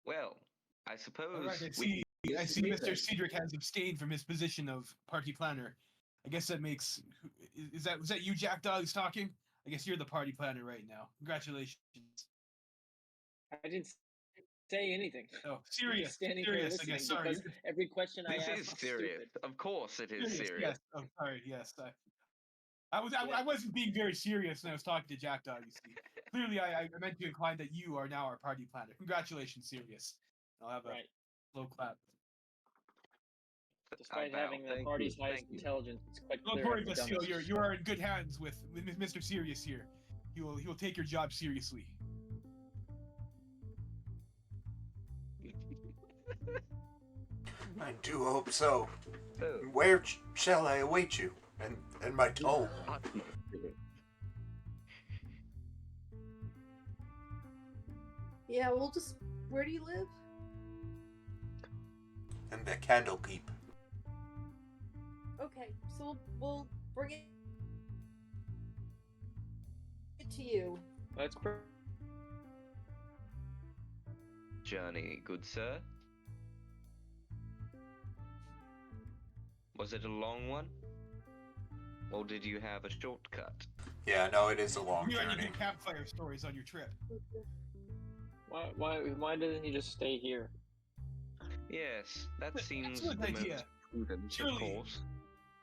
Well, I All suppose right, I see Mr. Cedric has abstained from his position of party planner. I guess that makes was that you, Jack Dog, who's talking? I guess you're the party planner right now. Congratulations. I didn't say anything. Oh, You're just standing there serious. I listening guess. Sorry. because every question I this ask is is serious. stupid. Of course, it is serious. Yes. Oh, sorry. Yes. I wasn't being very serious when I was talking to Jack Dog. You see, clearly I meant to imply that you are now our party planner. Congratulations, Sirius. I'll have a slow clap. Despite having the party's highest intelligence, it's quite clear. Don't worry, Vasile. You are in good hands with Mr. Sirius here. He will take your job seriously. I do hope so. Where shall I await you? And my tome? Yeah, we'll just... Where do you live? And the Candlekeep. Okay, so we'll bring it to you. That's Journey, good sir. Was it a long one? Or did you have a shortcut? Yeah, no, it is a long You journey. had to do campfire stories on your trip. Why doesn't he just stay here? Yes, that seems Excellent the idea. most prudent, Surely. of course.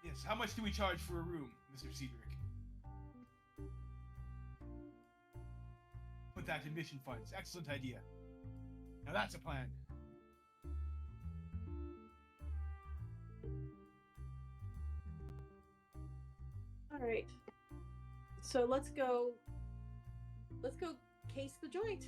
Yes. How much do we charge for a room, Mr. Cedric? Put that in mission funds. Excellent idea. Now that's a plan. All right. So let's go case the joint.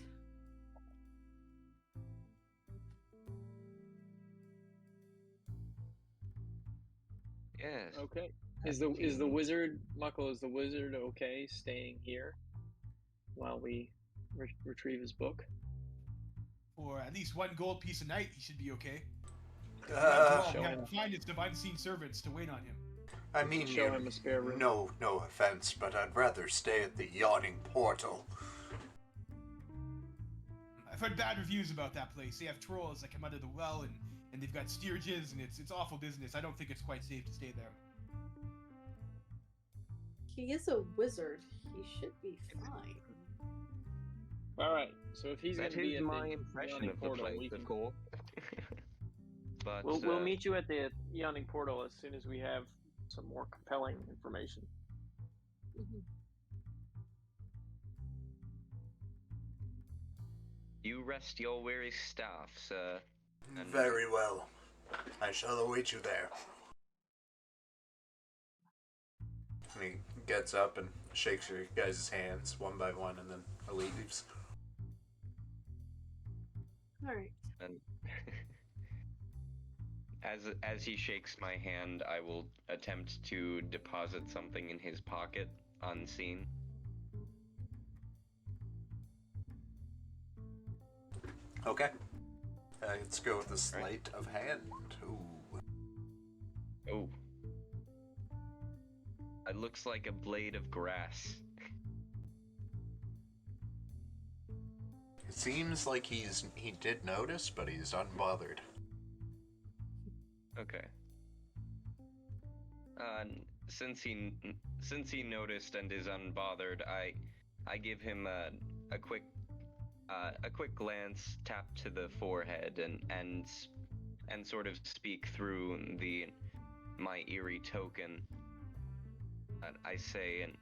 Yes. Okay. Is the wizard Muckle? Is the wizard okay staying here while we retrieve his book? For at least one gold piece a night, he should be okay. We have the finest of unseen servants to wait on him. I mean, show him a spare room. No offense, but I'd rather stay at the yawning portal. I've heard bad reviews about that place. They have trolls that come out of the well, and they've got Stirges, and it's awful business. I don't think it's quite safe to stay there. He is a wizard. He should be fine. All right. So if he's going to be at my the impression yawning of the portal, place, of course. But we'll meet you at the yawning portal as soon as we have some more compelling information. Mm-hmm. You rest your weary staff, sir. And Very well. I shall await you there. And he gets up and shakes your guys' hands one by one and then leaves. Alright. And as he shakes my hand, I will attempt to deposit something in his pocket, unseen. Okay. Let's go with the sleight of hand. Ooh. Oh. It looks like a blade of grass. It seems like he did notice, but he's unbothered. Okay. Since he noticed and is unbothered, I give him a quick glance, tap to the forehead, and sort of speak through my eerie token. I say, and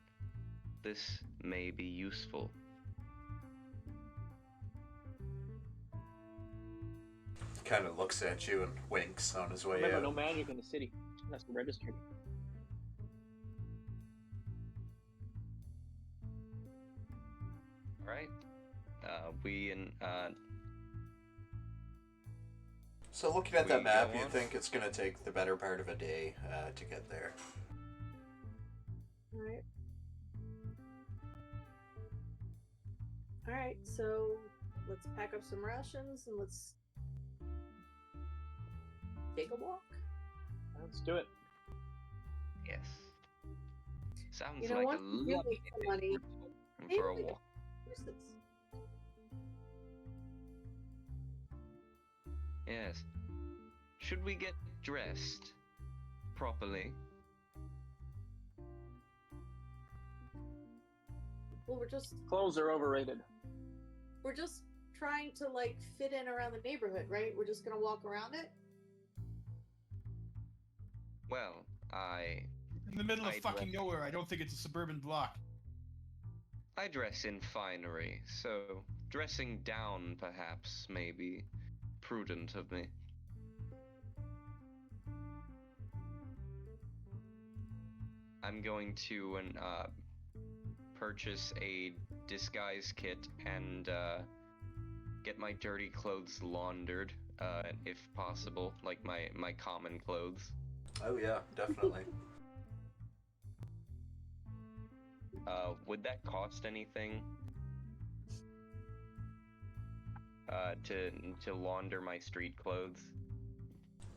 this may be useful. Kind of looks at you and winks on his way Remember, out. no magic in the city. That's registered. All right. So looking at that We map, go you on? think it's going to take the better part of a day to get there. Alright. Alright, so let's pack up some rations and let's take a walk. Let's do it. Yes. Sounds You know like what? a You lovely need some money. day for a Maybe- walk. Where's this? Yes. Should we get dressed properly? Well, Clothes are overrated. we're just trying to like fit in around the neighborhood, right? We're just gonna walk around it. Well, In the middle of I'd fucking rather- nowhere. I don't think it's a suburban block. I dress in finery, so dressing down perhaps may be prudent of me. I'm going to purchase a disguise kit and get my dirty clothes laundered, if possible, like my common clothes. Oh yeah, definitely. Would that cost anything? To launder my street clothes?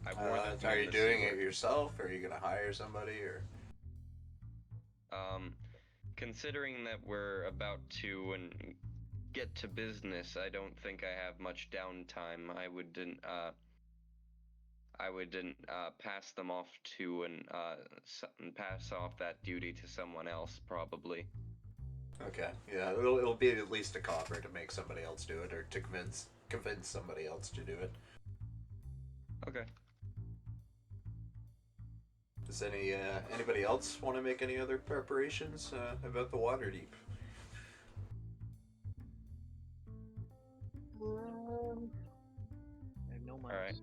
I wore them Are in you the doing sewer. it yourself, or are you gonna hire somebody, or? Considering that we're about to get to business, I don't think I have much downtime. I wouldn't pass them off to pass off that duty to someone else, probably. Okay, yeah, it'll be at least a copper to make somebody else do it, or to convince somebody else to do it. Okay. Does anybody else want to make any other preparations about the Waterdeep? I have no money. All right.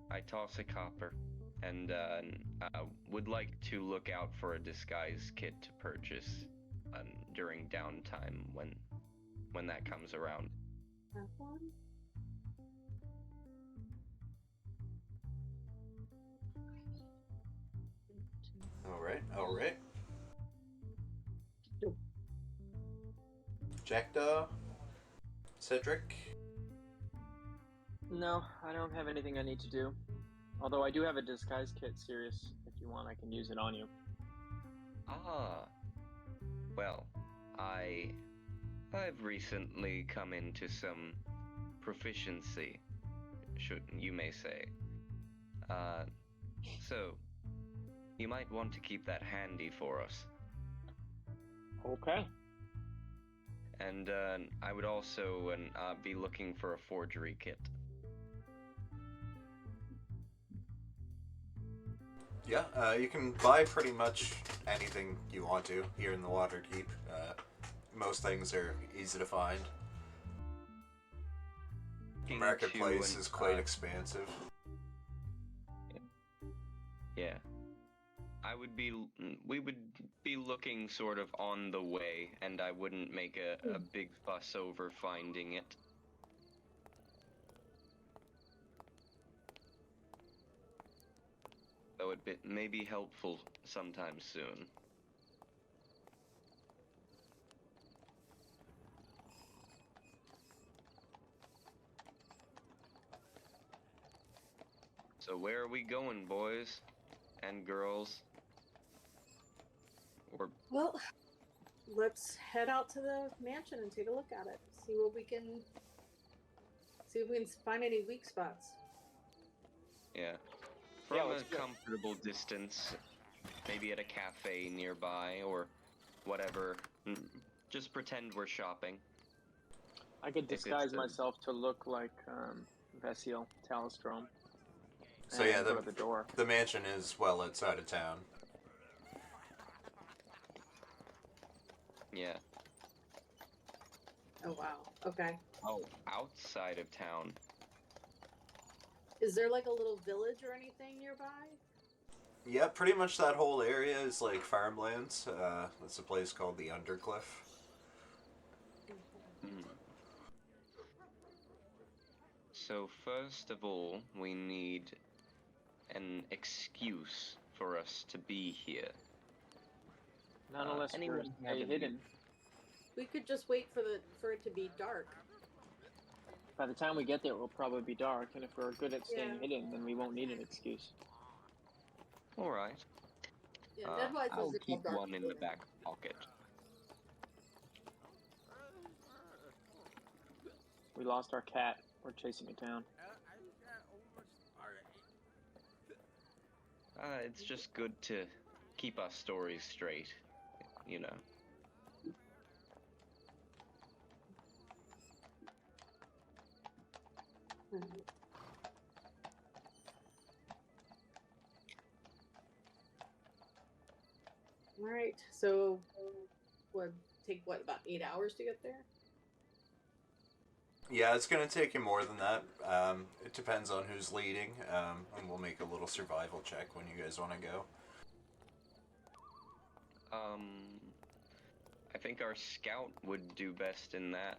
I toss a copper, and would like to look out for a disguise kit to purchase during downtime when that comes around. That one? All right. Nope. Jackdaw? Cedric? No, I don't have anything I need to do. Although I do have a disguise kit, Sirius. If you want, I can use it on you. Ah. Well, I've recently come into some proficiency, you may say. So you might want to keep that handy for us. Okay. And I would also be looking for a forgery kit. Yeah, you can buy pretty much anything you want to here in the Waterdeep. Most things are easy to find. The Looking marketplace to is quite expansive. Yeah. We would be looking sort of on the way, and I wouldn't make a big fuss over finding it. Though it may be helpful sometime soon. So where are we going, boys and girls? Or Well, let's head out to the mansion and take a look at it. See if we can find any weak spots. yeah, Yeah, from let's a go. comfortable distance, maybe at a cafe nearby or whatever. Just pretend we're shopping. I could If it's disguise the- myself to look like Vesiel Talistrom. So and yeah, go to the door. the mansion is well outside of town. Yeah. Oh wow. Okay. Oh, outside of town. Is there like a little village or anything nearby? Yeah, pretty much that whole area is like farmlands. It's a place called the Undercliff. So first of all, we need an excuse for us to be here. Not unless we're anyone have stay any- hidden. We could just wait for it to be dark. By the time we get there, it will probably be dark, and if we're good at staying Yeah. hidden, then we won't need an excuse. All right. Yeah, Ned White I'll says it's keep dark one in the before. back pocket. We lost our cat. We're chasing it down. It's just good to keep our stories straight, you know. All right. So, would take about 8 hours to get there? Yeah, it's gonna take you more than that. It depends on who's leading, and we'll make a little survival check when you guys want to go. I think our scout would do best in that.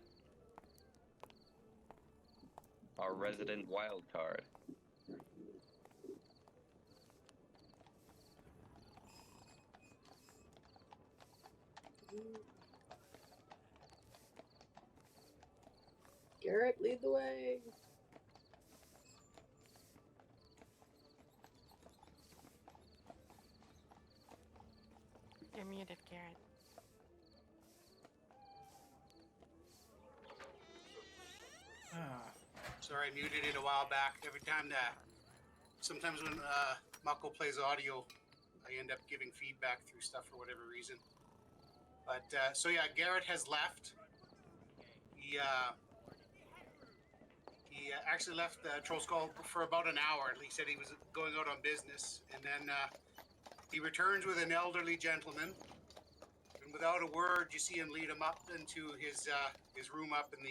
Our resident wild card. Garrett, lead the way. You're muted, Garrett. Sorry, I muted it a while back. Every time that, sometimes when Mako plays audio, I end up giving feedback through stuff for whatever reason. But so yeah, Garrett has left. He actually left Troll Skull for about an hour. He said he was going out on business, and then he returns with an elderly gentleman. And without a word, you see him lead him up into his room up in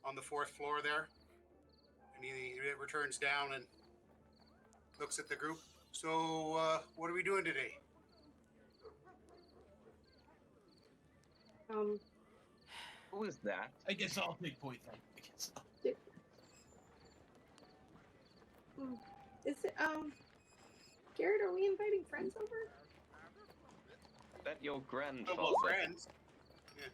on the 4th floor there. And he returns down and looks at the group. So, what are we doing today? Who was that? I guess I'll take point then. I guess. Is it Garrett? Are we inviting friends over? That your grandfather? Well, friends. Yeah.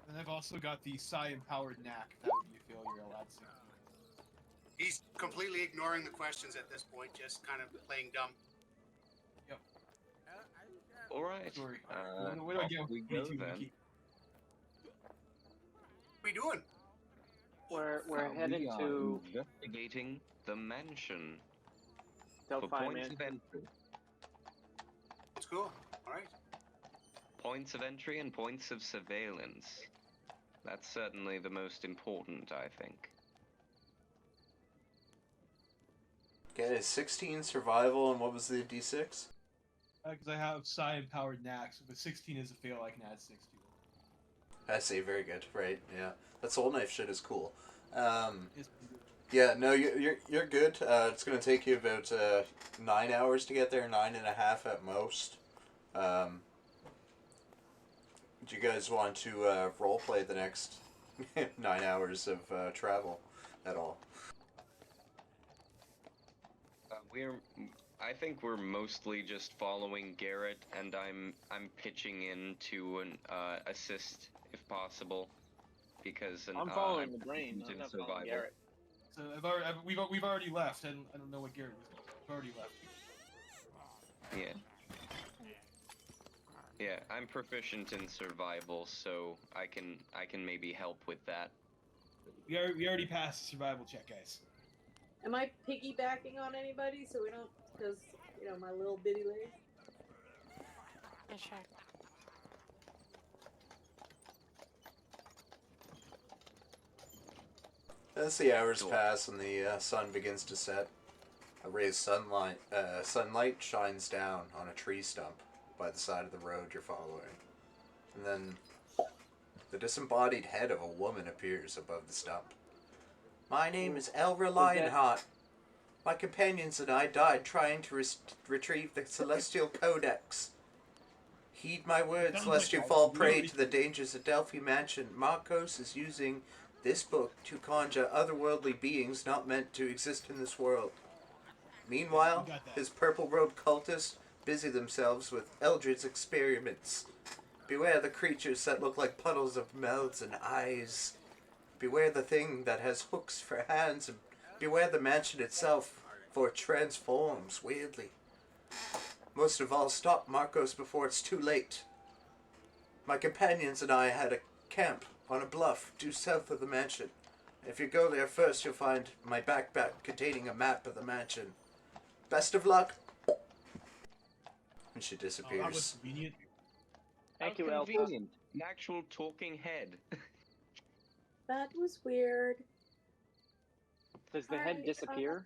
And I've also got the psi-empowered knack. That would you feel you're allowed to. He's completely ignoring the questions at this point, just kind of playing dumb. Yep. All right. Sorry. What do I get? We go then. What are we doing? We're heading we are to investigating the mansion for Delphi points Mansion. of entry. It's cool. All right. Points of entry and points of surveillance. That's certainly the most important, I think. Okay, 16 survival, and what was the D6? Because I have psi-empowered knack, so if a 16 is a fail, I can add 6 to it. I see, very good. Right, yeah. That soul knife shit is cool. It's Yeah, no, you're good. It's gonna take you about 9 hours to get there, 9.5 at most. Do you guys want to roleplay the next 9 hours of travel at all? I think we're mostly just following Garrett, and I'm pitching in to assist if possible, because I'm following the brain. I'm not following Garrett. So we've already left. I don't know what Garrett was. We've already left. Yeah. Yeah, I'm proficient in survival, so I can maybe help with that. We already passed the survival check, guys. Am I piggybacking on anybody so we don't, because, my little bitty leg? Yeah, sure. As the hours pass and the sun begins to set, a ray of sunlight shines down on a tree stump by the side of the road you're following. And then the disembodied head of a woman appears above the stump. My name is Elra Lionheart. My companions and I died trying to retrieve the Celestial Codex. Heed my words, lest you fall prey to the dangers of Delphi Mansion. Marcos is using this book to conjure otherworldly beings not meant to exist in this world. Meanwhile, his purple-robed cultists busy themselves with Eldred's experiments. Beware the creatures that look like puddles of mouths and eyes. Beware the thing that has hooks for hands, and beware the mansion itself, for it transforms weirdly. Most of all, stop Marcos before it's too late. My companions and I had a camp on a bluff due south of the mansion. If you go there first, you'll find my backpack containing a map of the mansion. Best of luck. And she Oh, that was disappears. convenient. Thank How you, Alpha. convenient. An actual talking head. That was weird. Does the head Alright, disappear?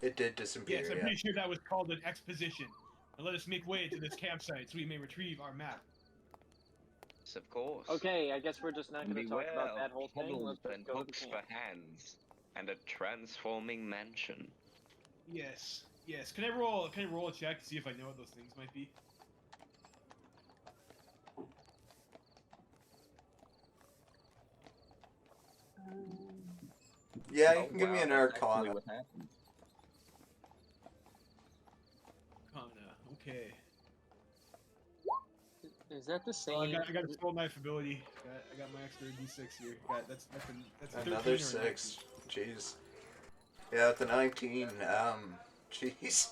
It did disappear, Yes, I'm yeah. pretty sure that was called an exposition. Now let us make way to this campsite so we may retrieve our map. Yes, of course. Okay, I guess we're just not going to talk Beware about that of whole thing. pummels Let's just and go to the hooks camp. for hands, and a transforming mansion. Yes, yes. Can I roll a check to see if I know what those things might be? Yeah, Oh, you can give me wow, an that's actually Arcana. what happened. Okay. Is that the same? Well, I got a full knife ability. I got my extra D6 here. That's a 13 Another or a 6. Jeez. Yeah, at the 19, jeez.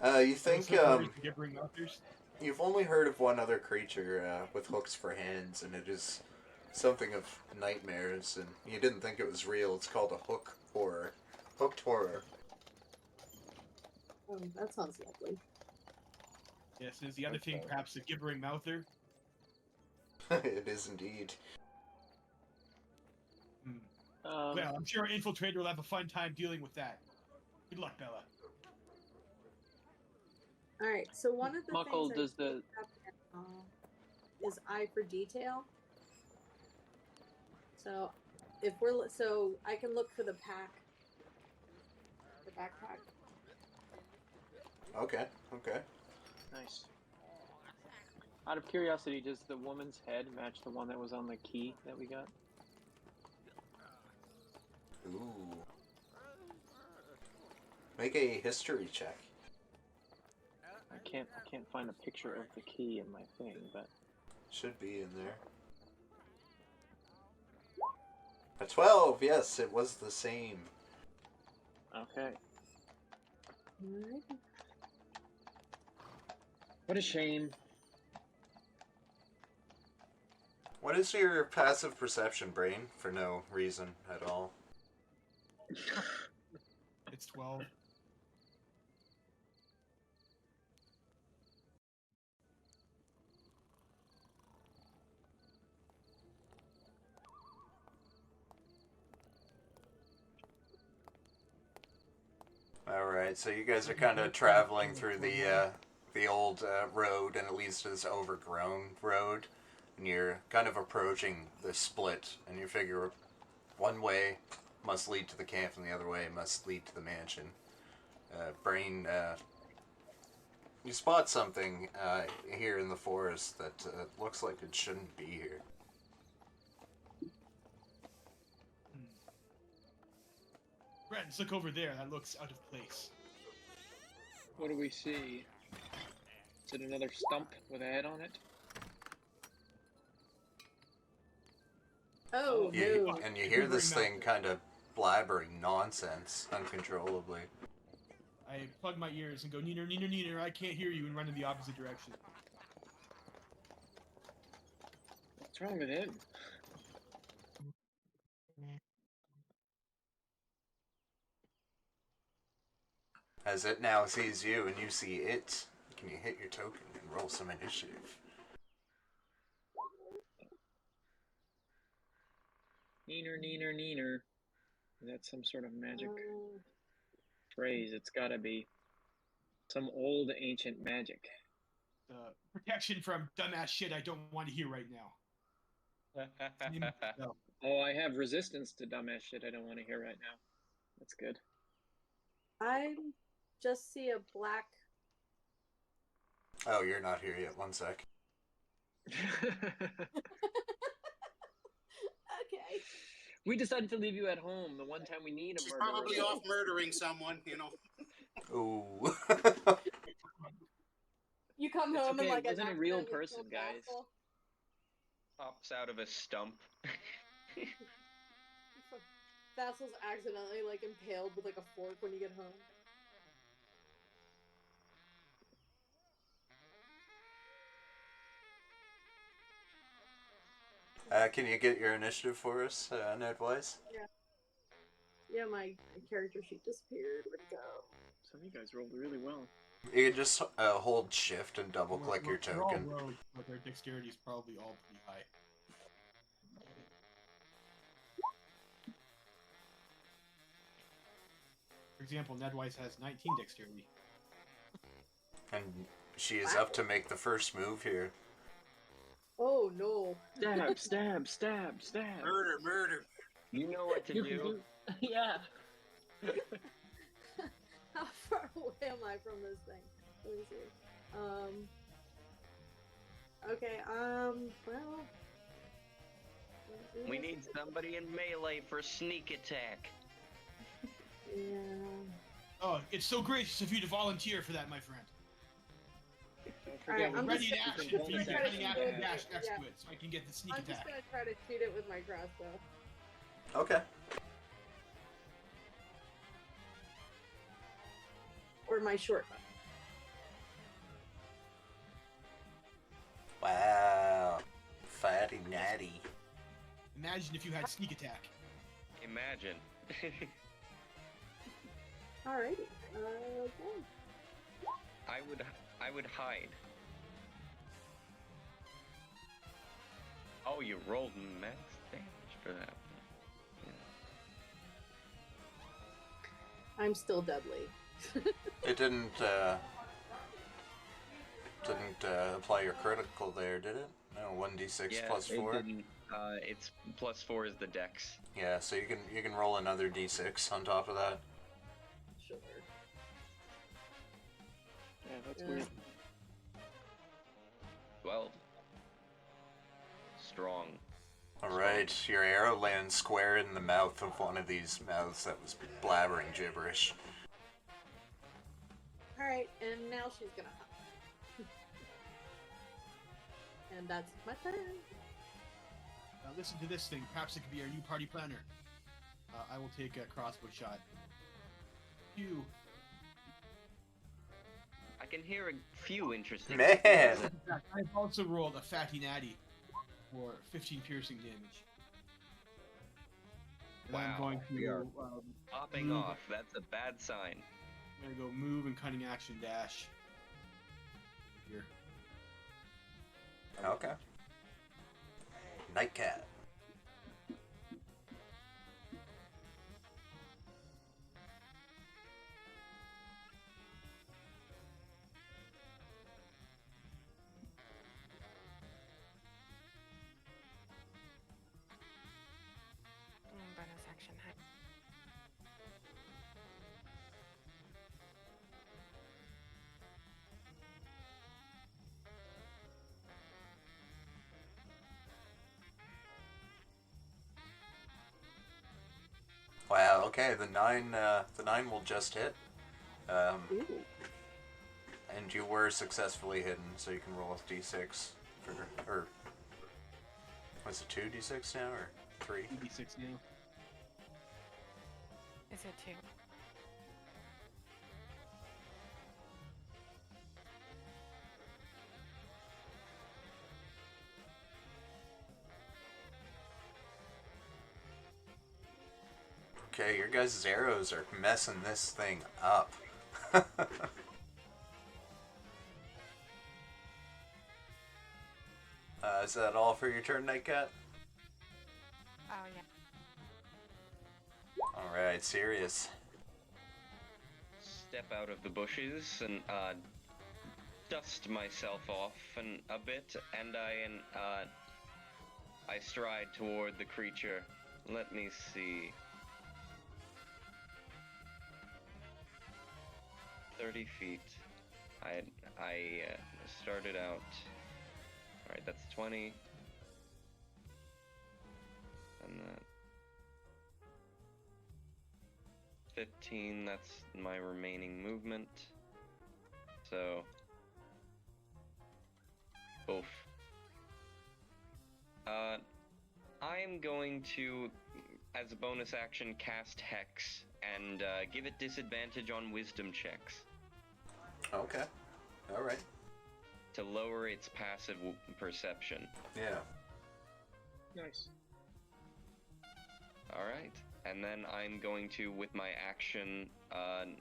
You think, Gibbering authors? you've only heard of one other creature, with hooks for hands, and it is something of nightmares, and you didn't think it was real. It's called a hook horror. Hooked horror. Oh, that sounds lovely. Yes, is the other thing perhaps a gibbering mouther? It is indeed. Well, I'm sure our infiltrator will have a fun time dealing with that. Good luck, Bella. Alright, so one of the Muckle, things does the is eye for detail. So so I can look for the backpack. Okay. nice? Out of curiosity, does the woman's head match the one that was on the key that we got? Ooh. Make a history check. I can't find a picture of the key in my thing, but Should be in there. A 12, yes, it was the same. okay. Alright. What a shame. What is your passive perception, Brain? For no reason at all. It's 12. Alright, so you guys are kind of traveling through the old road, and it leads to this overgrown road. And you're kind of approaching the split, and you figure one way must lead to the camp, and the other way must lead to the mansion. Brain, you spot something here in the forest that looks like it shouldn't be here. Brent, let's look over there. That looks out of place. What do we see? Is it another stump with a head on it? Oh, no. And you hear this thing kind of blabbering nonsense uncontrollably. I plug my ears and go, neener, neener, neener, I can't hear you, and run in the opposite direction. What's wrong with him? As it now sees you and you see it, can you hit your token and roll some initiative? Neener, neener, neener. Is that some sort of magic phrase? It's gotta be some old ancient magic. Protection from dumbass shit I don't want to hear right now. No. Oh, I have resistance to dumbass shit I don't want to hear right now. That's good. I just see a black. Oh, you're not here yet. One sec. Okay. We decided to leave you at home the one time we need a She's murderer. probably off murdering someone, you know. Ooh. You come It's home okay, and like it wasn't a real accidentally person, kill guys. Vassal. Pops out of a stump. Vassal's accidentally like impaled with like a fork when you get home. Can you get your initiative for us, Nedwise? Yeah, my character sheet disappeared. Where'd it go? Some of you guys rolled really well. You can just hold shift and double click your We're all token. rogues, but their dexterity is probably all pretty high. For example, Nedwise has 19 dexterity. And she is up to make the first move here. Oh no. Stab, stab, stab, stab. Murder, murder. You know what to do. Yeah. How far away am I from this thing? Let me see. Okay, well. We need somebody in melee for sneak attack. Yeah. Oh, it's so gracious of you to volunteer for that, my friend. Don't Alright, forget, I'm Ready just in gonna- action. bonus Use your action. cunning action Yeah. dash next Yeah. to it, so I can get the sneak I'm just attack. gonna try to shoot it with my crossbow. Okay. Or my short bow. Wow. Fatty natty. Imagine if you had sneak attack. Imagine. Alrighty. Okay. I would hide. Oh, you rolled max damage for that. I'm still deadly. It didn't apply your critical there, did it? No, 1d6 Yeah, plus it 4. didn't. It's plus 4 is the dex. Yeah, so you can roll another d6 on top of that. Sure. Yeah, that's Yeah. weird. 12. Strong. Alright, your arrow lands square in the mouth of one of these mouths that was blabbering gibberish. Alright, and now she's gonna hop. And that's my turn. Now listen to this thing. Perhaps it could be our new party planner. I will take a crossbow shot. You. I can hear a few interesting. Man! In fact, I've also rolled a fatty natty for 15 piercing damage. And I'm Wow, going we are to Popping move. off. That's a bad sign. I'm gonna go move and cunning action dash. Here. Okay. Nightcat. Bonus action. Wow, okay, the 9 will just hit. Ooh. And you were successfully hidden, so you can roll a d6 for, or was it 2d6 now, or 3? 2d6 now. Is it 2? Okay, your guys' arrows are messing this thing up. Is that all for your turn, Nightcat? Oh, yeah. Alright, serious. Step out of the bushes and dust myself off a bit, and I stride toward the creature. Let me see. 30 feet. I started out. All right, that's 20. And that 15. That's my remaining movement. So, oof. I am going to, as a bonus action, cast Hex and give it disadvantage on Wisdom checks Okay. Alright. to lower its passive perception. Yeah. Nice. All right, and then I'm going to, with my action, I'm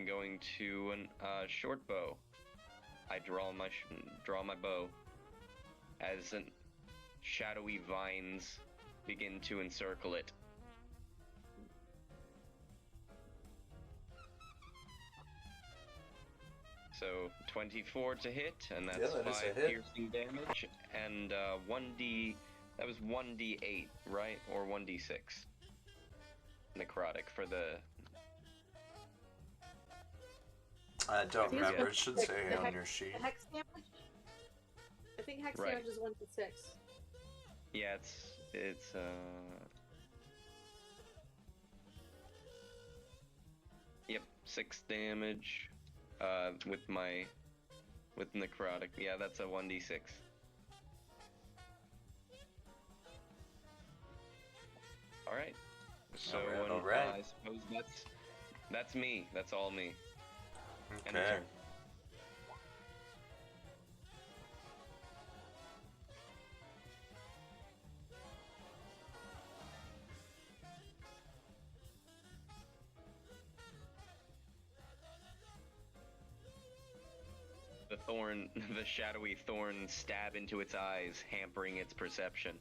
going to short bow. I draw my bow as shadowy vines begin to encircle it. So 24 to hit, and that's Yeah, that is a 5 hit. piercing damage, and 1d. That was 1d8, right, or 1d6. Necrotic for the. I don't think it's remember. It should 1d6. say The on hex- your sheet. The hex damage? I think hex Right. damage is 1d6. Yeah, it's Yep, 6 damage. With necrotic. Yeah, that's a 1d6. All right. So All right. I suppose that's me. That's all me. End of Okay. turn. The shadowy thorn stab into its eyes, hampering its perception.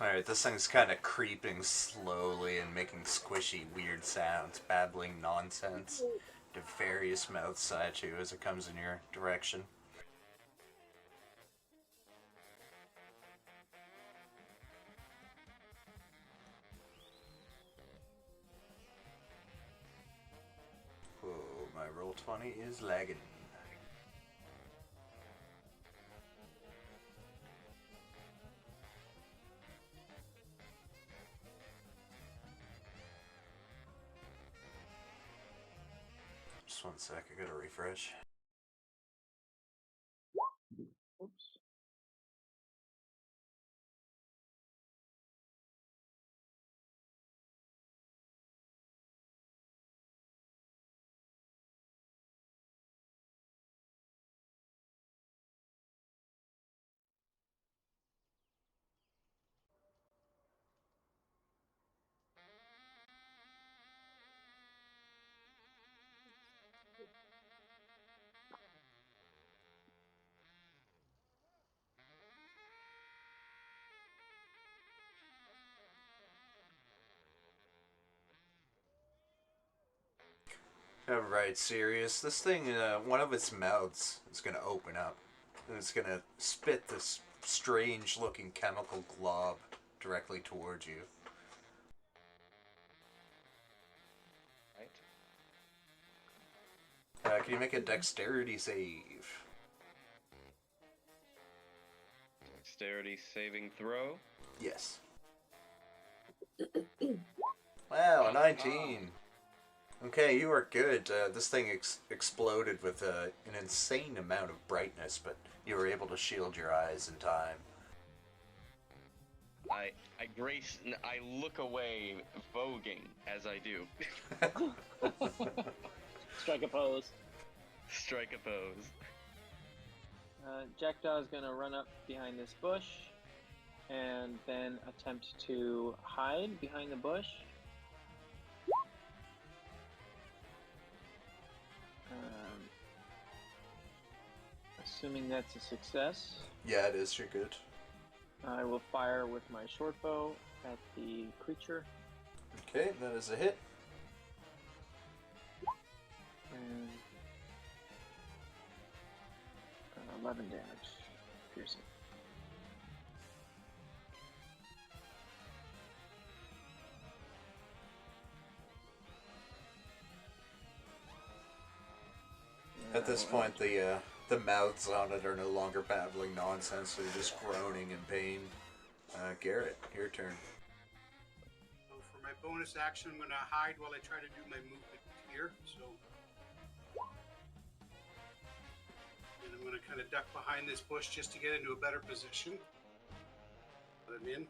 Alright, this thing's kind of creeping slowly and making squishy, weird sounds, babbling nonsense to various mouths at you as it comes in your direction. Oh, my roll 20 is lagging. Just one sec, I gotta refresh. Oops. Alright, serious. This thing, one of its mouths is gonna open up. And it's gonna spit this strange looking chemical glob directly towards you. Right. Can you make a dexterity save? Dexterity saving throw. Yes. Wow, a 19. Okay, you are good. This thing exploded with an insane amount of brightness, but you were able to shield your eyes in time. I look away, voguing as I do. Strike a pose. Strike a pose. Jackdaw is going to run up behind this bush and then attempt to hide behind the bush. Assuming that's a success, Yeah, it is. You're good. I will fire with my short bow at the creature. Okay, that is a hit. And 11 damage. Piercing. At this point, the mouths on it are no longer babbling nonsense; they're just groaning in pain. Garrett, your turn. So for my bonus action, I'm going to hide while I try to do my movement here. So I'm going to kind of duck behind this bush just to get into a better position. Put him in.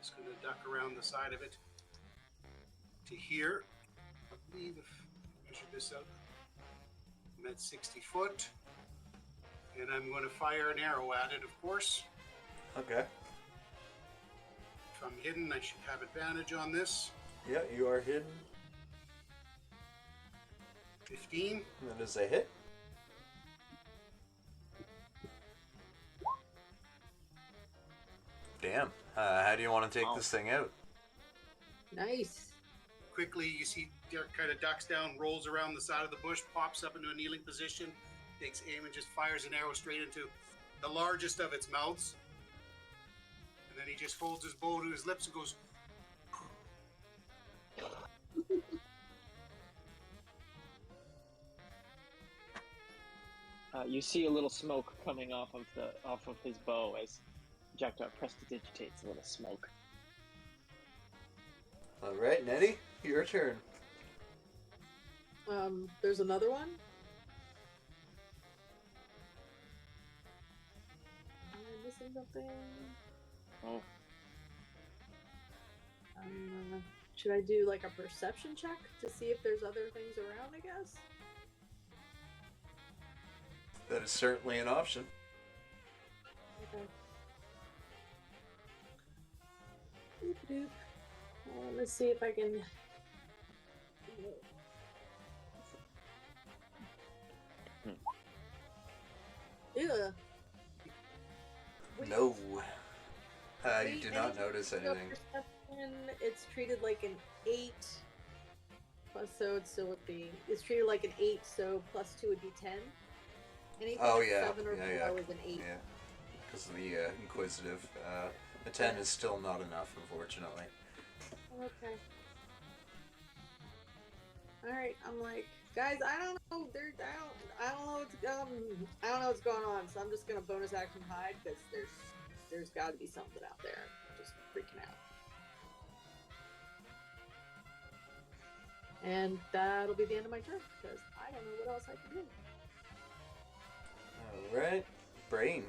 Just going to duck around the side of it to here. I believe if I measure this out, I'm at 60 foot. And I'm going to fire an arrow at it, of course. Okay. If I'm hidden, I should have advantage on this. Yeah, you are hidden. 15. That is a hit. Damn. How do you want to take this thing out? Nice. Quickly, you see Dirk kind of ducks down, rolls around the side of the bush, pops up into a kneeling position, takes aim and just fires an arrow straight into the largest of its mouths. And then he just holds his bow to his lips and goes... You see a little smoke coming off of his bow as Jackdaw prestidigitates a little smoke. Alright, Nettie, your turn. There's another one? Am I missing something? Oh. Should I do like a perception check to see if there's other things around, I guess? That is certainly an option. Okay. Doop doop. Let's see if I can. Ew. No. You Wait, do not anything notice with anything. perception, it's treated like an 8. Plus, so it still would be. It's treated like an 8, so plus 2 would be 10. Anything Oh, that's yeah. 7 or below is an 8. Yeah. Because of the inquisitive. A 10 is still not enough, unfortunately. Okay. Alright, I'm like, guys, I don't know. I don't know what's going on. So I'm just gonna bonus action hide because there's got to be something out there. I'm just freaking out. And that'll be the end of my turn because I don't know what else I can do. Alright. Brain.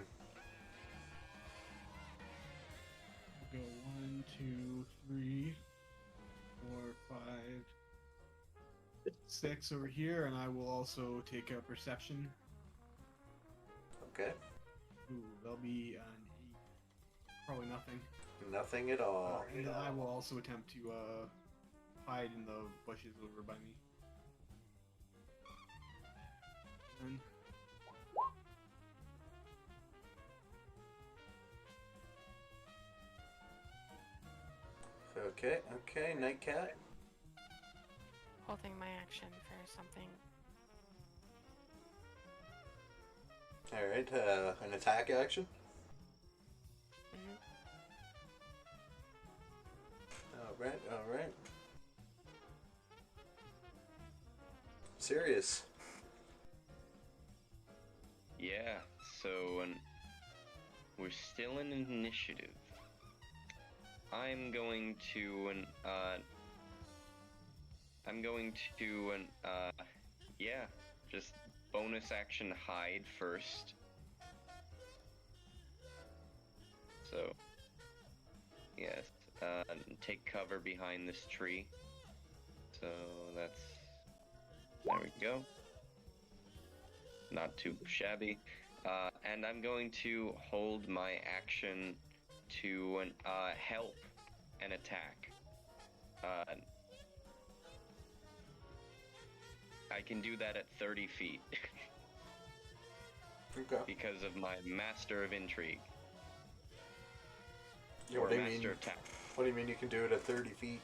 Go 1, 2, 3, 4, 5, 6 over here, and I will also take a perception. Okay. Ooh, that'll be an 8. Probably nothing. Nothing at all. And then I will also attempt to hide in the bushes over by me. And Okay, Nightcat. Holding my action for something. Alright, an attack action. Alright. Serious. Yeah, so we're still in initiative. I'm going to yeah, just bonus action hide first. So, yes, take cover behind this tree. So there we go. Not too shabby. And I'm going to hold my action to help an attack. I can do that at 30 feet. Okay. Because of my Master of Intrigue. Yeah, Or what do you Master mean? of Tact. What do you mean you can do it at 30 feet?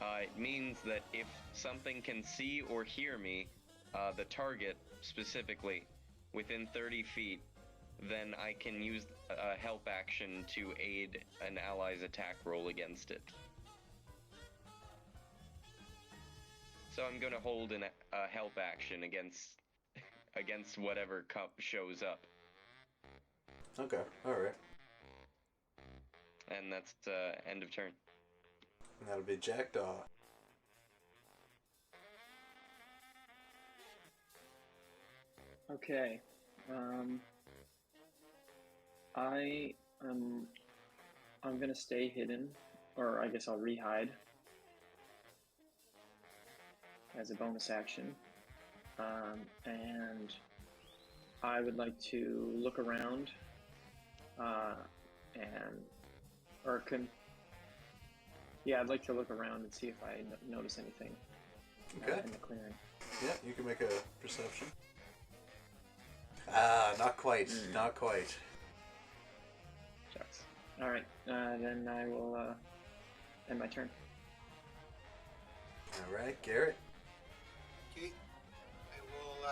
It means that if something can see or hear me, the target specifically, within 30 feet, then I can use a help action to aid an ally's attack roll against it. So I'm going to hold a help action against whatever cup shows up. Okay, alright. And that's end of turn. That'll be Jackdaw. Okay. I'm gonna stay hidden, or I guess I'll re-hide as a bonus action. And I would like to look around, I'd like to look around and see if I notice anything Okay. in the clearing. Yeah, you can make a perception. Not quite. Not quite. Shucks. All right, then I will end my turn. All right, Garrett. Okay. I will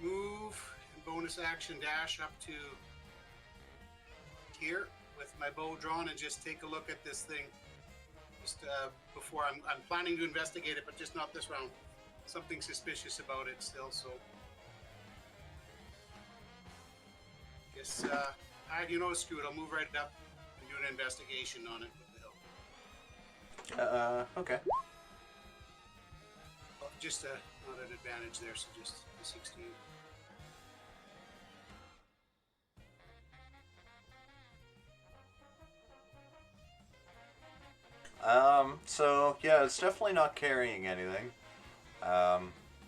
move and bonus action dash up to here with my bow drawn and just take a look at this thing. Just before I'm planning to investigate it, but just not this round. Something suspicious about it still, so. Guess, screw it. I'll move right up and do an investigation on it with the help. Okay. Well, just not an advantage there, so just a 16. So, yeah, it's definitely not carrying anything.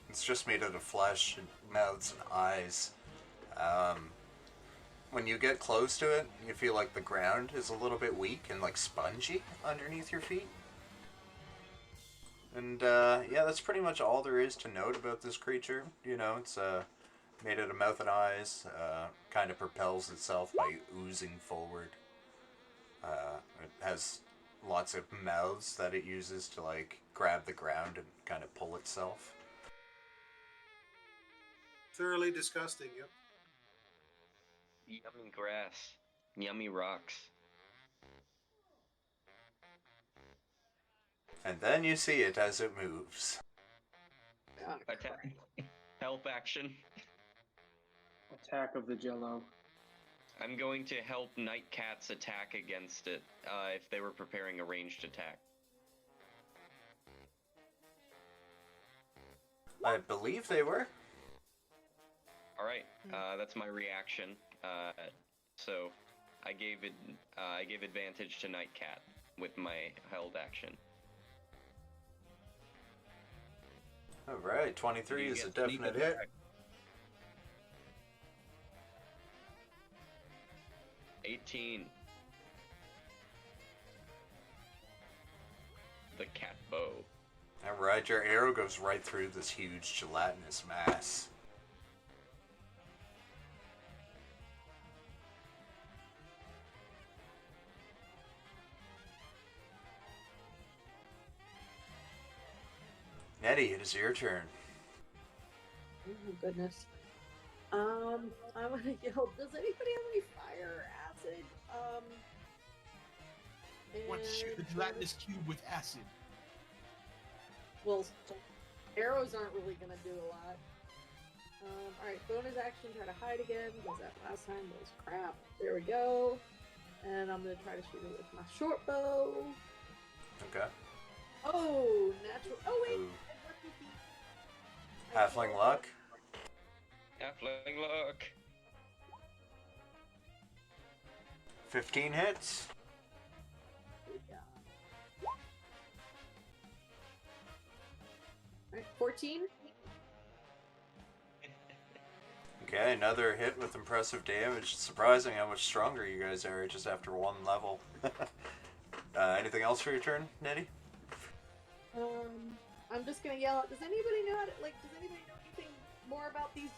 It's just made out of flesh, and mouths, and eyes. When you get close to it, you feel like the ground is a little bit weak and, like, spongy underneath your feet. And, yeah, that's pretty much all there is to note about this creature. You know, it's, made out of mouth and eyes, kind of propels itself by oozing forward. It has lots of mouths that it uses to, like, grab the ground and kind of pull itself. Thoroughly disgusting, yep. Yummy grass. Yummy rocks. And then you see it as it moves. Oh, Attack. Help action. Attack of the Jello. I'm going to help Nightcat's attack against it if they were preparing a ranged attack. I believe they were. Alright, that's my reaction. So I gave advantage to Nightcat with my held action. Alright, 23 is a definite hit. Attack. 18. The cat bow. Alright, your arrow goes right through this huge gelatinous mass. Nettie, it is your turn. oh my goodness. I want to yell. Does anybody have any fire or acid? What shoot the and- gelatinous cube with acid? Well, arrows aren't really gonna do a lot. Alright, bonus action, try to hide again, because that last time was crap. There we go. And I'm gonna try to shoot it with my short bow. Okay. Oh, natural. Oh, wait! Ooh. I worked with the- Halfling luck. Halfling luck. 15 hits. Yeah. Alright, 14. Okay, another hit with impressive damage. It's surprising how much stronger you guys are just after one level. Anything else for your turn, Nettie? I'm just gonna yell out, does anybody know how to, like, does anybody know anything more about these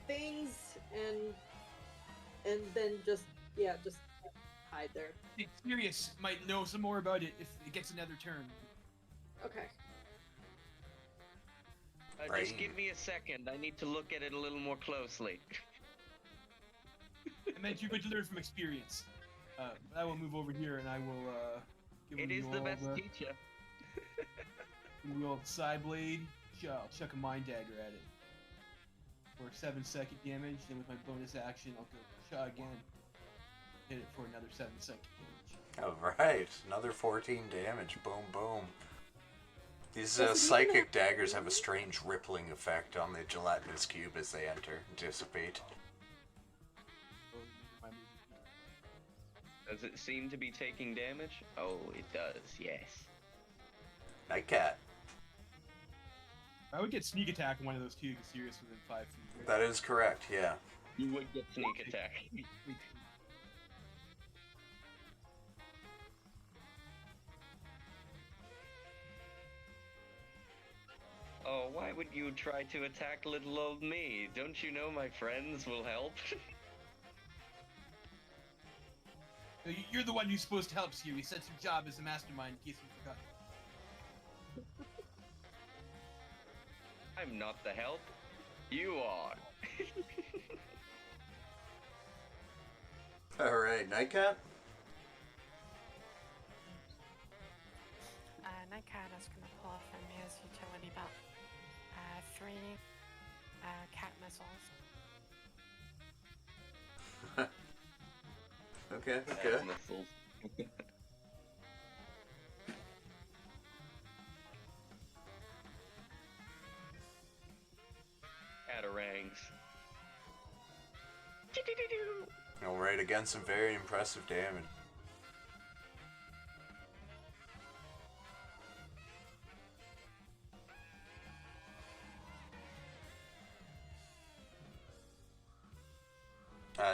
things? And then just hide there. I think Sirius might know some more about it if it gets another turn. Okay. Just Right. give me a second. I need to look at it a little more closely. I meant you're going to learn from experience. I will move over here and I will give It you is all the best teacher. give you all the side blade. I'll chuck a mind dagger at it. For 7-second damage, then with my bonus action, I'll go shot again. Hit it for another 7-second damage. Alright, another 14 damage. Boom, boom. These Yes, if you psychic can have- daggers have a strange rippling effect on the gelatinous cube as they enter and dissipate. Does it seem to be taking damage? Oh, it does, yes. Nightcat. I would get sneak attack in one of those two Sirius within 5 feet. That is correct, yeah. You would get sneak attack. Oh, why would you try to attack little old me? Don't you know my friends will help? You're the one who's supposed to help Sirius. That's your job as a mastermind, in case you forgot. I'm not the help. You are. Alright, Nightcat? Nightcat is going to pull from his utility belt 3 cat missiles. Okay, okay. Missiles. Catarangs. Alright, again, some very impressive damage.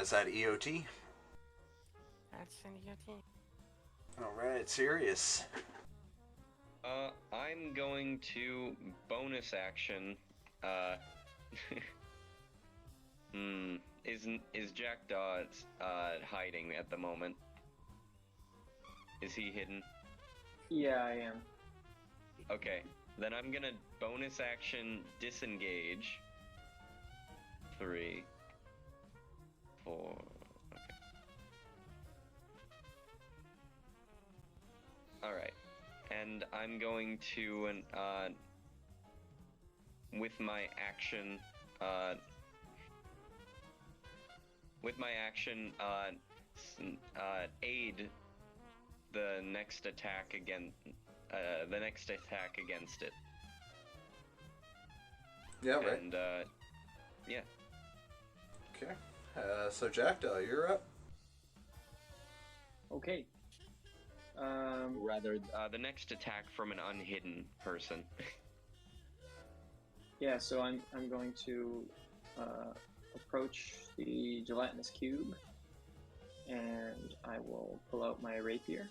Is that EOT? That's an EOT. Alright, Sirius. I'm going to bonus action, is Jack Dodds, hiding at the moment? Is he hidden? Yeah, I am. Okay, then I'm gonna bonus action disengage. 3, 4, okay. Alright, and I'm going to, with my action, aid the next attack against it. Yeah, right. And, yeah. Okay. So Jackdaw, you're up. Okay. Rather, the next attack from an unhidden person. Yeah, so I'm going to approach the gelatinous cube, and I will pull out my rapier,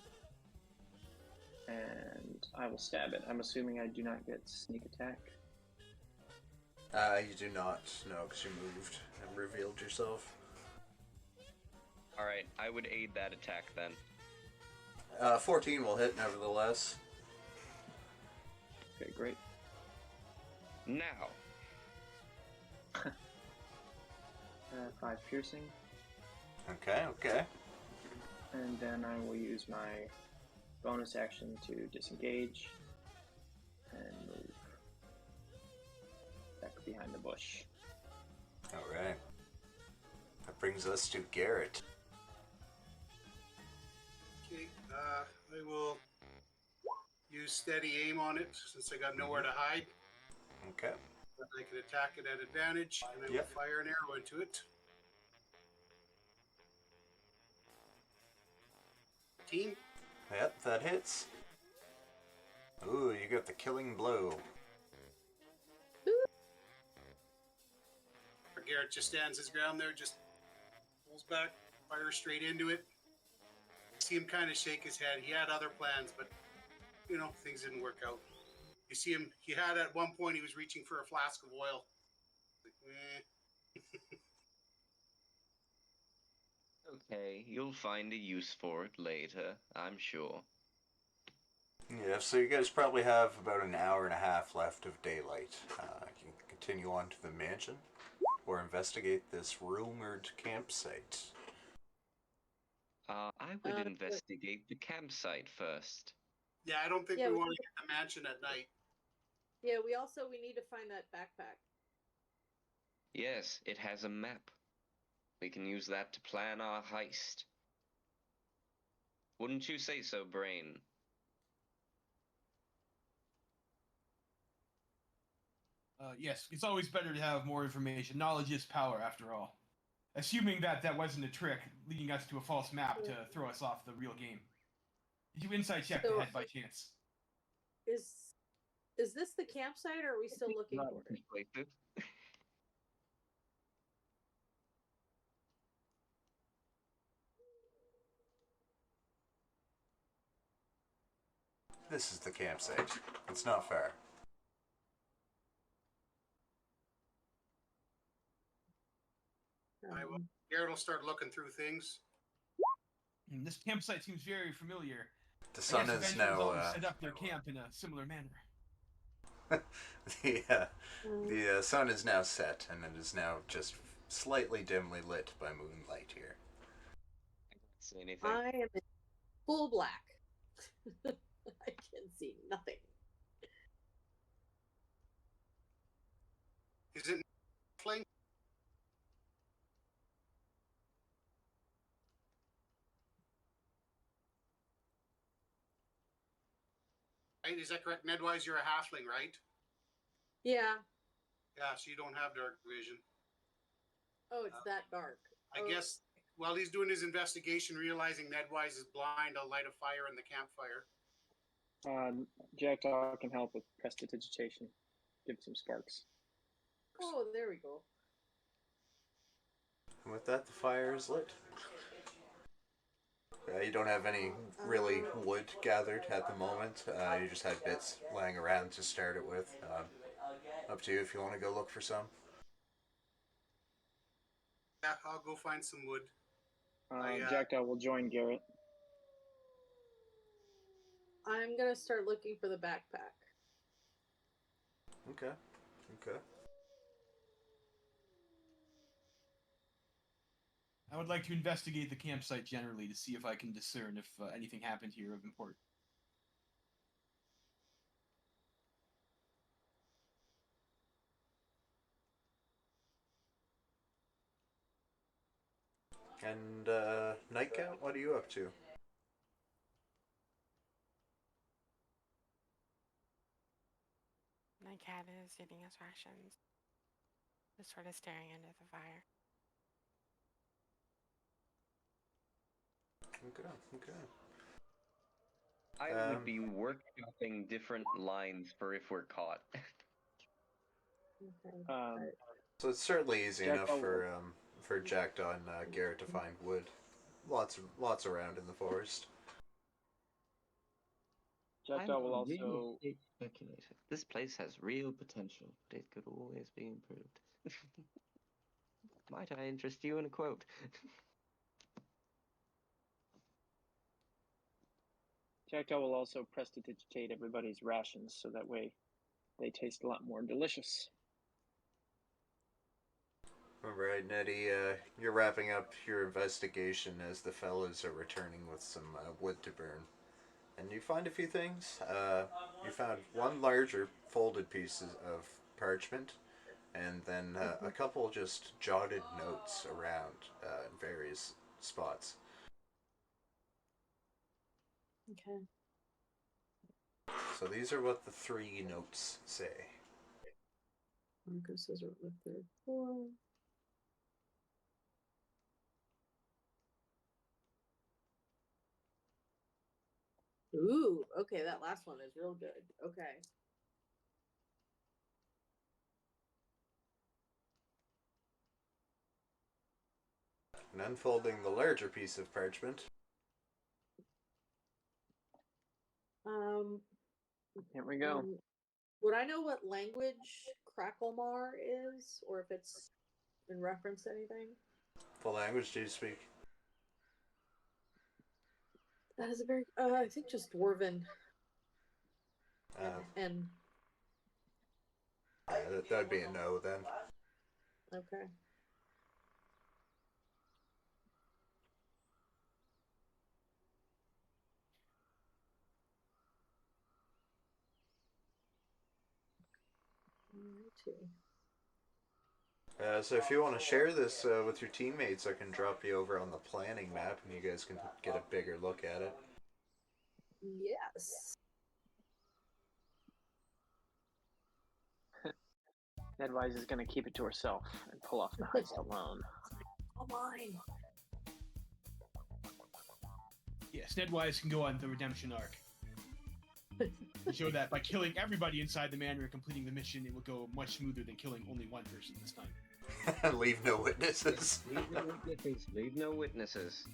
and I will stab it. I'm assuming I do not get sneak attack. You do not, no, because you moved and revealed yourself. Alright, I would aid that attack then. 14 will hit, nevertheless. Okay, great. Now. 5 piercing, Okay, okay. and then I will use my bonus action to disengage and move back behind the bush. Alright. That brings us to Garrett. Okay, I will use steady aim on it since I got nowhere to hide. Okay. But I can attack it at advantage, and I will fire an arrow into it. 15. Yep, that hits. Ooh, you got the killing blow. Garrett just stands his ground there, just pulls back, fires straight into it. See him kind of shake his head. He had other plans, but, you know, things didn't work out. You see him, he had at one point, he was reaching for a flask of oil. Like, Okay, you'll find a use for it later, I'm sure. Yeah, so you guys probably have about an hour and a half left of daylight. You can continue on to the mansion, or investigate this rumored campsite. I would investigate the campsite first. Yeah, I don't think Yeah, we we want to get the mansion at night. Yeah, we need to find that backpack. Yes, it has a map. We can use that to plan our heist. Wouldn't you say so, Brain? Yes, it's always better to have more information. Knowledge is power, after all. Assuming that that wasn't a trick leading us to a false map to throw us off the real game. Did you insight check the head by chance? Is this the campsite, or are we still looking Not for it? persuasive. This is the campsite. It's not far. Garrett will start looking through things. This campsite seems very familiar. The sun I guess is Avengers now. always set up their camp in a similar manner. The sun is now set, and it is now just slightly dimly lit by moonlight here. I can't see anything. I am in full black. I can see nothing. Is it flank? Right, is that correct? Nedwise, you're a halfling, right? Yeah. Yeah, so you don't have dark vision. Oh, it's that dark. I guess while he's doing his investigation, realizing Nedwise is blind, I'll light a fire in the campfire. Jackdaw can help with prestidigitation. Give some sparks. Oh, there we go. And with that, the fire is lit. You don't have any really wood gathered at the moment. You just had bits laying around to start it with. Up to you if you want to go look for some. Yeah, I'll go find some wood. Jackdaw will join Garrett. I'm gonna start looking for the backpack. Okay. I would like to investigate the campsite generally to see if I can discern if anything happened here of importance. And Nightcap, what are you up to? My cat is eating his rations, just sort of staring into the fire. Okay. I would be workshopping different lines for if we're caught. Okay. So it's certainly easy enough Jackdaw for Jackdaw and Garrett to find wood. Lots around in the forest. Jackdaw will I'm a also. real estate speculator. This place has real potential, but it could always be improved. Might I interest you in a quote? Jackdaw will also prestidigitate everybody's rations, so that way they taste a lot more delicious. Alright, Nettie, you're wrapping up your investigation as the fellas are returning with some wood to burn. And you find a few things. You found one larger folded piece of parchment, and then a couple just jotted notes around in various spots. Okay. So these are what the 3 notes say. Marco says we're with third floor. Ooh, okay, that last one is real good. Okay. And unfolding the larger piece of parchment. Here we go. Would I know what language Cracklemar is, or if it's in reference to anything? What language do you speak? That is a very, I think just Dwarven. And that'd be a no then. okay. So if you want to share this with your teammates, I can drop you over on the planning map and you guys can get a bigger look at it. Yes. Nedwise is going to keep it to herself and pull off the heist alone. Oh, mine. Yes, Nedwise can go on the redemption arc. To show that by killing everybody inside the manor and completing the mission, it will go much smoother than killing only one person this time. Leave no witnesses. Leave no witnesses. Leave no witnesses.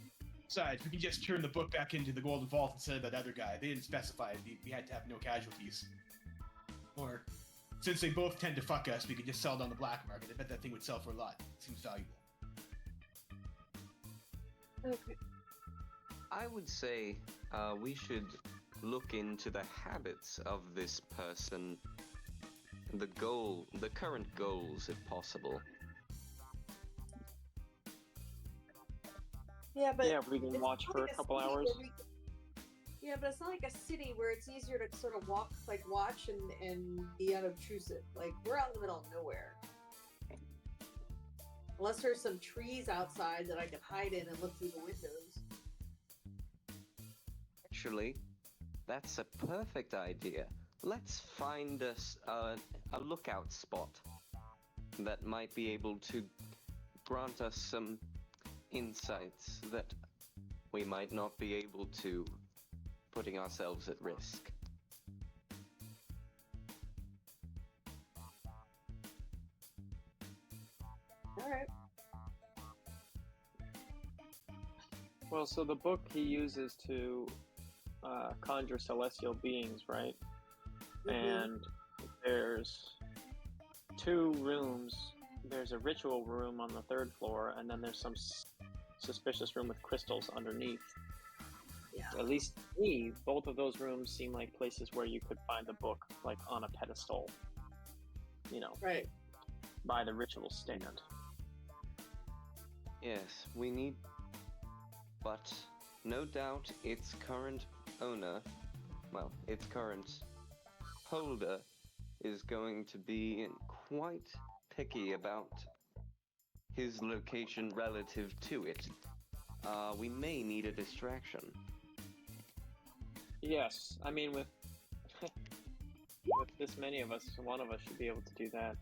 Besides, we can just turn the book back into the Golden Vault instead of that other guy. They didn't specify we had to have no casualties. Or, since they both tend to fuck us, we could just sell it on the black market. I bet that thing would sell for a lot. It seems valuable. Okay. I would say we should look into the habits of this person, the current goals, if possible. Yeah, but Yeah, if we can it's watch not for like a couple city hours. where yeah, but it's not like a city where it's easier to sort of watch and be unobtrusive. Like, we're out in the middle of nowhere. Unless there's some trees outside that I can hide in and look through the windows. Actually, that's a perfect idea. Let's find us a lookout spot that might be able to grant us some insights that we might not be able to, putting ourselves at risk. Alright. Well, so the book he uses to conjure celestial beings, right? And there's 2 rooms. There's a ritual room on the 3rd floor, and then there's some suspicious room with crystals underneath. Yeah. At least to me, both of those rooms seem like places where you could find the book, like on a pedestal, you know, Right. by the ritual stand. Yes, we need... But no doubt its current owner, well, its current holder, is going to be quite picky about his location relative to it. We may need a distraction. Yes, I mean, with with this many of us, one of us should be able to do that.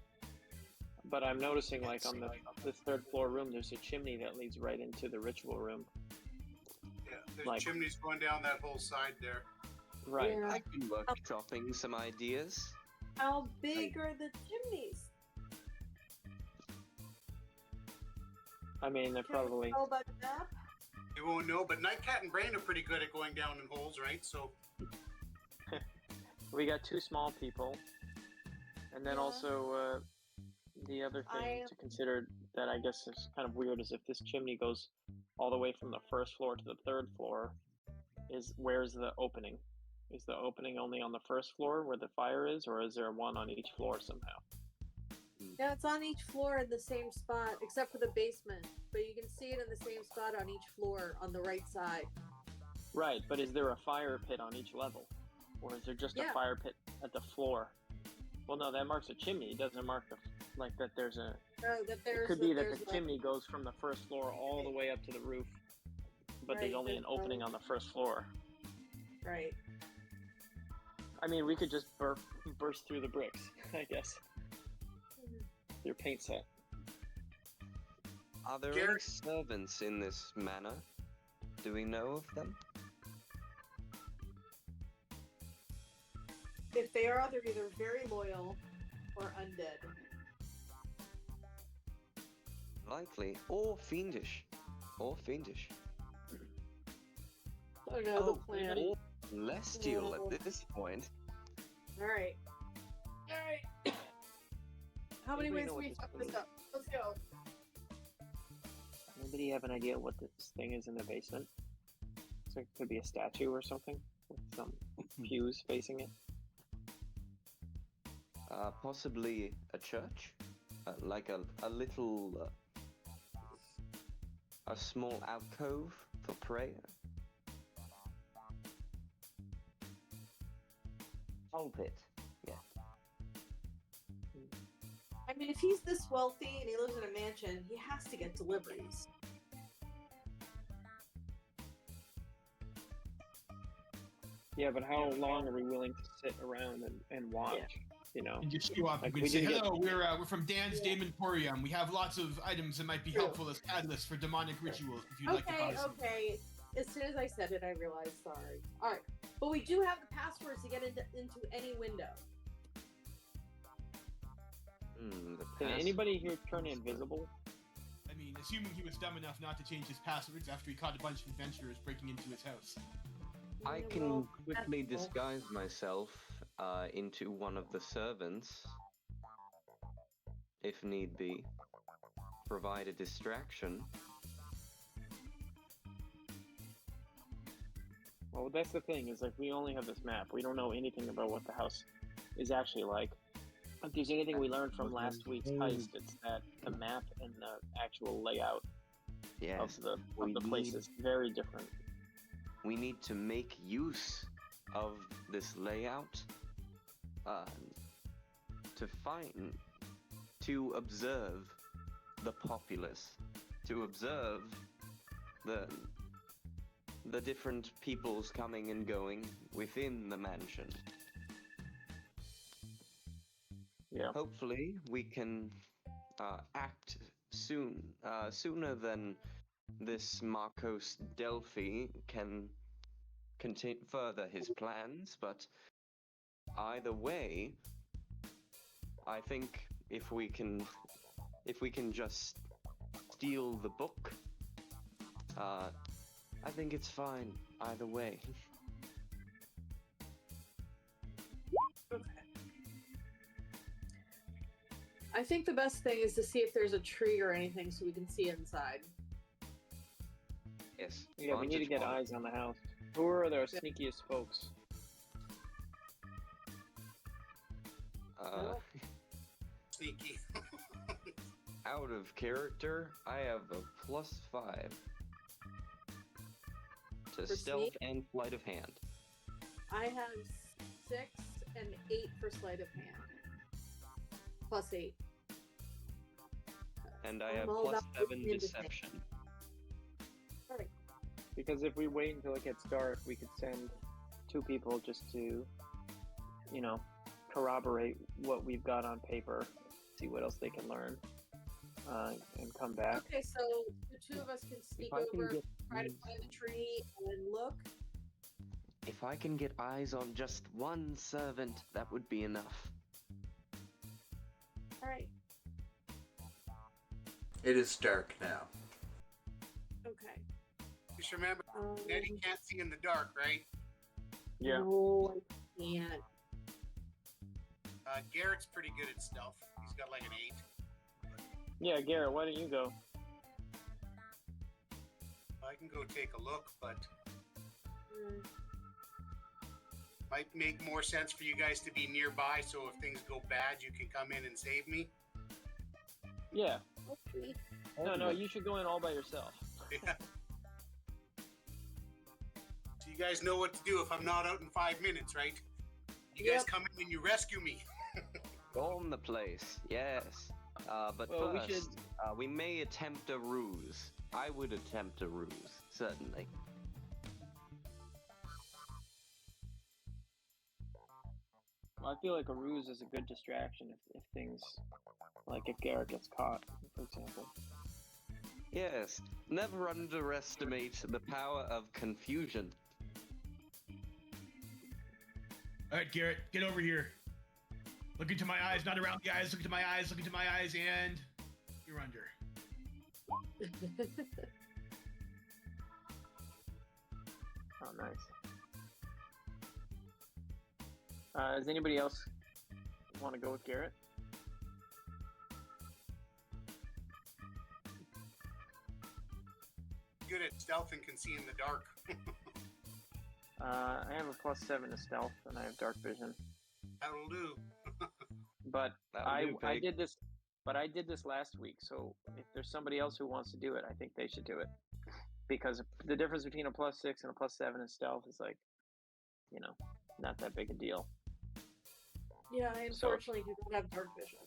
But I'm noticing, like, on this 3rd floor room, there's a chimney that leads right into the ritual room. Yeah, there's Like- chimneys going down that whole side there. Right. Yeah. I can workshopping some ideas. How big are the chimneys? I mean, they're Can we probably... tell by the map? You won't know, but Nightcat and Brain are pretty good at going down in holes, right? So We got 2 small people. And then Yeah. also, the other thing to consider that I guess is kind of weird is if this chimney goes all the way from the 1st floor to the 3rd floor, where's the opening? Is the opening only on the 1st floor where the fire is, or is there one on each floor somehow? Yeah, it's on each floor in the same spot, except for the basement. But you can see it in the same spot on each floor on the right side. Right, but is there a fire pit on each level? Or is there just a fire pit at the floor? Well, no, that marks a chimney. It doesn't mark that there's a... No, that It could be that the chimney goes from the 1st floor all the way up to the roof, but there's Right, only an opening on the 1st floor. Right. I mean, we could just burst through the bricks, I guess. Your paint set. Are there any Garrett? servants in this manor? Do we know of them? If they are, they're either very loyal or undead. Likely. Or fiendish. Or fiendish. I don't know the plan. Or celestial at this point. Alright. Alright. How many we ways know can we what fuck this this up? Let's go. Anybody have an idea what this thing is in the basement? So it could be a statue or something with some pews facing it. Possibly a church? Like a little... a small alcove for prayer? Pulpit, yes. I mean, if he's this wealthy and he lives in a mansion, he has to get deliveries. Yeah, but how long are we willing to sit around and watch? you know. And just show up. Like, You we can say, didn't get- hello, we're from Dan's Daemonitorium. We have lots of items that might be True. helpful as catalysts for demonic rituals. If you'd like to buy some. Okay. As soon as I said it, I realized. Sorry. All right, but we do have the passwords to get into any window. Can anybody here turn invisible? I mean, assuming he was dumb enough not to change his passwords after he caught a bunch of adventurers breaking into his house. I Yeah, can well, quickly that's- disguise myself into one of the servants, if need be. Provide a distraction. Well, that's the thing, is like we only have this map. We don't know anything about what the house is actually like. If there's anything we learned from last week's heist, it's that the map and the actual layout Yes, of the we place need- is very different. we need to make use of this layout to observe the populace, to observe the different peoples coming and going within the mansion. Yeah. Hopefully, we can act sooner than this Marcos Delphi can further his plans. But either way, I think if we can just steal the book, I think it's fine either way. Okay. I think the best thing is to see if there's a tree or anything so we can see inside. Yes. Yeah, we need to vantage get point. eyes on the house. Who are the sneakiest folks? Sneaky. Out of character, I have a +5 to For stealth sneak? and sleight of hand. I have 6 and 8 for sleight of hand. +8. And I I'm have all about +7 looking into deception. Alright. Because if we wait until it gets dark, we could send 2 people just to, you know, corroborate what we've got on paper, see what else they can learn, and come back. Okay, so the 2 of us can sneak I can over, get try to eyes- find the tree, and look. If I can get eyes on just one servant, that would be enough. Alright, It is dark now. okay. Just remember, Eddie can't see in the dark, right? Yeah. No, I can't. Garrett's pretty good at stealth. He's got like an 8. Yeah, Garrett, why don't you go? I can go take a look, but Mm, might make more sense for you guys to be nearby, so if things go bad, you can come in and save me. Yeah. okay. No, you should go in all by yourself. Yeah. So you guys know what to do if I'm not out in 5 minutes, right? You guys Yep. come in and you rescue me. Storm the place, yes. But Well, we first, we may attempt a ruse. I would attempt a ruse, certainly. Well, I feel like a ruse is a good distraction if things, like if Garrett gets caught, for example. Yes, never underestimate the power of confusion. Alright, Garrett, get over here. Look into my eyes, not around the eyes. Look into my eyes, look into my eyes, and you're under. Oh, nice. Does anybody else want to go with Garrett? Good at stealth and can see in the dark. I have a +7 to stealth, and I have dark vision. That'll do. But That'll do, I Peg. did this. But I did this last week, so if there's somebody else who wants to do it, I think they should do it. Because the difference between a +6 and a +7 in stealth is like, you know, not that big a deal. Yeah, I unfortunately do not have dark vision.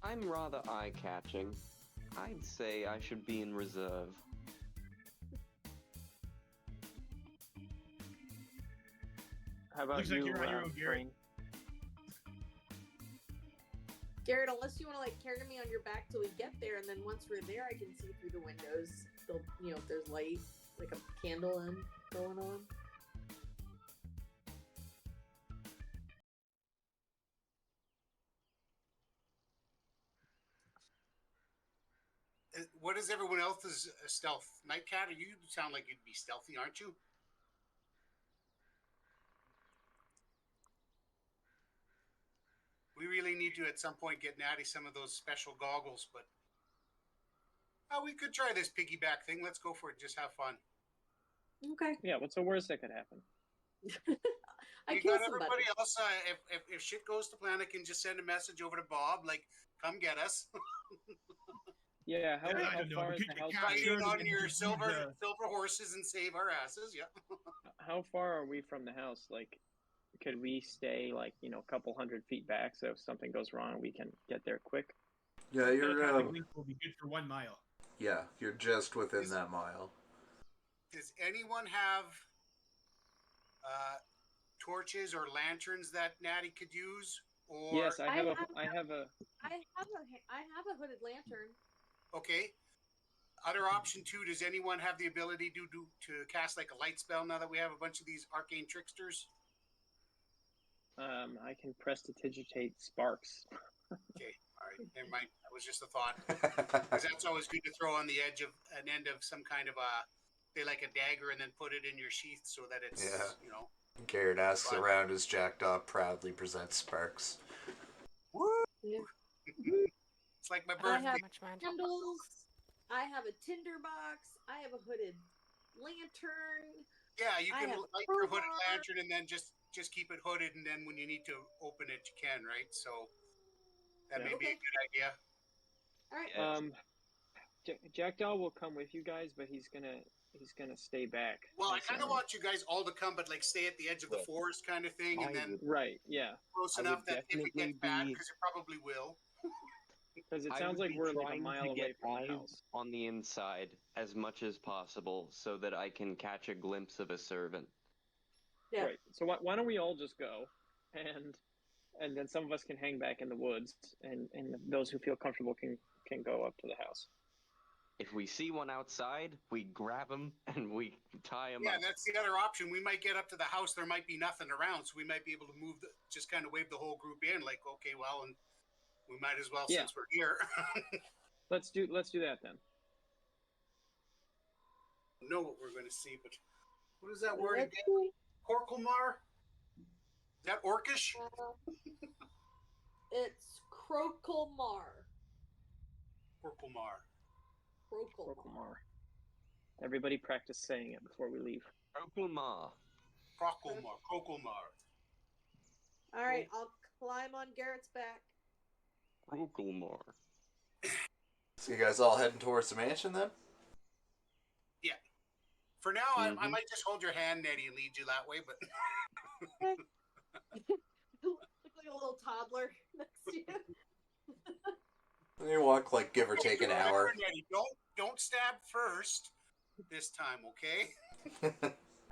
I'm rather eye-catching. I'd say I should be in reserve. How about Looks you, like you're on your own, Garrett. Crane? Garrett, unless you want to like carry me on your back till we get there, and then once we're there, I can see through the windows. Still, if there's light, like a candle going on. What is everyone else's stealth? Nightcat, you sound like you'd be stealthy, aren't you? We really need to, at some point, get Natty some of those special goggles, but we could try this piggyback thing. Let's go for it. Just have fun. Okay. Yeah, what's the worst that could happen? I You kill got somebody. everybody else. If shit goes to plan, I can just send a message over to Bob, like, come get us. Yeah, how I don't know. far is We the could house? capture Ride in it on and your just silver use horses and save our asses. Yeah. How far are we from the house? Like, could we stay like a couple 100 feet back so if something goes wrong we can get there quick? Yeah, you're telepathic link will be good for 1 mile. yeah, you're just within that mile. Does anyone have torches or lanterns that Natty could use? Or Yes, I have a I have a hooded lantern. okay. Other option 2, does anyone have the ability to cast like a light spell now that we have a bunch of these arcane tricksters? I can prestidigitate sparks. Okay, all right, never mind. That was just a thought. Because that's always good to throw on the edge of an end of some kind of say like a dagger, and then put it in your sheath so that it's Garrett asks around as Jackdaw proudly presents sparks. Woo! Yeah. It's like my I birthday. have Much magic. candles. I have a tinderbox. I have a hooded lantern. Yeah, you I can have light your hooded crowbar. lantern and then just keep it hooded, and then when you need to open it, you can, right? So that may be a Okay. good idea. All right. Jackdaw will come with you guys, but he's gonna stay back. Well, I kind of want you guys all to come, but like stay at the edge of the forest kind of thing, and then Right, yeah. close I enough would that if it definitely gets bad, be- because it probably will. Because it I sounds would like be we're like a trying mile to away get from the eyes house. on the inside as much as possible so that I can catch a glimpse of a servant. Yeah. Right. So why don't we all just go, and then some of us can hang back in the woods, and those who feel comfortable can go up to the house. If we see one outside, we grab him and we tie him Yeah, up. that's the other option. We might get up to the house. There might be nothing around, so we might be able to just kind of wave the whole group in. Like, okay, well, and we might as well since we're here. Let's do that then. Know what we're going to see, but what is that word Let's again? see. Korkelmar? Is that Orcish? It's Krokelmar. Korkelmar. Krokelmar. Everybody practice saying it before we leave. Krokelmar. Krokelmar. All right, I'll climb on Garrett's back. Krokelmar. So you guys all heading towards the mansion then? Yeah. For now, I might just hold your hand, Nettie, and lead you that way, but... Look like a little toddler next to you. You walk like give or take an hour. Nettie, don't stab first this time, okay?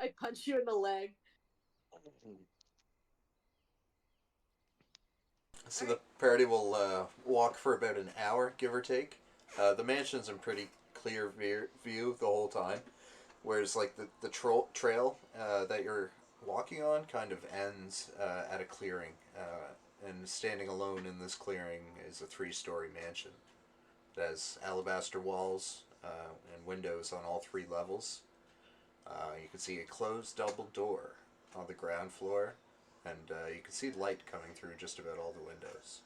I punch you in the leg. So the party will walk for about an hour, give or take. The mansion's in pretty clear view the whole time, whereas like the trail that you're walking on kind of ends at a clearing, and standing alone in this clearing is a 3-story mansion. It has alabaster walls and windows on all 3 levels. You can see a closed double door on the ground floor, and you can see light coming through just about all the windows.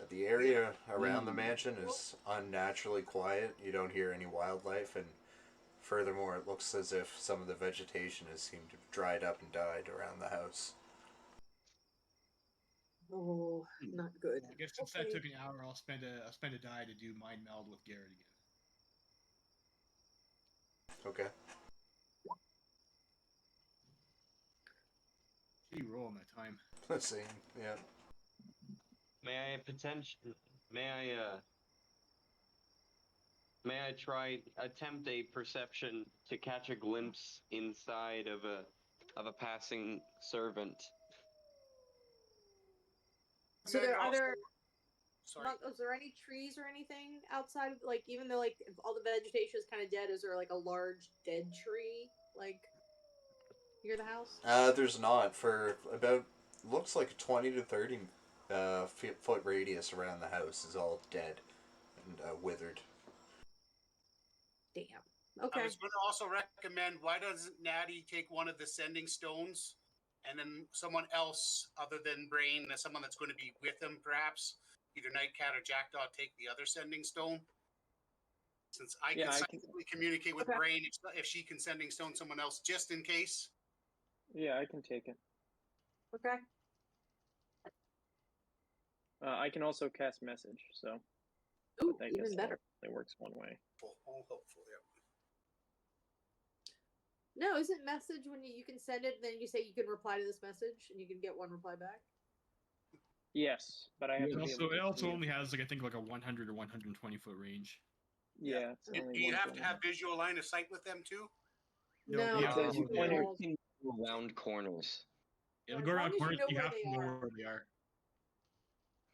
The area around the mansion is unnaturally quiet. You don't hear any wildlife, and furthermore, it looks as if some of the vegetation has seemed to have dried up and died around the house. Oh, not good. I guess since that took an hour, I'll spend a die to do mind meld with Garrett again. Okay. Shitty roll on that time. Same, yeah. May I attempt a perception to catch a glimpse inside of of a passing servant. So And then are there Sorry. Monk, is there any trees or anything outside of, like, even though, like, if all the vegetation is kind of dead, is there, like, a large dead tree, like, near the house? There's not. For about, looks like a 20 to 30 foot radius around the house is all dead and withered. Damn. Okay. I was going to also recommend, why doesn't Natty take one of the sending stones, and then someone else other than Brain, someone that's going to be with him, perhaps, either Nightcat or Jackdaw, take the other sending stone? Since I can psychically communicate with Brain if she can sending stone someone else, just in case. Yeah, I can take it. Okay. I can also cast message, so. Ooh, I even guess better. it works one way. All hopeful, yeah. No, isn't message when you can send it, and then you say you can reply to this message, and you can get one reply back? Yes, but I have to It also only has, like, I think, like a 100 or 120 foot range. Yeah. Do you have to have visual line of sight with them too? No, because you point You can go around corners. It'll As go long around as you corners. know You where have they to know are. where they are.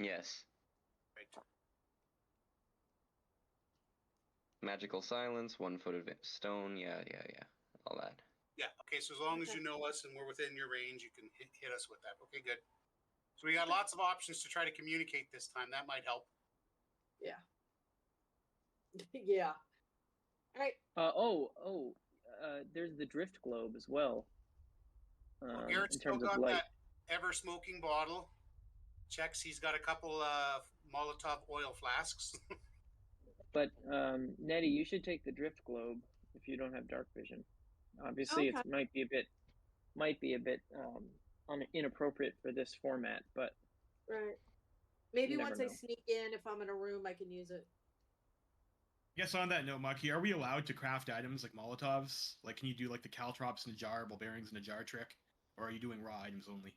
Yes. Right. Magical silence, 1 foot of stone. Yeah. All that. Yeah. Okay. So as long as you know us and we're within your range, you can hit us with that. Okay. Good. So we got lots of options to try to communicate this time. That might help. Yeah. Yeah. All right. There's the drift globe as well. Well, Garrett's in still terms of got light. that ever smoking bottle. Checks. He's got a couple of Molotov oil flasks. But Nettie, you should take the drift globe if you don't have dark vision. Obviously, Okay. it might be a bit inappropriate for this format, but Right. Maybe you never once I know. sneak in, if I'm in a room, I can use it. I guess on that note, Maki, are we allowed to craft items like Molotovs? Like, can you do, like, the caltrops in a jar, ball bearings in a jar trick? Or are you doing raw items only?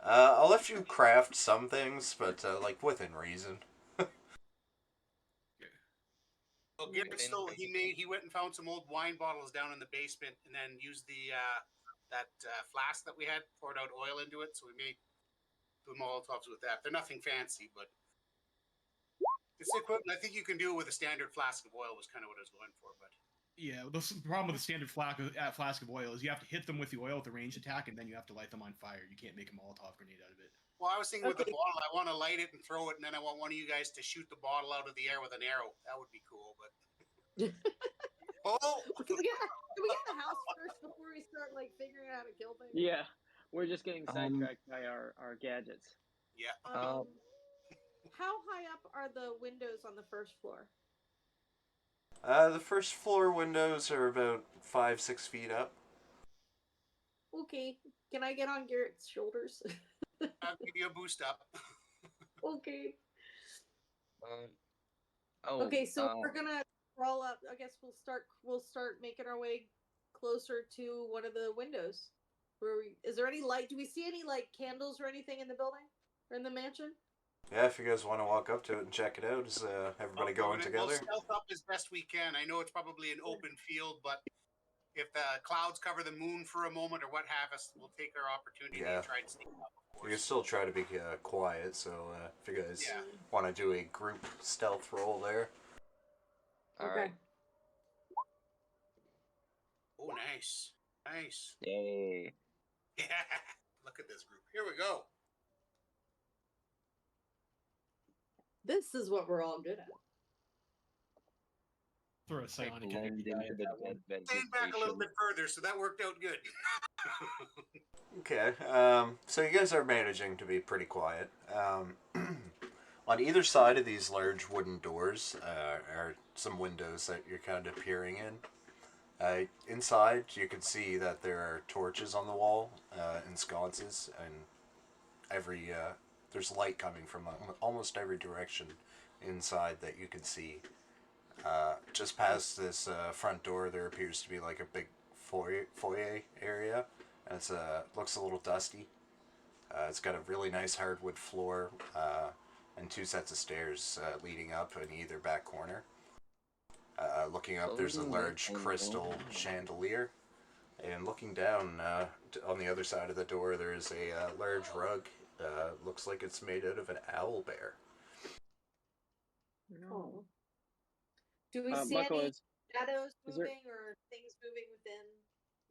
I'll let you craft some things, but, like, within reason. Well, Garrett stole. He went and found some old wine bottles down in the basement, and then used the that flask that we had, poured out oil into it. So we made the Molotovs with that. They're nothing fancy, but it's the equivalent. I think you can do it with a standard flask of oil. Was kind of what I was going for, but Yeah, the problem with the standard flask of oil is you have to hit them with the oil with a ranged attack, and then you have to light them on fire. You can't make a Molotov grenade out of it. well, I was thinking with the bottle, I want to light it and throw it, and then I want one of you guys to shoot the bottle out of the air with an arrow. That would be cool, but. Oh! Can we get the house first before we start, like, figuring out how to kill things? Yeah, we're just getting sidetracked by our gadgets. Yeah. How high up are the windows on the first floor? The first floor windows are about 5-6 feet up. Okay. Can I get on Garrett's shoulders? I'll give you a boost up. Okay. Okay, so we're gonna crawl up. I guess we'll start making our way closer to one of the windows. Is there any light? Do we see any, like, candles or anything in the building or in the mansion? Yeah, if you guys want to walk up to it and check it out, is everybody going together? We'll stealth up as best we can. I know it's probably an open field, but if the clouds cover the moon for a moment or what have us, we'll take our opportunity to try and sneak up. We can still try to be quiet, so if you guys want to do a group stealth roll there. All right. Oh, nice. Nice. Yay. Yeah. Look at this group. Here we go. This is what we're all good at. Throw a psionic Blend energy into the dead Stand back a little vegetation. bit further, so that worked out good. Okay, so you guys are managing to be pretty quiet. On either side of these large wooden doors are some windows that you're kind of peering in. Inside, you can see that there are torches on the wall in sconces, and there's light coming from almost every direction inside that you can see. Just past this front door, there appears to be like a big foyer area, and it looks a little dusty. It's got a really nice hardwood floor and 2 sets of stairs leading up in either back corner. Looking up, there's a large crystal chandelier And looking down on the other side of the door, there is a large rug. Looks like it's made out of an owl bear. Oh. Do we see Michael, any shadows is there- moving or things moving within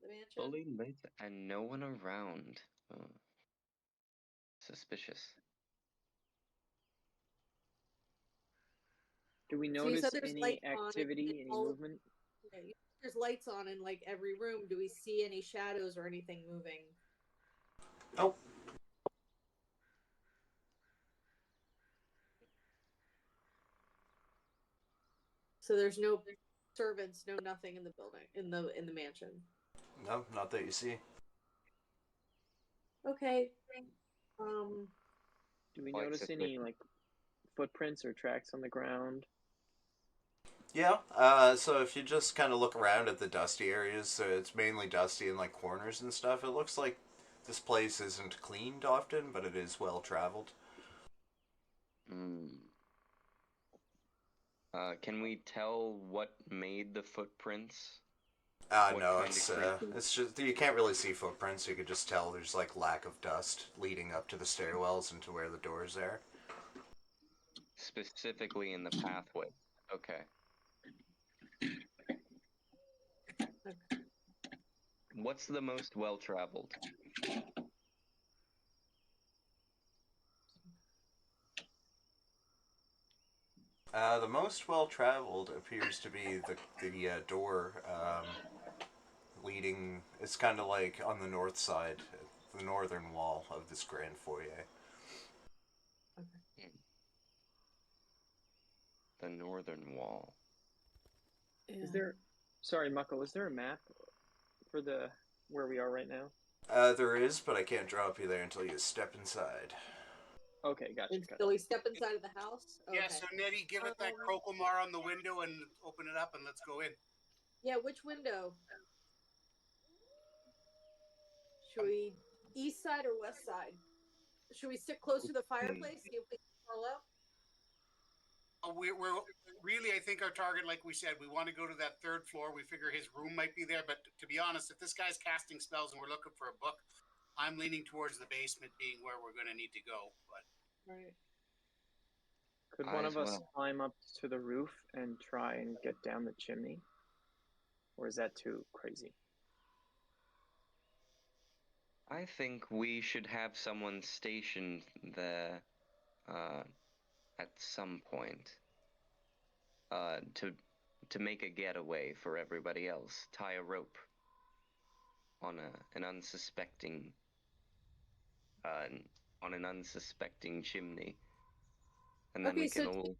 the mansion? Fully lit and no one around. Oh. Suspicious. Do we So you notice said there's any lights on in activity, any all- movement? Okay, there's lights on in like every room. Do we see any shadows or anything moving? Nope. So there's no servants, no nothing in the building, in the mansion. No, not that you see. Okay. Do we Quite notice any sufficient. like footprints or tracks on the ground? Yeah, so if you just kind of look around at the dusty areas, so it's mainly dusty in like corners and stuff, it looks like this place isn't cleaned often, but it is well traveled. Can we tell what made the footprints? No, What kind it's of creature? it's just you can't really see footprints. You could just tell there's like lack of dust leading up to the stairwells and to where the doors are. Specifically in the pathway. Okay. What's the most well-traveled? The most well-traveled appears to be the door leading. It's kind of like on the north side, the northern wall of this grand foyer. The northern wall. Yeah. Is there? Sorry, Muckle. Is there a map for the where we are right now? There is, but I can't drop you there until you step inside. Okay, gotcha. Until we step inside of the house? Okay. Yeah, so Nettie, give it that crocomar on the window and open it up and let's go in. Yeah, which window? Should we east side or west side? Should we sit close to the fireplace, see if we can curl up? We're really, I think our target, like we said, we want to go to that third floor. We figure his room might be there, but to be honest, if this guy's casting spells and we're looking for a book, I'm leaning towards the basement being where we're going to need to go. But Right. Could one of us climb up to the roof and try and get down the chimney? Or is that too crazy? I think we should have someone stationed there at some point to make a getaway for everybody else. Tie a rope on an unsuspecting chimney, and then we can all.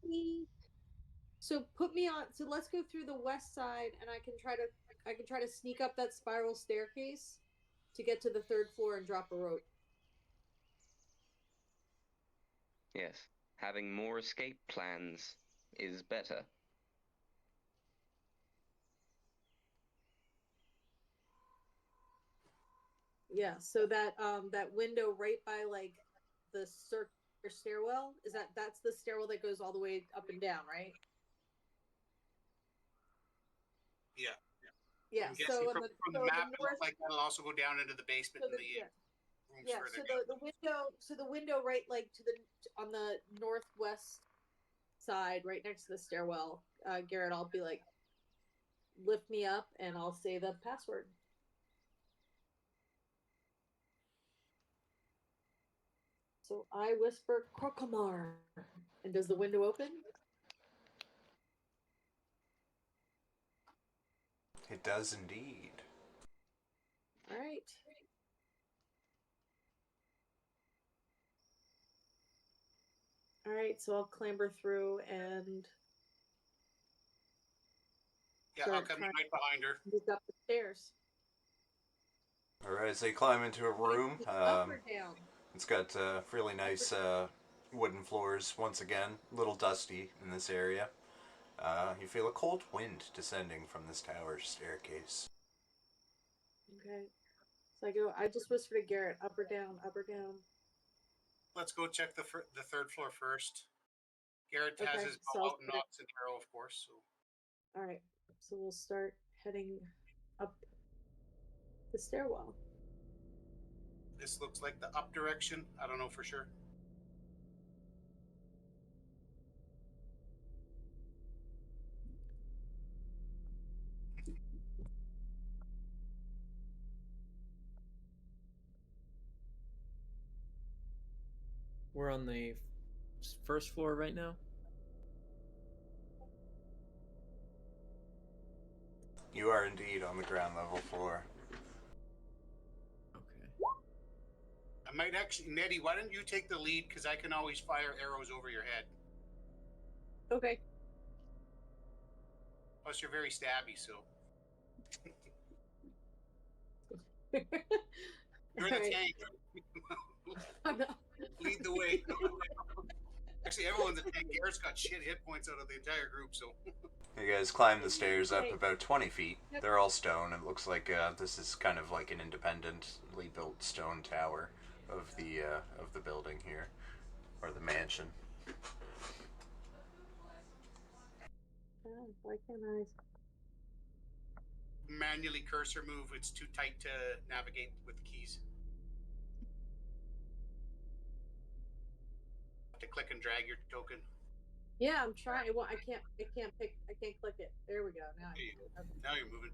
So put me on. So let's go through the west side, and I can try to sneak up that spiral staircase to get to the third floor and drop a rope. Yes, having more escape plans is better. Yeah, so that window right by like the circular stairwell, that's the stairwell that goes all the way up and down, right? yeah. Yeah. So from the map, it looks like that'll also go down into the basement and the rooms further down. So the window right like on the northwest side, right next to the stairwell. Garrett, I'll be like, lift me up, and I'll say the password. So I whisper Krokomar. And does the window open? It does indeed. All right. All right, so I'll clamber through and. Yeah, I'll come right behind her. Move up the stairs. Alright, so you climb into a room. Up or down? It's got really nice wooden floors. Once again, a little dusty in this area. You feel a cold wind descending from this tower staircase. Okay. So I just whisper to Garrett, up or down, up or down. Let's go check the third floor first. Garrett has his bow out and knocks an arrow, of course. So. All right. So we'll start heading up. the stairwell. This looks like the up direction. I don't know for sure. We're on the first floor right now. You are indeed on the ground level floor. Okay. I might actually, Nettie, why don't you take the lead? Because I can always fire arrows over your head. Okay. Plus, you're very stabby, so. You're the Alright. tank. Lead the way. Actually, everyone's a tank. Garrett's got shit hit points out of the entire group, so. You guys climb the stairs up about 20 feet. They're all stone. It looks like this is kind of like an independently built stone tower of the building here, or the mansion. Why can't I? Manually cursor move. It's too tight to navigate with the keys. Have to click and drag your token. Yeah, I'm trying. Well, I can't click it. There we go. Now Now you're moving.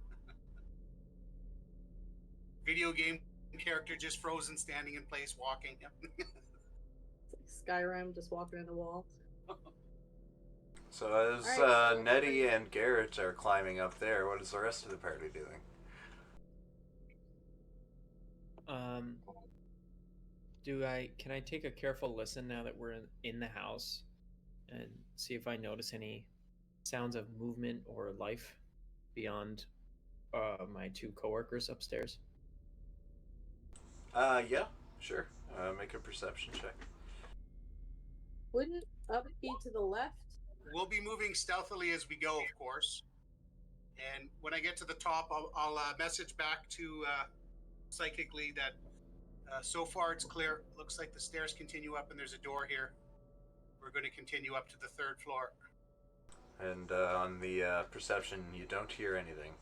Video game character just frozen, standing in place, walking. It's like Skyrim, just walking in the wall. So as Alright, Nettie and Garrett are climbing up there, what is the rest of the party doing? Can I take a careful listen now that we're in the house and see if I notice any sounds of movement or life beyond my two coworkers upstairs? Yeah, sure. Make a perception check. Wouldn't up be to the left? We'll be moving stealthily as we go, of course. And when I get to the top, I'll message back to psychically that so far it's clear. Looks like the stairs continue up and there's a door here. We're going to continue up to the 3rd floor. And on the perception, you don't hear anything.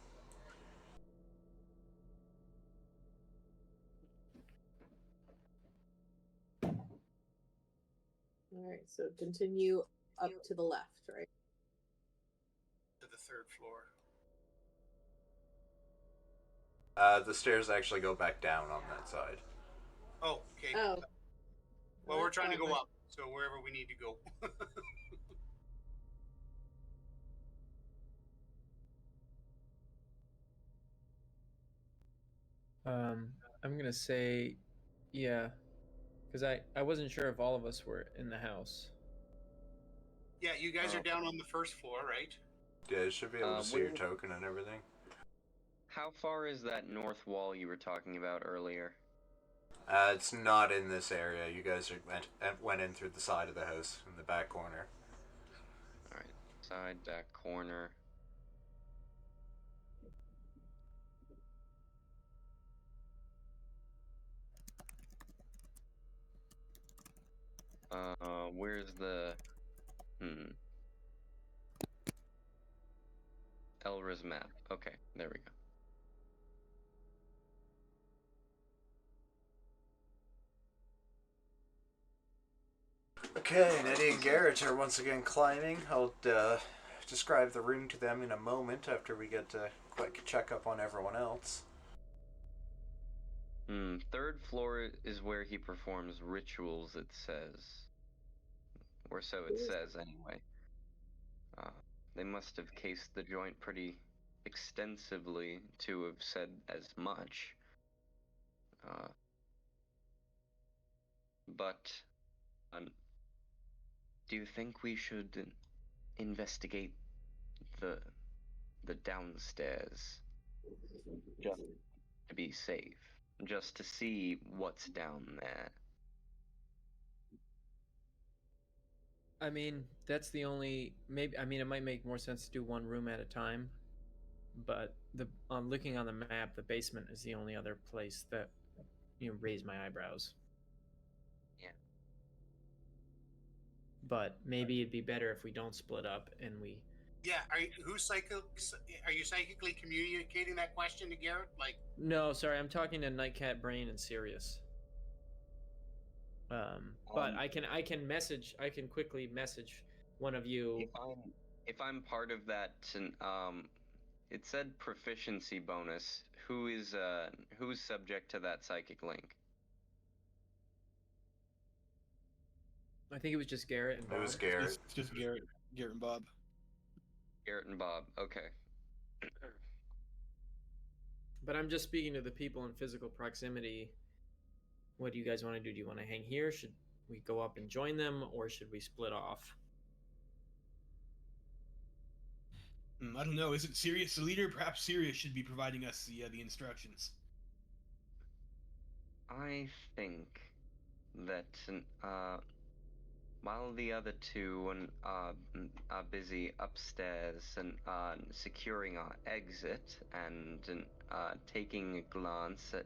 Alright, so continue up to the left, right? To the 3rd floor. The stairs actually go back down on that side. Oh, okay. Oh. Well, we're trying to go up, so wherever we need to go. I'm gonna say, yeah, because I wasn't sure if all of us were in the house. Yeah, you guys are down on the 1st floor, right? Yeah, you should be able to see your token and everything. How far is that north wall you were talking about earlier? It's not in this area. You guys went in through the side of the house, in the back corner. Alright, side, back corner. Where's the... Elra's map. Okay, there we go. Okay, Nettie and Garrett are once again climbing. I'll describe the room to them in a moment after we get a quick checkup on everyone else. 3rd floor is where he performs rituals, it says. Or so it says, anyway. They must have cased the joint pretty extensively to have said as much. But do you think we should investigate the downstairs just to be safe, just to see what's down there? I mean, that's the only it might make more sense to do one room at a time, but looking on the map, the basement is the only other place that raised my eyebrows. Yeah. But maybe it'd be better if we don't split up and we Yeah, are you psychically communicating that question to Garrett? Like, No, sorry, I'm talking to Nightcat Brain and Sirius. But I can quickly message one of you. If I'm part of that, it said proficiency bonus. Who's subject to that psychic link? I think it was just Garrett and Bob. It was Garrett. It's just Garrett and Bob. Garrett and Bob. Okay. But I'm just speaking to the people in physical proximity. What do you guys want to do? Do you want to hang here? Should we go up and join them, or should we split off? I don't know. Isn't Sirius the leader? Perhaps Sirius should be providing us the instructions. I think that while the other two are busy upstairs and securing our exit and taking a glance at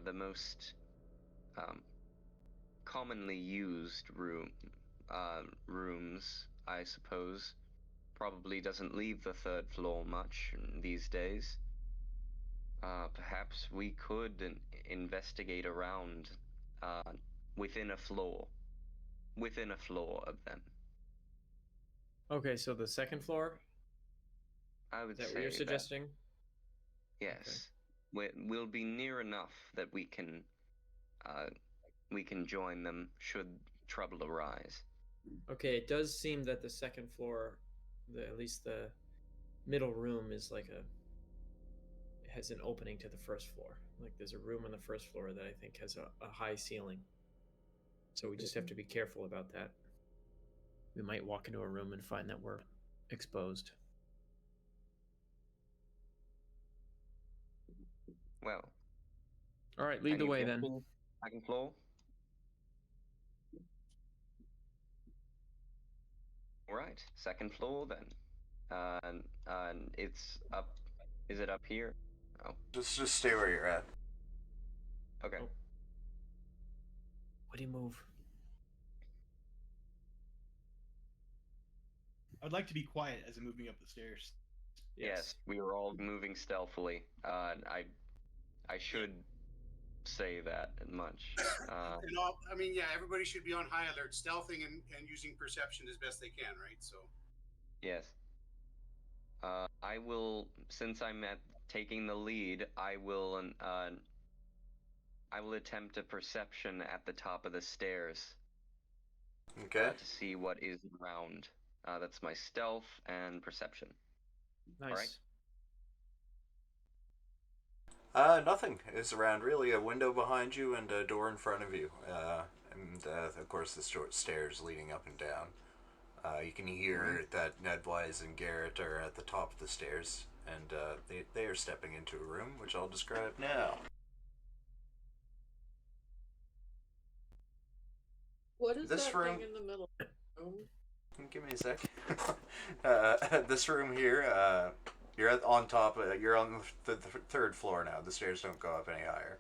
the most commonly used rooms, I suppose, probably doesn't leave the third floor much these days. Perhaps we could investigate around within a floor of them. Okay, so the second floor? I would Is that say what you're suggesting? Yes. Okay. We'll be near enough that we can join them should trouble arise. Okay, it does seem that the second floor, at least the middle room, is has an opening to the first floor. Like there's a room on the first floor that I think has a high ceiling. So we just have to be careful about that. We might walk into a room and find that we're exposed. Well. All right, lead the way then. Second floor. All right, second floor then. And it's up. Is it up here? Oh. Just stay where you're at. Okay. Oh. What do you move? I'd like to be quiet as I'm moving up the stairs. Yes, we are all moving stealthily. I should say that much. Everybody should be on high alert, stealthing and using perception as best they can, right? So. Yes. I will, since I'm taking the lead, I will attempt a perception at the top of the stairs. Okay. To see what is around. That's my stealth and perception. Nice. All right. Nothing is around really. A window behind you and a door in front of you. And of course the short stairs leading up and down. You can hear that Nedwise and Garrett are at the top of the stairs, and they are stepping into a room, which I'll describe now. What is This that room... thing in the middle? Give me a sec. This room here, you're on top. You're on the third floor now. The stairs don't go up any higher.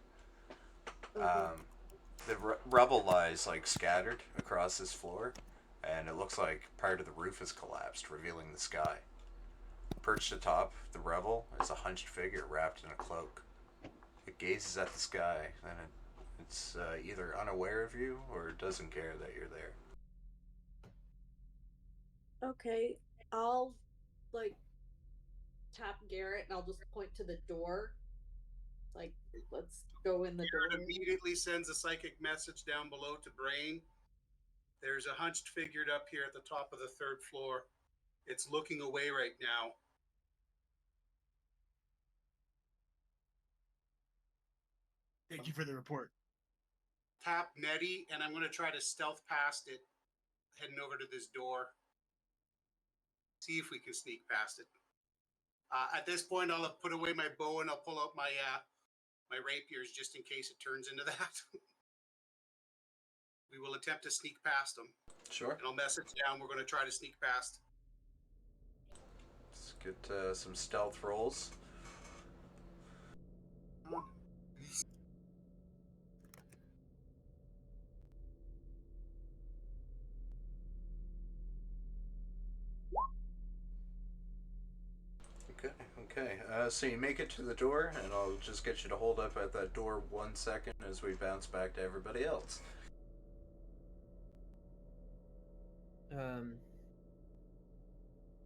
The rubble lies scattered across this floor, and it looks like part of the roof has collapsed, revealing the sky. Perched atop the rubble is a hunched figure wrapped in a cloak. It gazes at the sky, and it's either unaware of you or doesn't care that you're there. Okay, I'll tap Garrett and I'll just point to the door. Let's go in the door. Garrett immediately sends a psychic message down below to Brain. There's a hunched figure up here at the top of the third floor. It's looking away right now. Thank you for the report. Tap Nettie, and I'm going to try to stealth past it, heading over to this door. See if we can sneak past it. At this point, I'll put away my bow and I'll pull out my my rapiers just in case it turns into that. We will attempt to sneak past them. Sure. And I'll message down. We're going to try to sneak past. Let's get some stealth rolls. Okay, so you make it to the door, and I'll just get you to hold up at that door 1 second as we bounce back to everybody else.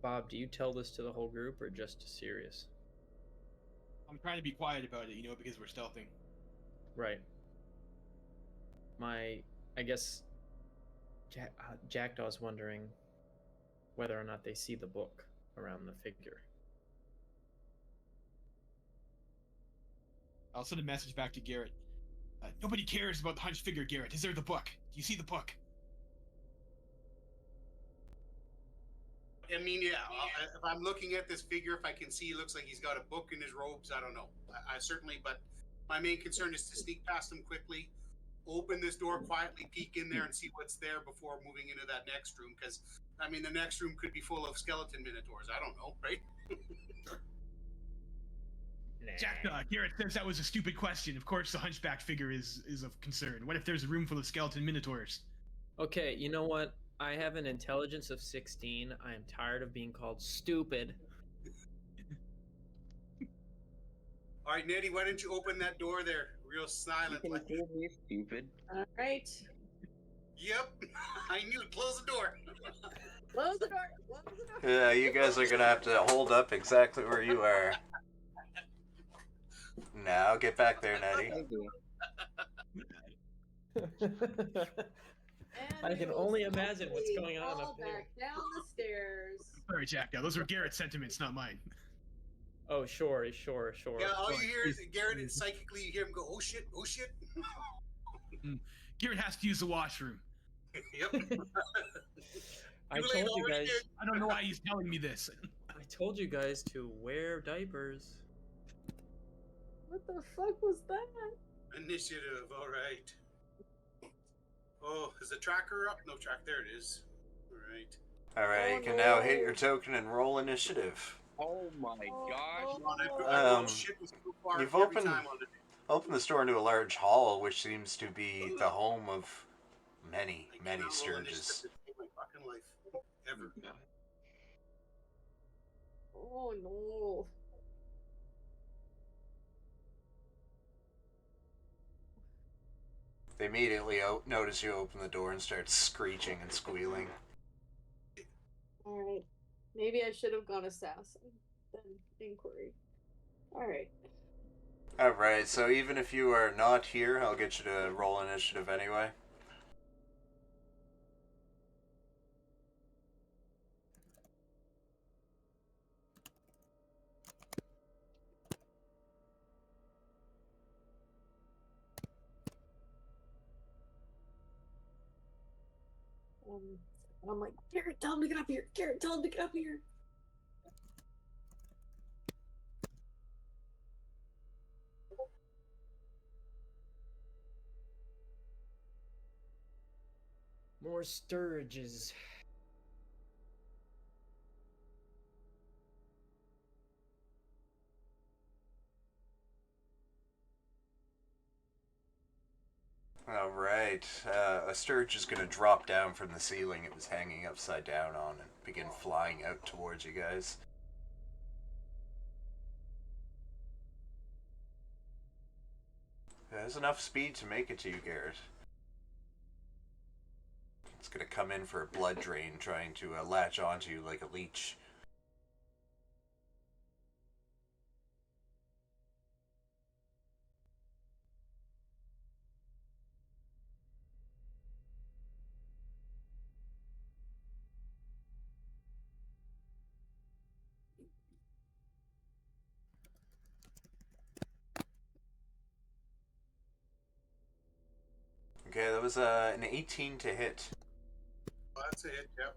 Bob, do you tell this to the whole group or just to Sirius? I'm trying to be quiet about it, because we're stealthing. Right. I guess Jackdaw's wondering whether or not they see the book around the figure. I'll send a message back to Garrett. Nobody cares about the hunched figure, Garrett. Is there the book? Do you see the book? I mean, yeah. If I'm looking at this figure, if I can see, he looks like he's got a book in his robes. I don't know. I certainly, but my main concern is to sneak past him quickly, open this door quietly, peek in there, and see what's there before moving into that next room. Because I mean, the next room could be full of skeleton minotaurs. I don't know, right? Garrett says that was a stupid question. Of course, the hunchback figure is of concern. What if there's a room full of skeleton minotaurs? Okay, you know what? I have an intelligence of 16. I am tired of being called stupid. All right, Nettie, why don't you open that door there, real silently? You can call me stupid. All right. Yep, I knew it. Close the door. Close the door. Close the door. Yeah, you guys are gonna have to hold up exactly where you are. Now, get back there, Nettie. I can only imagine what's going on up there. Back down the stairs. Sorry, Jackdaw. Those were Garrett's sentiments, not mine. Oh, sure. Yeah, all you hear is Garrett, and psychically you hear him go, oh shit, oh shit. Garrett has to use the washroom. Yep. I told you guys. I don't know why he's telling me this. I told you guys to wear diapers. What the fuck was that? Initiative, all right. Oh, is the tracker up? No track. There it is. All right. All right, you can now hit your token and roll initiative. Oh my gosh. You've opened the store into a large hall, which seems to be the home of many Stirges. My fucking life, ever. Oh no. They immediately notice you open the door and start screeching and squealing. Alright. Maybe I should have gone assassin, then inquiry. Alright. Alright, so even if you are not here, I'll get you to roll initiative anyway. I'm like, Garrett, tell him to get up here. Garrett, tell him to get up here. More Stirges. Alright, a Stirge is going to drop down from the ceiling it was hanging upside down on and begin flying out towards you guys. It has enough speed to make it to you, Garrett. It's going to come in for a blood drain, trying to latch onto you like a leech. Okay, that was an 18 to hit. Well, that's a hit, yep.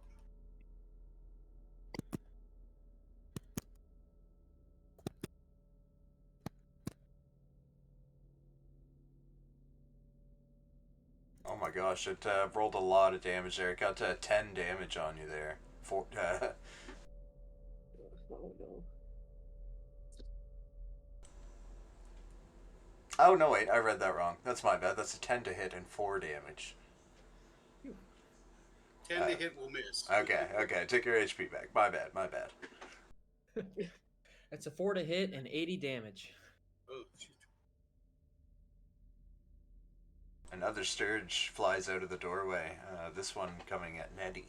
Oh my gosh, it rolled a lot of damage there. It got 10 damage on you there. Oh no. Oh no, wait, I read that wrong. That's my bad. That's a 10 to hit and 4 damage. 10 to hit will miss. Okay, take your HP back. My bad. That's a 4 to hit and 80 damage. Oh, shoot. Another Stirge flies out of the doorway. This one coming at Nettie.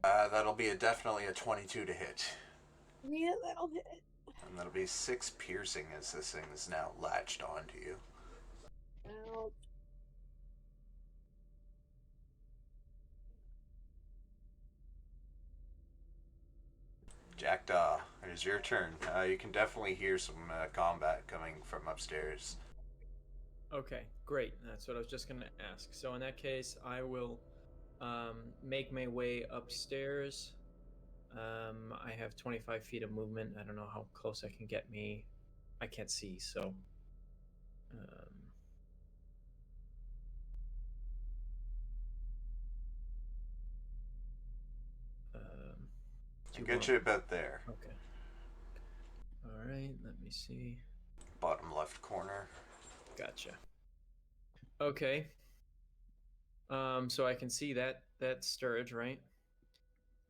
That'll be definitely a 22 to hit. Yeah, that'll hit. And that'll be 6 piercing as this thing is now latched onto you. Ouch. Jackdaw, it is your turn. You can definitely hear some combat coming from upstairs. Okay, great. That's what I was just going to ask. So in that case, I will make my way upstairs. I have 25 feet of movement. I don't know how close I can get me. I can't see, so... I'll get you about there. Okay. All right, let me see. Bottom left corner. Gotcha. Okay. So I can see that Stirge, right?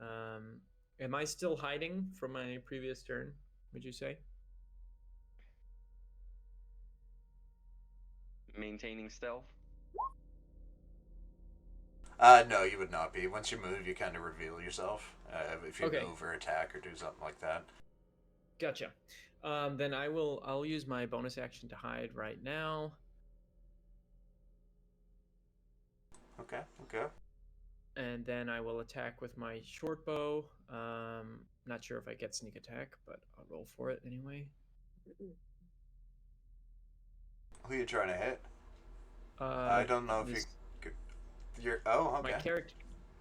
Am I still hiding from my previous turn, would you say? Maintaining stealth? No, you would not be. Once you move, you kind of reveal yourself. If you over attack or do something like that. Gotcha. Then I'll use my bonus action to hide right now. Okay, okay. And then I will attack with my short bow. Not sure if I get sneak attack, but I'll roll for it anyway. Who are you trying to hit? I don't know if you could... Oh, okay.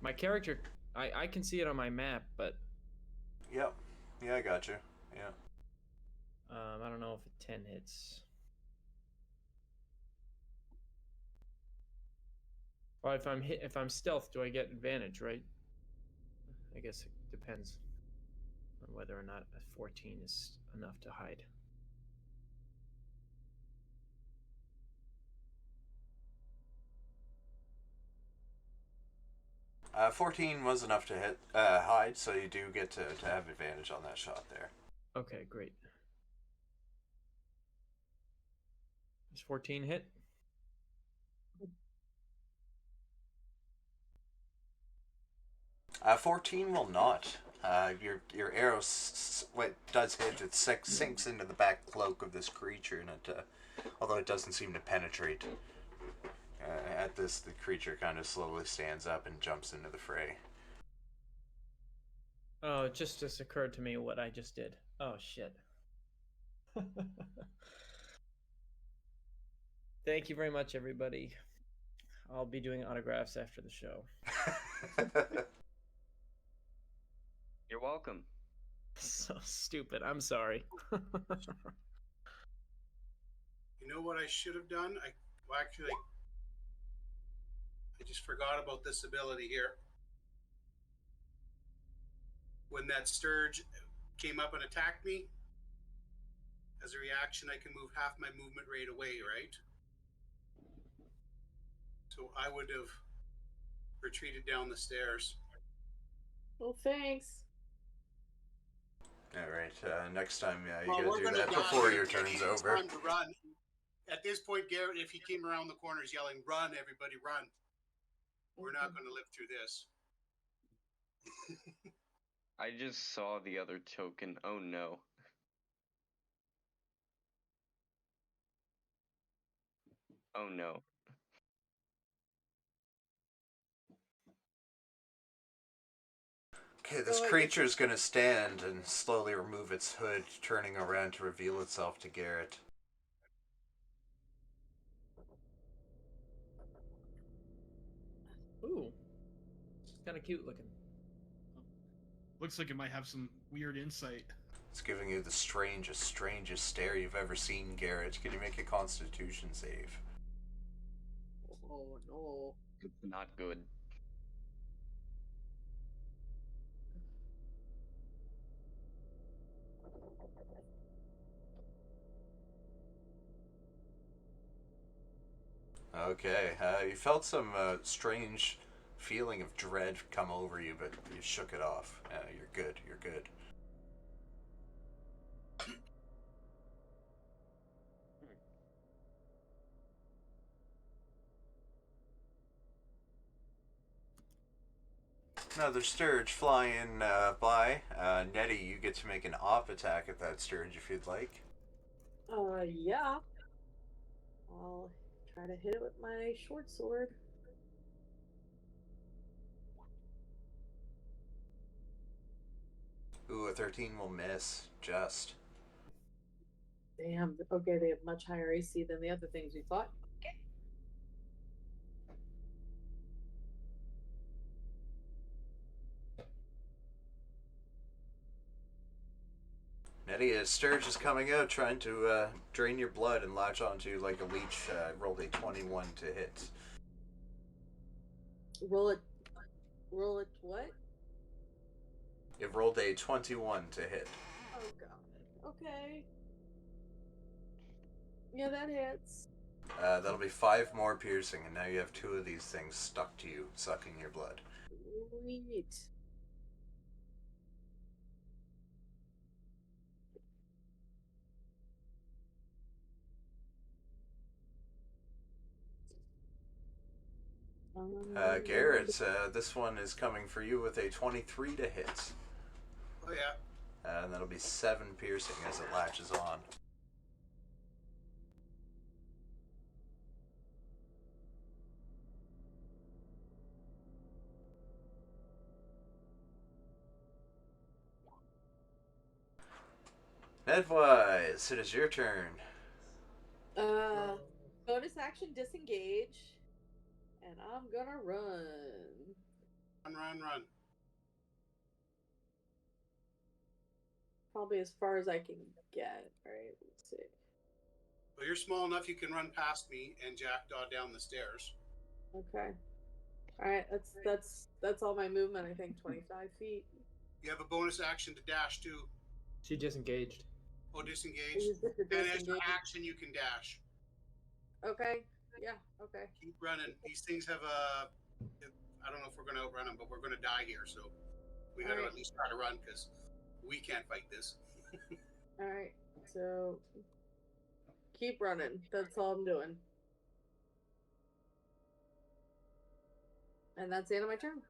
My character, I can see it on my map, but... Yep. Yeah, I got you. Yeah. I don't know if a 10 hits. Well, if I'm stealth, do I get advantage, right? I guess it depends on whether or not a 14 is enough to hide. Uh, 14 was enough to hit hide, so you do get to have advantage on that shot there. Okay, great. Does 14 hit? Uh, 14 will not. Your arrow does hit. It sinks into the back cloak of this creature, and it, although it doesn't seem to penetrate. At this, the creature kind of slowly stands up and jumps into the fray. Oh, it just occurred to me what I just did. Oh, shit. Thank you very much, everybody. I'll be doing autographs after the show. You're welcome. So stupid. I'm sorry. You know what I should have done? I just forgot about this ability here. When that Stirge came up and attacked me, as a reaction, I can move half my movement rate away, right? So I would have retreated down the stairs. Well, thanks. All right. Next time, you gotta do that before your turn's over. Time to run. At this point, Garrett, if he came around the corners yelling, "Run, everybody, run!" We're not going to live through this. I just saw the other token. Oh no. Oh no. Okay, this creature is going to stand and slowly remove its hood, turning around to reveal itself to Garrett. Ooh. It's kind of cute looking. Looks like it might have some weird insight. It's giving you the strangest stare you've ever seen, Garrett. Can you make a Constitution save? Oh no. It's not good. Okay, you felt some strange feeling of dread come over you, but you shook it off. You're good. You're good. Another Stirge flying by. Nettie, you get to make an off attack at that Stirge if you'd like. Yeah. I'll try to hit it with my short sword. Ooh, a 13 will miss. Just. Damn. Okay, they have much higher AC than the other things we fought. Nettie, a Stirge is coming out trying to drain your blood and latch onto you like a leech. Rolled a 21 to hit. Roll it what? It rolled a 21 to hit. Oh god. Okay. Yeah, that hits. That'll be 5 more piercing, and now you have 2 of these things stuck to you, sucking your blood. Sweet. Garrett, this one is coming for you with a 23 to hit. Oh, yeah. And that'll be 7 piercing as it latches on. Nedwise, it is your turn. Bonus action disengage. And I'm gonna run. Run. Probably as far as I can get. Alright, let's see. Well, you're small enough you can run past me and jackdaw down the stairs. Okay. Alright, that's all my movement, I think 25 feet. You have a bonus action to dash too. She disengaged. Oh, disengage. Is this a And as your disengage? action, you can dash. Okay. Yeah, okay. Keep running. These things have a. I don't know if we're going to outrun them, but we're going to die here, so we got to Alright. at least try to run because we can't fight this. Alright, so keep running. That's all I'm doing. And that's the end of my turn.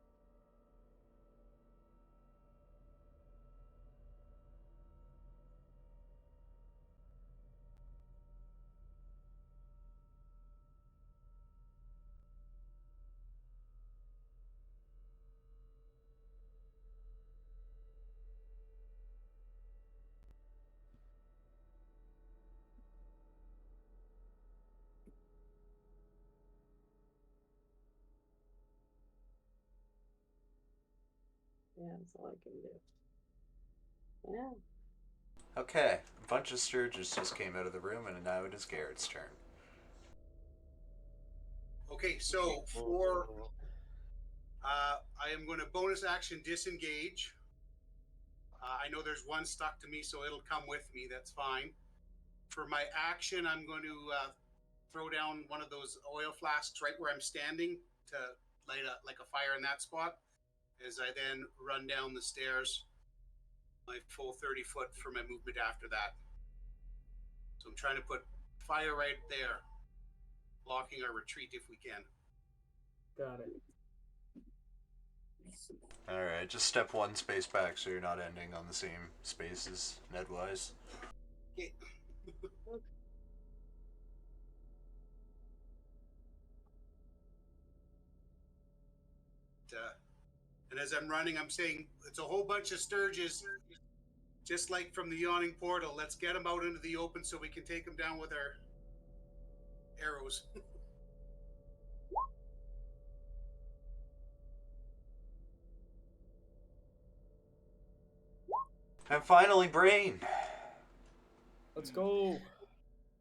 Yeah, that's all I can do. Yeah. Okay, a bunch of Stirges just came out of the room, and now it is Garrett's turn. Okay, so for. I am going to bonus action disengage. I know there's one stuck to me, so it'll come with me. That's fine. For my action, I'm going to throw down one of those oil flasks right where I'm standing to light like a fire in that spot. As I then run down the stairs, my full 30 foot for my movement after that. So I'm trying to put fire right there, blocking our retreat if we can. Got it. Alright, just step 1 space back so you're not ending on the same spaces, Nedwise. Okay. And as I'm running, I'm saying it's a whole bunch of Stirges, just like from the yawning portal. Let's get them out into the open so we can take them down with our arrows. And finally, Brain. Let's go.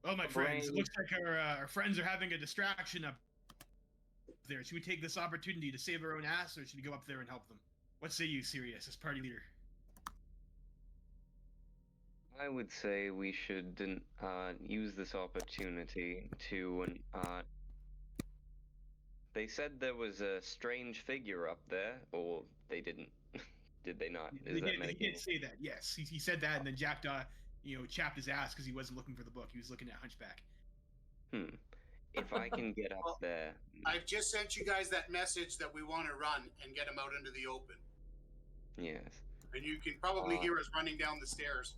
Well, my friends, it looks like our friends are having a distraction up there. Should we take this opportunity to save our own ass, or should we go up there and help them? What say you, Sirius, as party leader? I would say we should use this opportunity to They said there was a strange figure up there, or they didn't. Did they not? He did say that. Yes, he said that, and then Jackdaw, chapped his ass because he wasn't looking for the book. He was looking at Hunchback. If I can get up Well, there. I've just sent you guys that message that we want to run and get him out into the open. Yes. And you can probably hear us running down the stairs.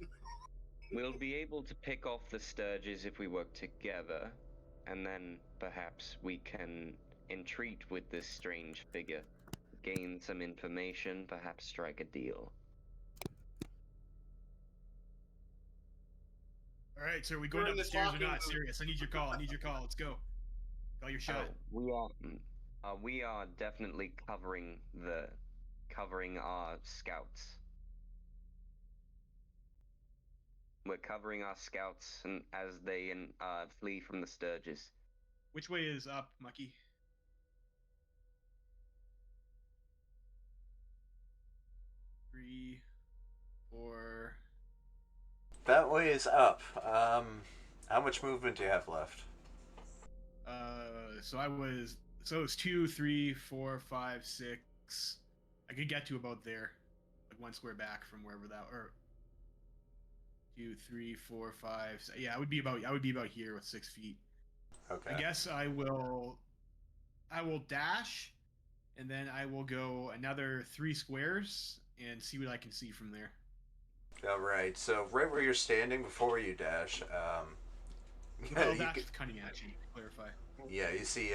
We'll be able to pick off the Stirges if we work together, and then perhaps we can entreat with this strange figure, gain some information, perhaps strike a deal. All right, so are we going up the stairs or not? Serious. I need your call. Let's go. Call your shot. We are definitely covering our scouts. We're covering our scouts and as they flee from the Stirges. Which way is up, Mucky? Three, 4. That way is up. How much movement do you have left? So it's 2, 3, 4, 5, 6. I could get to about there, like 1 square back from wherever that, or 2, 3, 4, 5. So yeah, I would be about here with 6 feet. Okay. I guess I will dash, and then I will go another 3 squares and see what I can see from there. All right. So right where you're standing before you dash, That's cunning action. To clarify. Yeah, you see,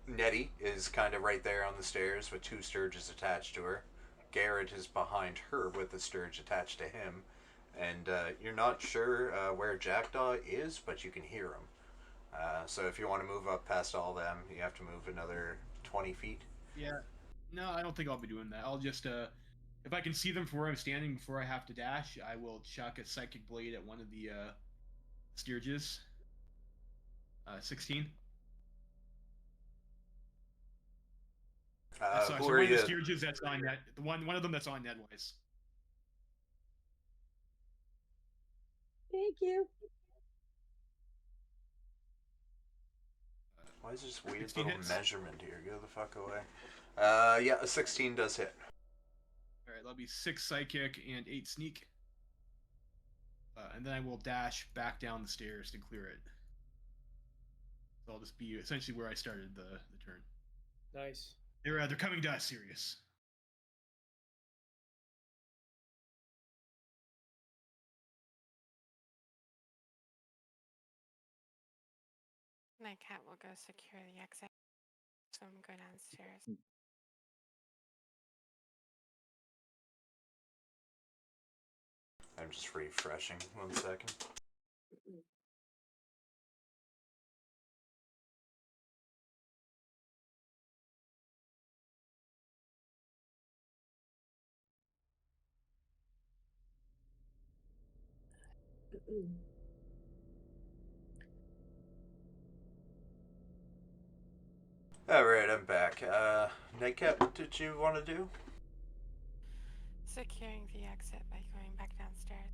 Nettie is kind of right there on the stairs with 2 Stirges attached to her. Garrett is behind her with the Stirge attached to him, and you're not sure where Jackdaw is, but you can hear him. So if you want to move up past all them, you have to move another 20 feet. Yeah. No, I don't think I'll be doing that. I'll just, if I can see them from where I'm standing before I have to dash, I will chuck a Psychic Blade at one of the Stirges. 16. So Who one are of the you? Stirges that's on net. One of them that's on Nedwise. Thank you. Why is this weird 16 little hits. measurement here? Go the fuck away. Yeah, a 16 does hit. All right, that'll be 6 Psychic and 8 Sneak. And then I will dash back down the stairs to clear it. So I'll just be essentially where I started the turn. Nice. They're coming to us, Sirius. Nightcat will go secure the exit. So I'm going downstairs. I'm just refreshing. 1 second. Alright, I'm back. Nightcap, what did you want to do? Securing the exit by going back downstairs.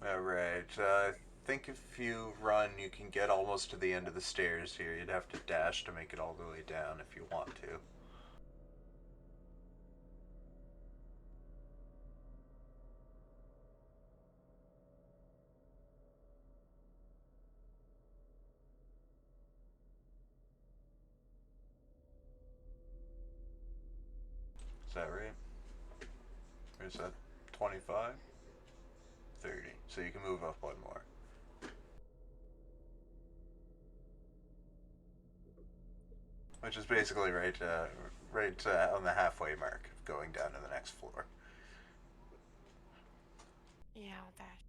Alright, I think if you run, you can get almost to the end of the stairs here. You'd have to dash to make it all the way down if you want to. Is that right? Or is that 25? 30. So you can move up 1 more. Which is basically right on the halfway mark, going down to the next floor. Yeah, I'll dash.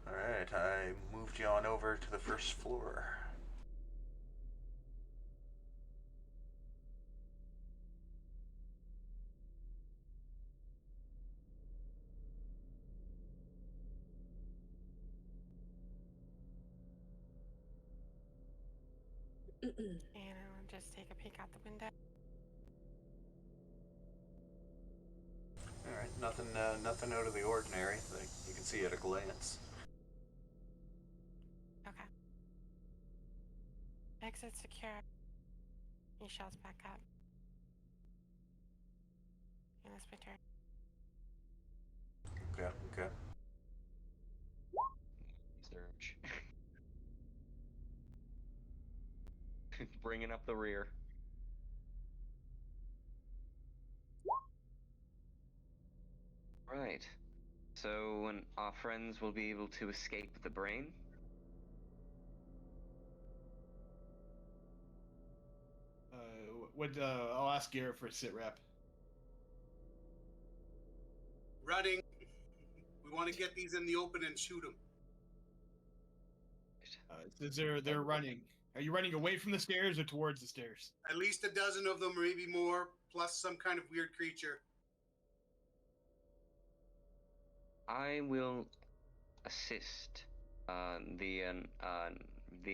Alright, I moved you on over to the first floor. And just take a peek out the window. All right, nothing out of the ordinary. Like you can see at a glance. Okay. Exit secure. He shouts back up. And that's my turn. Okay. Stirge. Bringing up the rear. Right. So, when our friends will be able to escape the brain? I'll ask Garrett for a sit rep. Running. We want to get these in the open and shoot them. It says they're running. Are you running away from the stairs or towards the stairs? At least a dozen of them, or maybe more, plus some kind of weird creature. I will assist the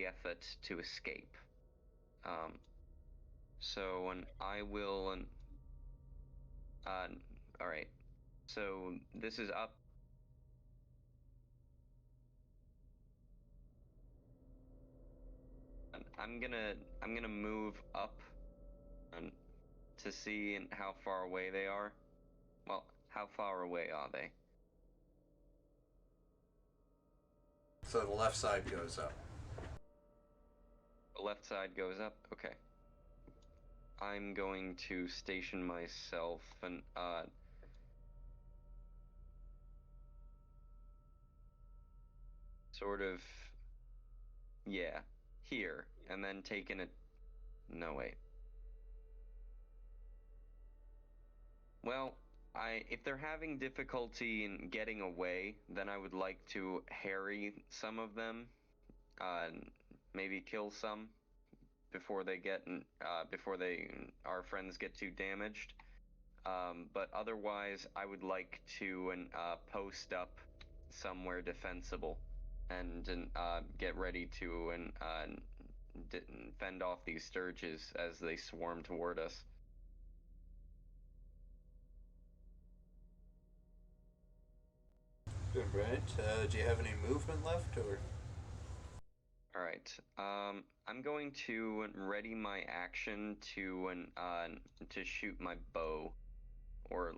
effort to escape. So, and I will. All right. So this is up. I'm gonna move up to see how far away they are. Well, how far away are they? So the left side goes up. The left side goes up? Okay. I'm going to station myself and sort of, yeah, here, and then taking it. No, wait. Well, if they're having difficulty in getting away, then I would like to harry some of them, maybe kill some before our friends get too damaged. But otherwise, I would like to post up somewhere defensible and get ready to fend off these Stirges as they swarm toward us. All right. Do you have any movement left, or? All right. I'm going to ready my action to shoot my bow, or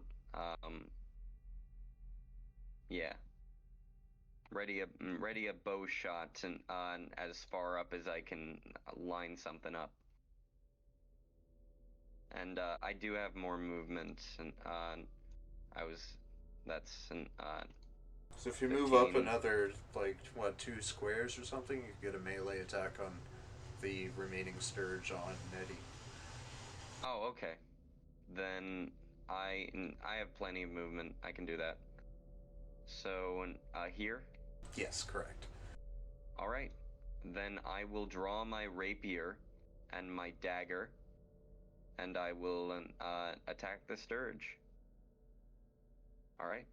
yeah. Ready a bow shot and as far up as I can line something up. And I do have more movement, and So if you 15. move up another, like, 2 squares or something, you can get a melee attack on the remaining Stirge on Nettie. Oh, okay. Then I have plenty of movement. I can do that. So here? Yes, correct. All right. Then I will draw my rapier and my dagger, and I will attack the Stirge. All right.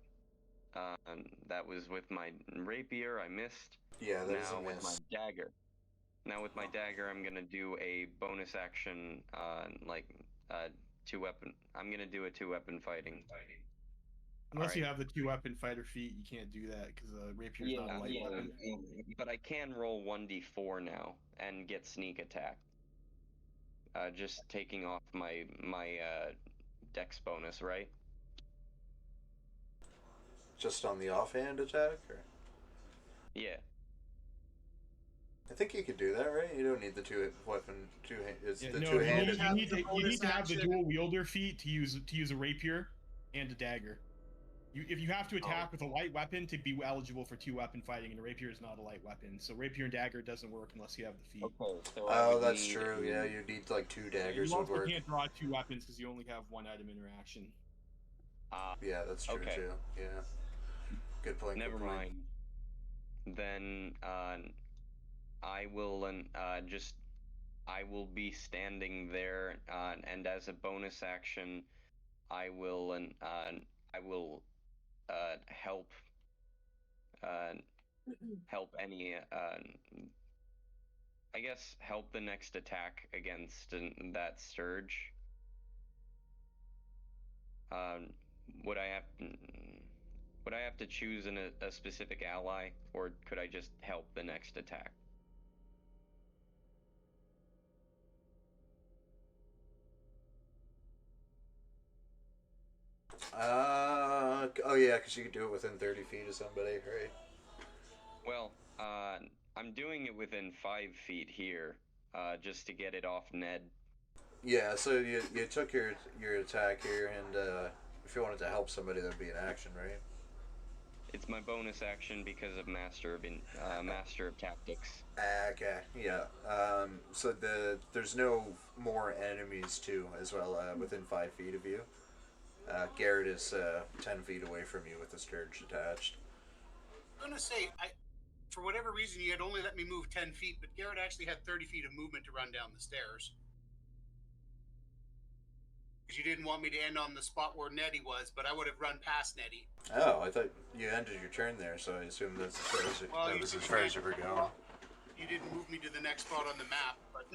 That was with my rapier. I missed. Yeah, that was a Now with my miss. dagger. Now with my dagger, I'm gonna do a bonus action, two-weapon. I'm gonna do a two-weapon fighting. Unless you Alright. have the 2-weapon fighter feat, you can't do that because rapier is not a light weapon. But I can roll 1d4 now and get sneak attack. Just taking off my dex bonus, right? Just on the offhand attack, or? Yeah. I think you could do that, right? You don't need the two-weapon, it's Yeah, the no, two-handed. you need to have the action. dual wielder feat to use a rapier and a dagger. If you have to attack with a light weapon to be eligible for 2-weapon fighting, and a rapier is not a light weapon, so rapier and dagger doesn't work unless you have the feat. Okay. So Oh, that's true. Yeah, you need like 2 daggers You would also work. can't draw 2 weapons because you only have 1 item interaction. Yeah, that's true Okay. too. Yeah. Good point. Never good point. mind. Then I will I will be standing there, and as a bonus action, I will help any I guess help the next attack against that Stirge. Would I have to choose a specific ally, or could I just help the next attack? Oh yeah, because you could do it within 30 feet of somebody, right? Well, I'm doing it within 5 feet here, just to get it off Ned. Yeah, so you took your attack here, and if you wanted to help somebody, that'd be an action, right? It's my bonus action because of Master of Tactics. Okay, yeah. So there's no more enemies too, as well, within 5 feet of you. Garrett is 10 feet away from you with the Stirge attached. I'm gonna say, for whatever reason, you had only let me move 10 feet, but Garrett actually had 30 feet of movement to run down the stairs. Because you didn't want me to end on the spot where Nettie was, but I would have run past Nettie. Oh, I thought you ended your turn there, so I assumed that's as far as you were going. You didn't move me to the next spot on the map, but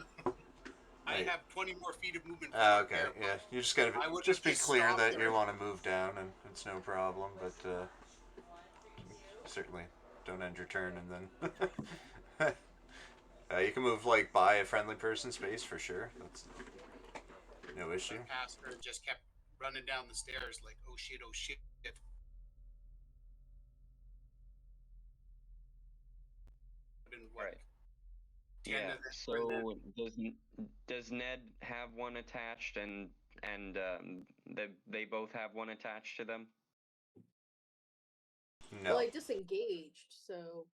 I have 20 more feet of movement. Okay, yeah. You just gotta just be clear that you want to move down, and it's no problem, but certainly don't end your turn and then... you can move, like, by a friendly person's space for sure. That's no issue. Pastor just kept running down the stairs like, oh shit, oh shit. Right. Yeah. So does Ned have one attached, and they both have one attached to them? No. Well, I disengaged, so.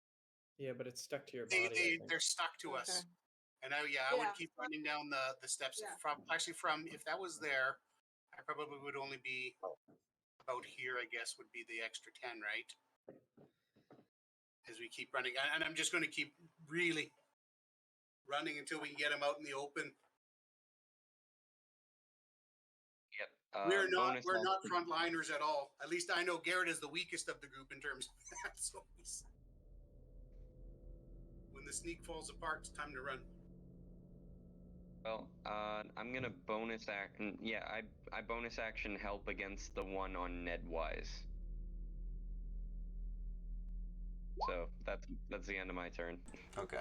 Yeah, but it's stuck to your body. They're stuck to us. And I would keep running down the steps. Yeah. From if that was there, I probably would only be about here. I guess would be the extra 10, right? As we keep running, and I'm just going to keep really running until we can get them out in the open. Yep. We're not frontliners at all. At least I know Garrett is the weakest of the group in terms of that. So when the sneak falls apart, it's time to run. Well, I'm gonna bonus action. Yeah, I bonus action help against the one on Nedwise. So that's the end of my turn. Okay.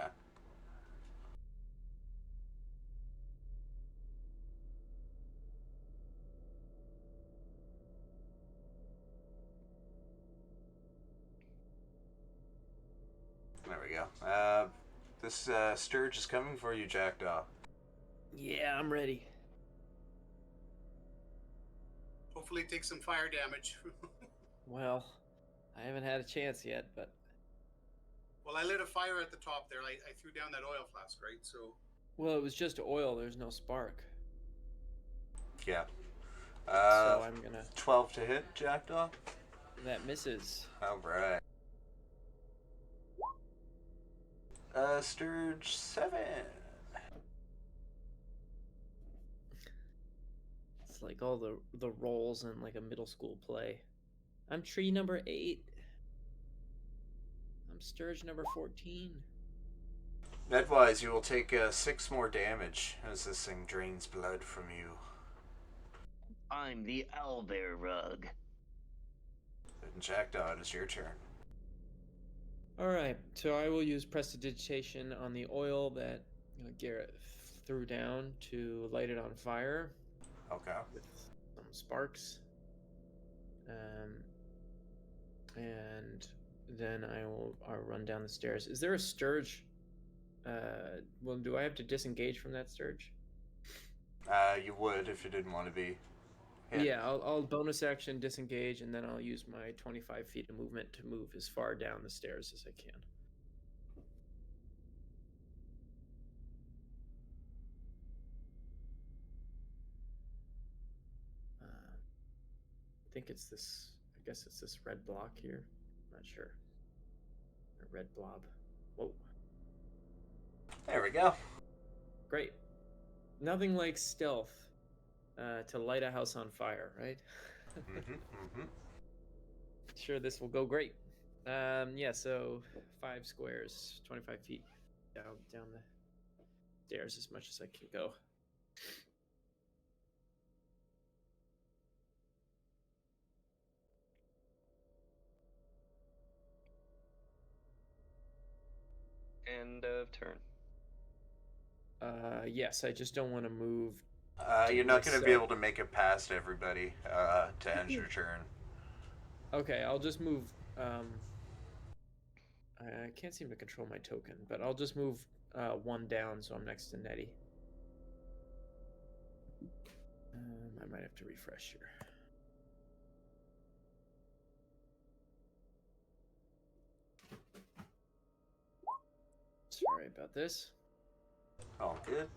There we go. This Stirge is coming for you, Jackdaw. Yeah, I'm ready. Hopefully take some fire damage. Well, I haven't had a chance yet, but... Well, I lit a fire at the top there. I threw down that oil flask, right? So... Well, it was just oil. There's no spark. Yeah. So I'm gonna... 12 to hit, Jackdaw? That misses. Alright. Stirge 7. It's like all the roles in like a middle school play. I'm tree number 8. I'm Stirge number 14. Nedwise, you will take 6 more damage as this thing drains blood from you. I'm the owlbear rug. And Jackdaw, it is your turn. Alright, so I will use prestidigitation on the oil that Garrett threw down to light it on fire. Okay. With some sparks. And then I'll run down the stairs. Is there a Stirge? Well, do I have to disengage from that Stirge? You would if you didn't want to be hit. Yeah, I'll bonus action disengage, and then I'll use my 25 feet of movement to move as far down the stairs as I can. I think it's this. I guess it's this red block here. I'm not sure. A red blob. Whoa. There we go. Great. Nothing like stealth to light a house on fire, right? Sure, this will go great. Yeah, so 5 squares, 25 feet down the stairs as much as I can go. End of turn. Yes, I just don't want to move. You're not going to be able to make it past everybody to end your turn. Okay, I'll just move. I can't seem to control my token, but I'll just move one down so I'm next to Nettie. I might have to refresh here. Sorry about this. All good.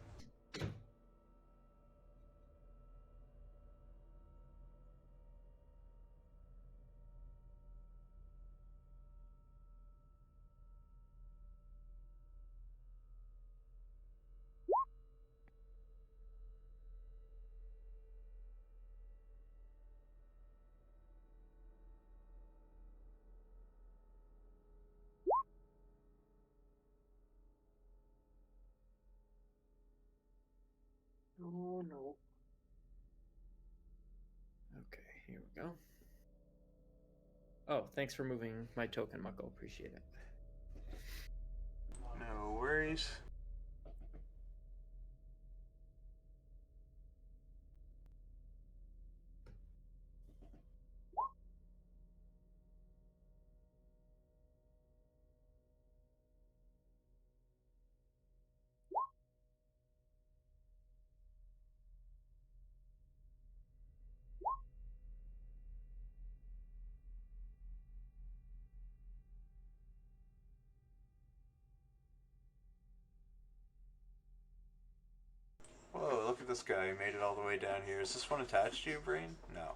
Oh no. Okay, here we go. Oh, thanks for moving my token, Muckle. Appreciate it. No worries. Whoa, look at this guy. He made it all the way down here. Is this one attached to your brain? No.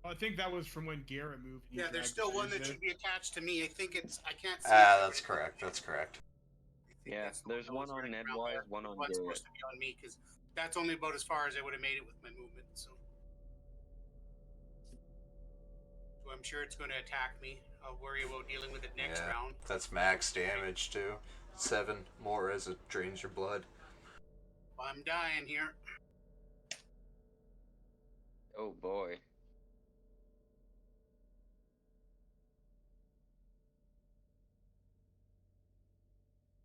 I think that was from when Garrett moved. Yeah, there's still one that should be attached to me. I think it's. I can't see. That's correct. That's correct. Yeah, there's one on Nedwise, one on One's Garrett. supposed to be on me because that's only about as far as I would have made it with my movement. So I'm sure it's going to attack me. I'll worry about dealing with it next round. That's max damage too. 7 more as it drains your blood. I'm dying here. Oh boy.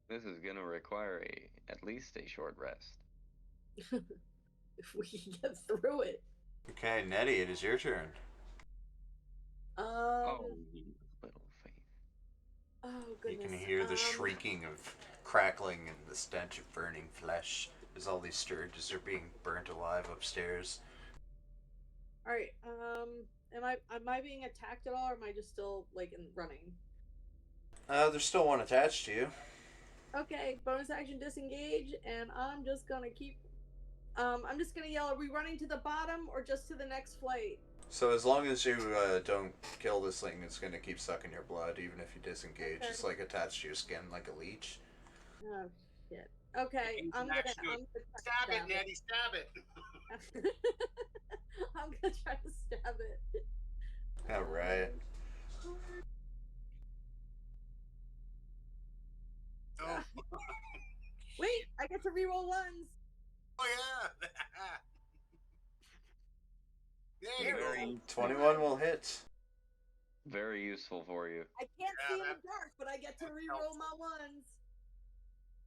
This is gonna require at least a short rest. If we can get through it. Okay, Nettie, it is your turn. Oh, you little faith. Oh You goodness. can hear the shrieking of crackling and the stench of burning flesh as all these Stirges are being burnt alive upstairs. All right. Am I being attacked at all, or am I just still like running? There's still one attached to you. Okay, bonus action disengage, and I'm just gonna keep. I'm just gonna yell. Are we running to the bottom or just to the next flight? So as long as you don't kill this thing, it's gonna keep sucking your blood, even if you disengage. Okay. It's like attached to your skin, like a leech. Oh shit. Okay, I'm gonna Stab it, Nettie. Stab it. I'm gonna try to stab it. All right. Oh. Wait, I get to reroll ones. Oh yeah. There you go. 21 will hit. Very useful for you. I can't see in the dark, but I get to reroll my ones.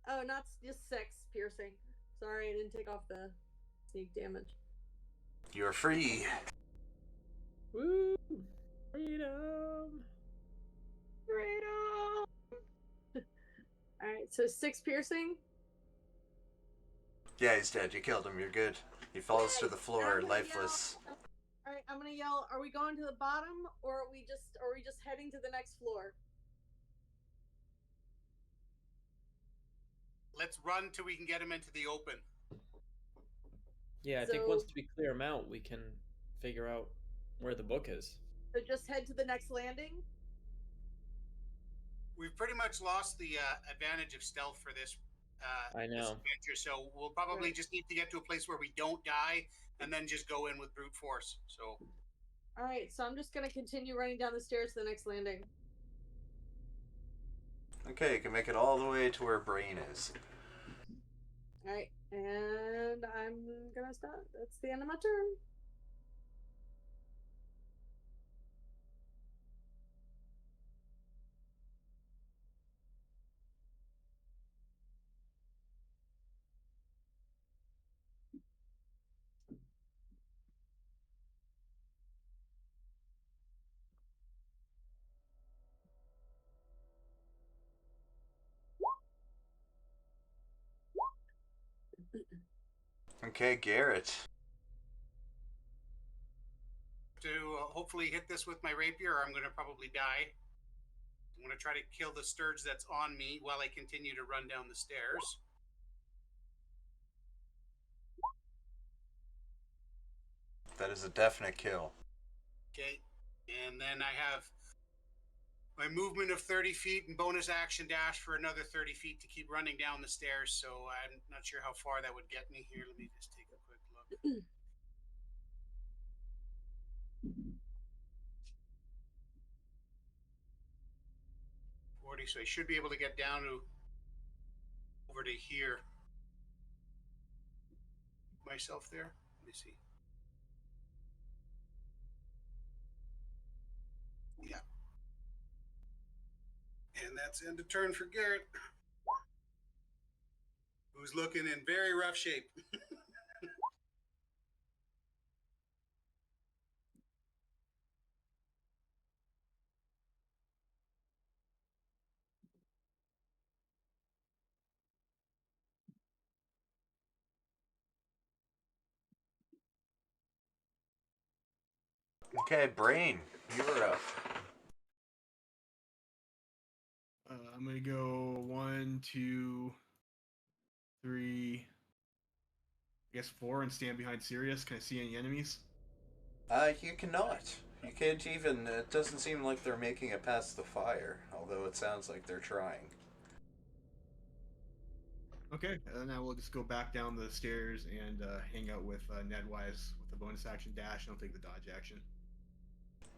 Oh, not just 6 piercing. Sorry, I didn't take off the sneak damage. You're free. Woo! Freedom! Freedom! Alright, so 6 piercing. Yeah, he's dead. You killed him. You're good. He falls to the floor, lifeless. Alright, I'm gonna yell, are we going to the bottom, or are we just heading to the next floor? Let's run till we can get him into the open. Yeah, I think once we clear him out, we can figure out where the book is. So just head to the next landing? We've pretty much lost the advantage of stealth for this I know. this adventure, so we'll probably just need to get to a place where we don't die and then just go in with brute force. So Alright, so I'm just gonna continue running down the stairs to the next landing. Okay, you can make it all the way to where Brain is. Alright, and I'm gonna stop. That's the end of my turn. Okay, Garrett. To hopefully hit this with my rapier, or I'm going to probably die. I'm going to try to kill the Stirge that's on me while I continue to run down the stairs. That is a definite kill. Okay, and then I have my movement of 30 feet and bonus action dash for another 30 feet to keep running down the stairs. So I'm not sure how far that would get me here. Let me just take a quick look. 40, so I should be able to get down to over to here. Myself there. Let me see. Yeah. And that's end of turn for Garrett, who's looking in very rough shape. Okay, Brain, you're up. I'm gonna go 1, 2, 3, I guess 4, and stand behind Sirius. Can I see any enemies? You cannot. You can't even. It doesn't seem like they're making it past the fire, although it sounds like they're trying. Okay, and then I will just go back down the stairs and hang out with Nedwise with the bonus action dash, and I'll take the dodge action.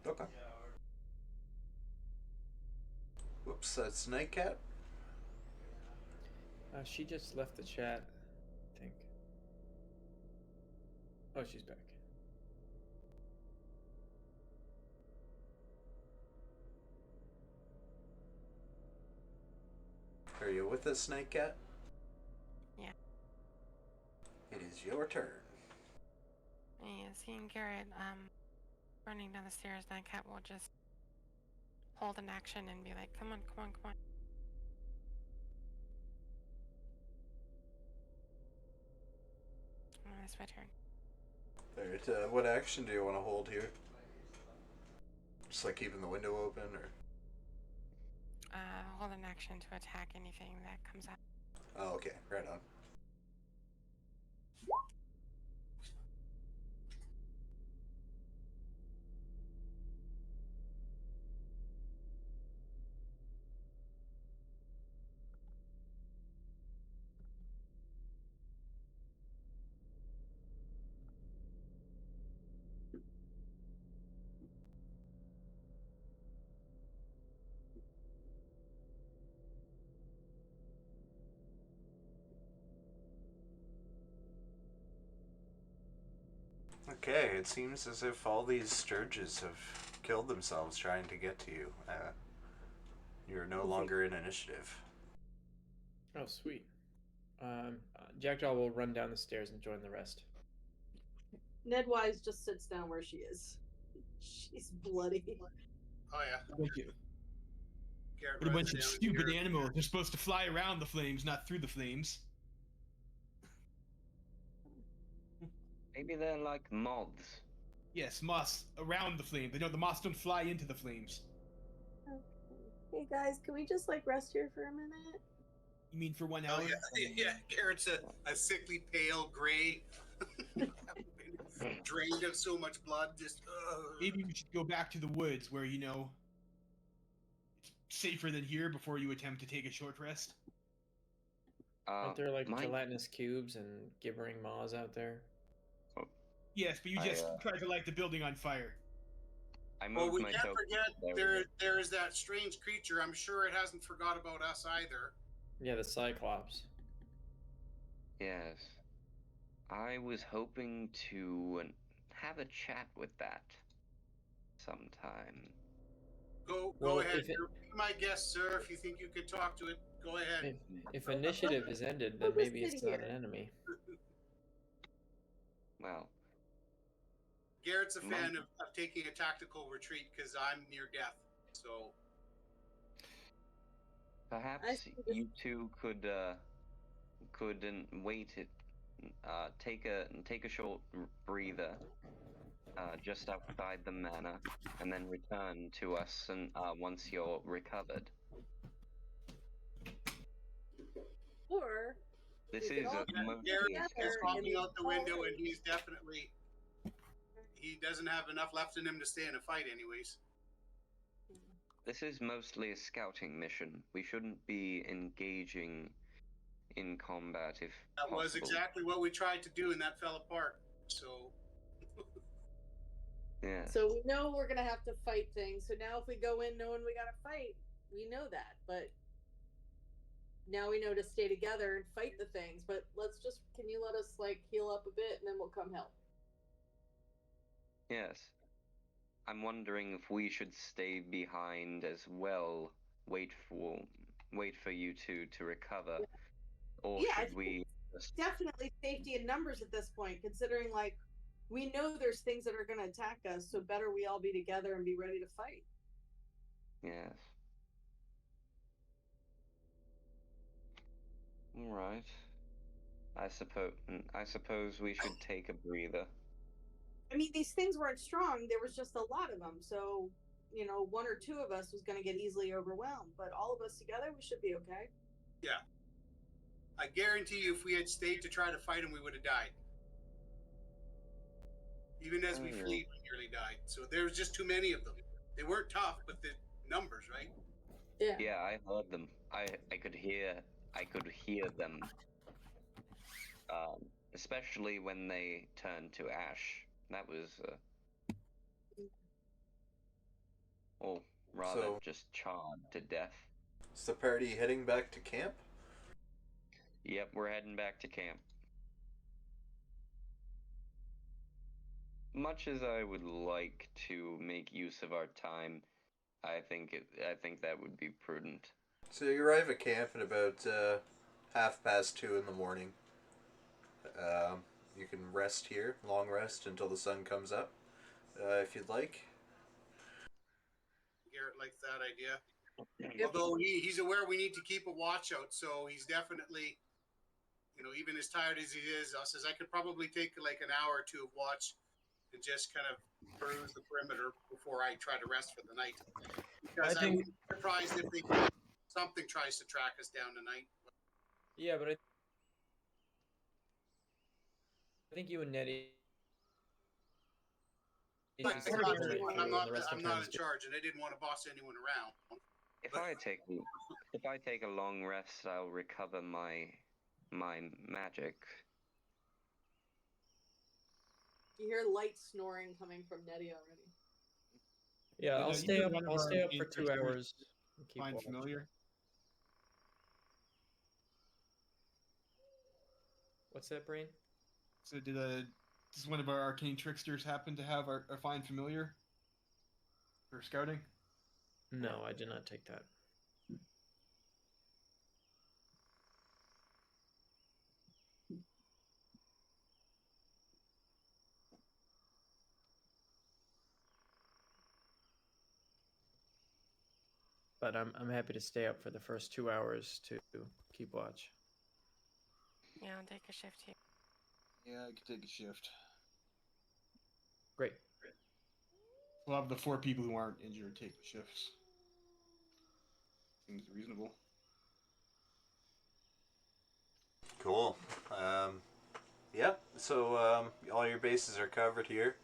Okay. Whoops, that's Nightcat. She just left the chat, I think. Oh, she's back. Are you with us, Nightcat? Yeah. It is your turn. Yeah, seeing Garrett running down the stairs, Nightcat will just hold an action and be like, come on, come on, come on. That's my turn. Alright, what action do you want to hold here? Just like keeping the window open, or? Hold an action to attack anything that comes out. Oh, okay, right on. Okay, it seems as if all these Stirges have killed themselves trying to get to you. You're no longer in initiative. Oh, sweet. Jackdaw will run down the stairs and join the rest. Nedwise just sits down where she is. She's bloody. Oh, yeah. Thank you. Garrett What a runs bunch of down stupid here. animals. They're supposed to fly around the flames, not through the flames. Maybe they're like moths. Yes, moths around the flames. They know the moths don't fly into the flames. Hey guys, can we just like rest here for a minute? You mean for 1 Oh, hour? yeah. Yeah, Garrett's a sickly pale gray. Drained of so much blood. Just. Maybe we should go back to the woods where, you know, it's safer than here before you attempt to take a short rest. Aren't there like my- gelatinous cubes and gibbering maws out there? Yes, but you just tried to light the building on fire. I Well, moved we my can't token. forget there is that strange creature. I'm sure it hasn't forgot about us either. Yeah, the Cyclops. Yes. I was hoping to have a chat with that sometime. Go Well, ahead. if it- You're my guest, sir. If you think you could talk to it, go ahead. If initiative is ended, We'll then just maybe sit it's not here. an enemy. Well, Garrett's a fan of taking a tactical retreat because I'm near death. So perhaps you two could wait it, take a short breather, just outside the manor, and then return to us and once you're recovered. Or This we is could all a get mostly Garrett together is and talking we out the all window, fight. and he's definitely he doesn't have enough left in him to stay in a fight, anyways. This is mostly a scouting mission. We shouldn't be engaging in combat if That possible. was exactly what we tried to do, and that fell apart. So Yeah. So we know we're gonna have to fight things. So now if we go in knowing we gotta fight, we know that. But now we know to stay together and fight the things. But can you let us like heal up a bit and then we'll come help? Yes. I'm wondering if we should stay behind as well, wait for you two to recover, or Yeah, I should think we just... Definitely safety in numbers at this point, considering like we know there's things that are gonna attack us, so better we all be together and be ready to fight. Yes. All right. I suppose we should take a breather. I mean, these things weren't strong. There was just a lot of them, so one or two of us was going to get easily overwhelmed. But all of us together, we should be okay. yeah, I guarantee you, if we had stayed to try to fight him, we would have died. Even as we fleed, we nearly died. So there was just too many of them. They weren't tough, but the numbers, right? Yeah. Yeah, I heard them. I could hear them. Especially when they turned to ash. That was or rather So- just charred to death. Is the party heading back to camp? Yep, we're heading back to camp. Much as I would like to make use of our time, I think that would be prudent. So you arrive at camp at about 2:30 in the morning. You can rest here, long rest until the sun comes up, if you'd like. Garrett likes that idea. Although he's aware we need to keep a watch out, so he's definitely, even as tired as he is, says I could probably take like an hour or two of watch and just kind of peruse the perimeter before I try to rest for the night. Because I wouldn't be surprised if something tries to track us down tonight. Yeah, but I think you and Nettie. I'm not in charge, and I didn't want to boss anyone around. If I take a long rest, I'll recover my magic. You hear light snoring coming from Nettie already. Yeah, I'll stay up. I'll stay up for 2 hours. And keep Find watch. familiar. What's that, Brain? So does one of our arcane tricksters happen to have our find familiar for scouting? No, I did not take that. But I'm happy to stay up for the first 2 hours to keep watch. Yeah, I'll take a shift here. Yeah, I could take a shift. Great. We'll have the 4 people who aren't injured take the shifts. Seems reasonable. Cool. Yeah, so all your bases are covered here.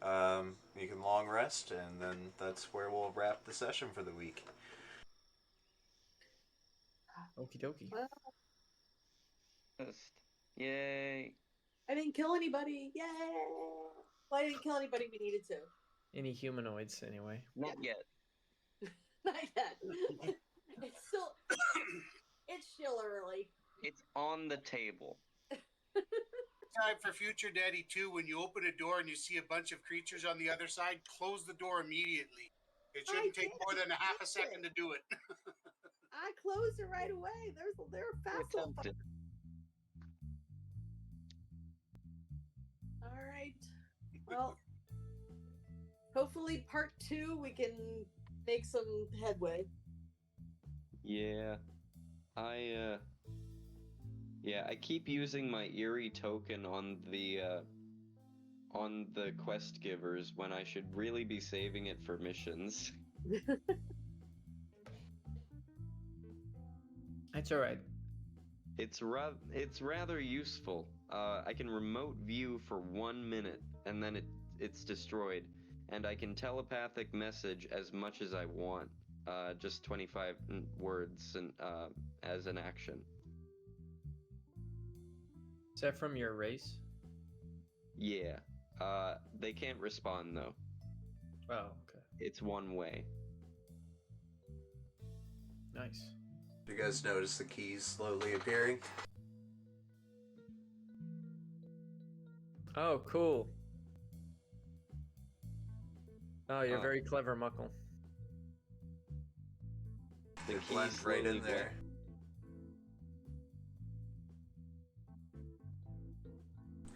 You can long rest, and then that's where we'll wrap the session for the week. Okie dokie. Well, Yay! I didn't kill anybody. Yay! Well, I didn't kill anybody we needed to. Any humanoids, anyway. Not yet. Not yet. It's still early. It's on the table. Time for future Daddy 2, when you open a door and you see a bunch of creatures on the other side, close the door immediately. It shouldn't take more than a half a second to do it. I closed it right away. They're fast. Attempted. All right. Well, hopefully part 2 we can make some headway. Yeah. I keep using my eerie token on the quest givers when I should really be saving it for missions. That's all right. It's rather useful. I can remote view for 1 minute and then it's destroyed, and I can telepathic message as much as I want. Just 25 words and as an action. Is that from your race? Yeah. They can't respond though. Oh, okay. It's one way. Nice. Do you guys notice the keys slowly appearing? Oh, cool. Oh, you're very clever, Muckle. The They keys blend right slowly in there.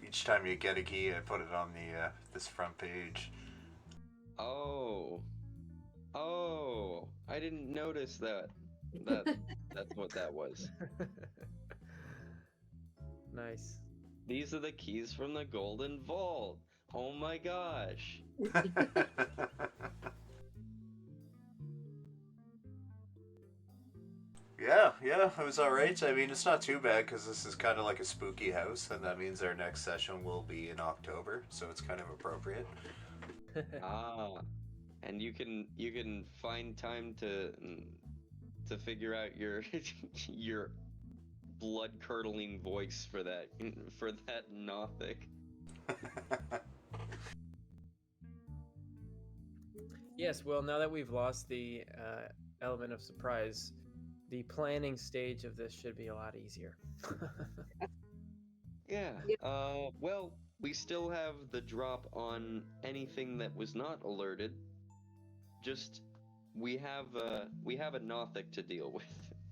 Each time you get a key, I put it on the this front page. Oh, I didn't notice that. That's what that was. Nice. These are the keys from the Golden Vault. Oh my gosh. Yeah, it was alright. I mean, it's not too bad because this is kind of like a spooky house, and that means our next session will be in October, so it's kind of appropriate. And you can find time to figure out your your blood curdling voice for that Nothic. Yes, well, now that we've lost the element of surprise, the planning stage of this should be a lot easier. Yeah. Well, we still have the drop on anything that was not alerted. Just we have a Nothic to deal with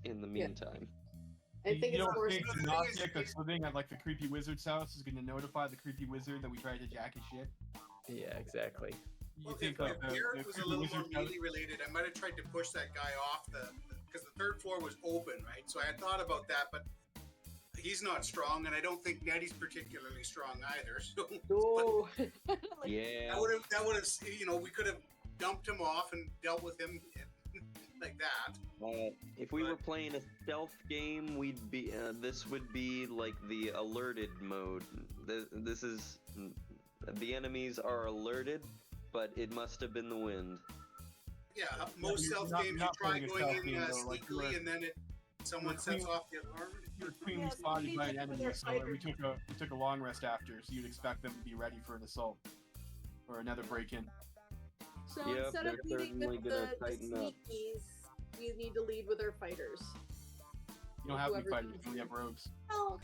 in the meantime. I think you it's don't more. think the Gnostic that's living at like the creepy wizard's house is going to notify the creepy wizard that we tried to jack his shit? Yeah, exactly. You think like if Garrett was a creepy little more wizard's house? melee related, I might have tried to push that guy off because the third floor was open, right? So I had thought about that, but he's not strong, and I don't think Nettie's particularly strong either. So Oh. Yeah. that would have we could have dumped him off and dealt with him like that. If we were playing a stealth game, we'd be. This would be like the alerted mode. This is the enemies are alerted, but it must have been the wind. Yeah, most stealth games you try going in sneakily, and then someone sets off the alarm. You're cleanly spotted by an enemy, so we took a long rest after, so you'd expect them to be ready for an assault or another break-in. So Yep, instead of they're leading certainly with gonna the tighten up. sneakies, you need to lead with our fighters. You don't have any Whoever- fighters, we have rogues. Oh,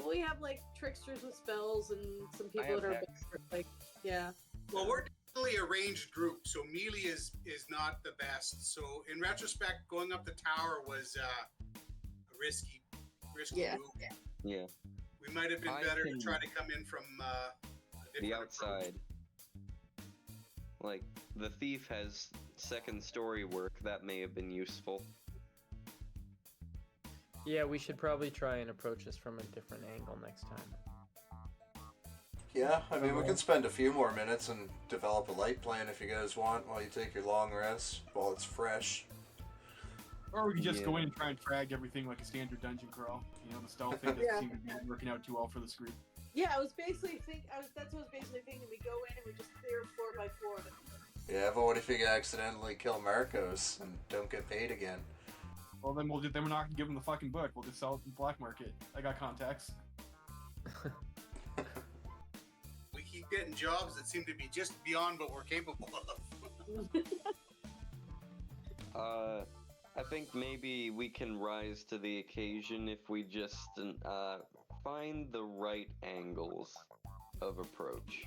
we have like tricksters with spells and some people have that are hex. like, yeah. Well, we're definitely a ranged group, so melee is not the best. So in retrospect, going up the tower was a risky Yeah. move. Yeah. We might have been I better can- to try to come in from a The different outside. Like the thief has second story work that may have been useful. Yeah, we should probably try and approach this from a different angle next time. Yeah, I mean, we can spend a few more minutes and develop a light plan if you guys want while you take your long rest, while it's fresh. Or we could just go Yeah. in and try and frag everything like a standard dungeon crawl. You know, the stealth thing doesn't Yeah. seem to be working out too well for this group. Yeah, I was basically that's what I was basically thinking. We go in and we just clear floor by floor. Yeah, but what if you accidentally kill Marcos and don't get paid again? Well, then we're not gonna give them the fucking book. We'll just sell it in the black market. I got contacts. keep getting jobs that seem to be just beyond what we're capable of. I think maybe we can rise to the occasion if we just find the right angles of approach.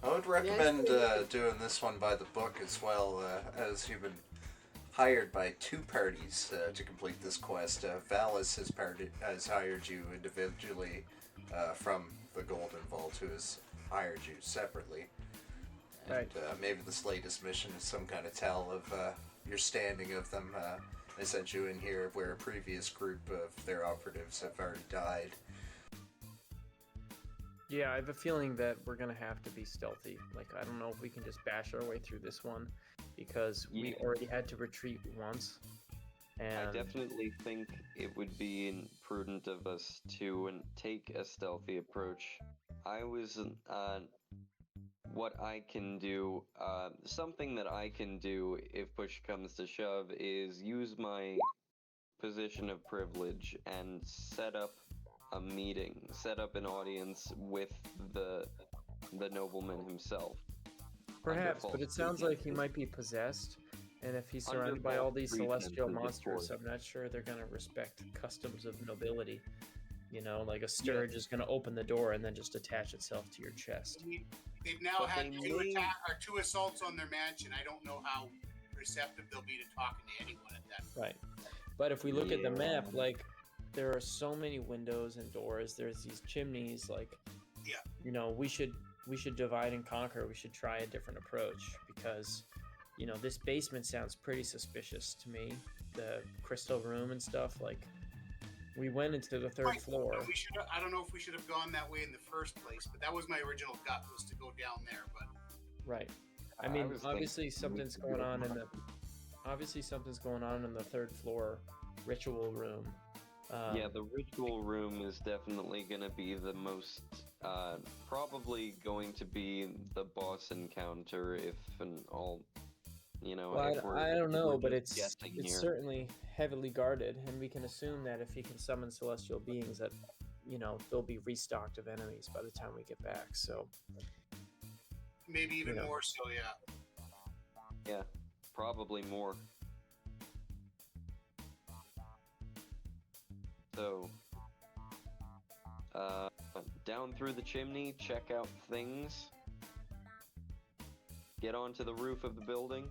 I would recommend doing this one by the book as well, as you've been hired by two parties to complete this quest. Valis has hired you individually from the Golden Vault, who has hired you separately. And Right. Maybe this latest mission is some kind of tell of your standing of them. They sent you in here where a previous group of their operatives have already died. Yeah, I have a feeling that we're gonna have to be stealthy. Like, I don't know if we can just bash our way through this one, because we already had to retreat once. And I definitely think it would be prudent of us to take a stealthy approach. I was what I can do, something that I can do if push comes to shove is use my position of privilege and set up a meeting, set up an audience with the nobleman himself. perhaps, but it sounds like he might be possessed, and if he's surrounded by all these celestial monsters, I'm not sure they're gonna respect customs of nobility. You know, like a Stirge is gonna open the door and then just attach itself to your chest. They've now had two assaults on their mansion. I don't know how receptive they'll be to talking to anyone at that. Right. But if we look at the map, like, there are so many windows and doors. There's these chimneys. Like, you know, we should divide and conquer. We should try a different approach, because, you know, this basement sounds pretty suspicious to me. The crystal room and stuff. Like, we went into the third floor. I don't know if we should have gone that way in the first place, but that was my original gut, was to go down there. But right. I mean, obviously something's going on in the third floor ritual room. The ritual room is definitely going to be the most, probably going to be the boss encounter, if and all, you know. Well, I don't know, but it's certainly heavily guarded, and we can assume that if he can summon celestial beings, that, you know, they'll be restocked of enemies by the time we get back. So maybe even more so, Yeah, probably more. So, down through the chimney, check out things, get onto the roof of the building.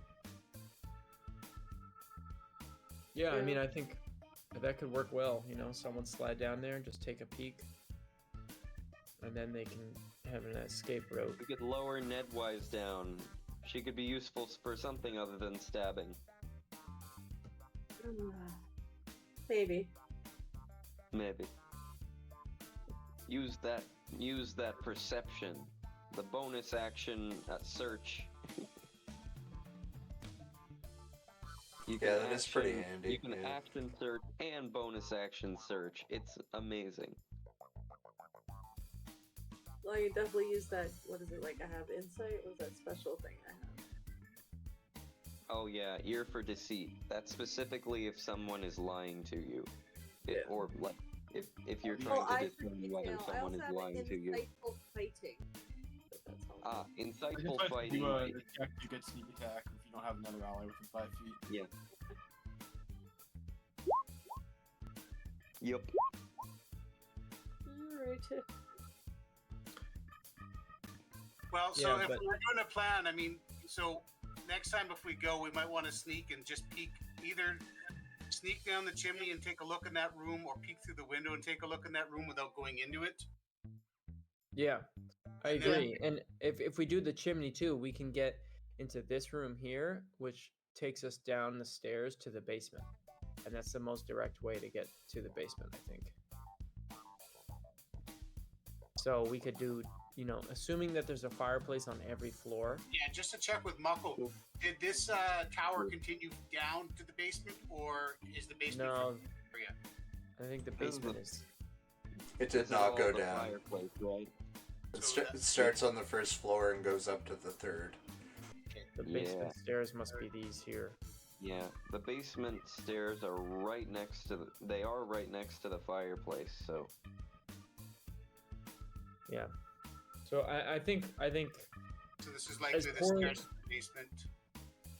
Yeah, I mean, I think that could work well. You know, someone slide down there and just take a peek, and then they can have an escape route. We could lower Nedwise down. She could be useful for something other than stabbing. Maybe. Use that perception. The bonus action search. That is pretty handy. You can action search and bonus action search. It's amazing. Well, you definitely use that. What is it, like I have insight? What was that special thing I have? Oh yeah, ear for deceit. That's specifically if someone is lying to you, or like if you're trying to determine whether someone is lying to you. Insightful fighting. Insightful fighting. You get sneak attack if you don't have another ally within 5 feet. Yeah. Yep. Alright. Well, so if we're doing a plan, I mean, so next time if we go, we might want to sneak and just peek, either sneak down the chimney and take a look in that room, or peek through the window and take a look in that room without going into it. Yeah, I agree. And if we do the chimney too, we can get into this room here, which takes us down the stairs to the basement. And that's the most direct way to get to the basement, I think. So we could do, you know, assuming that there's a fireplace on every floor. Yeah, just to check with Muckle, did this tower continue down to the basement, or is the basement No, area? I think the basement is... It did not go down. Fireplace, right? It starts on the first floor and goes up to the third. The basement stairs must be these here. Yeah, the basement stairs are right next to they are right next to the fireplace, so... Yeah. So I think So this is like As the poorly- stairs to the basement.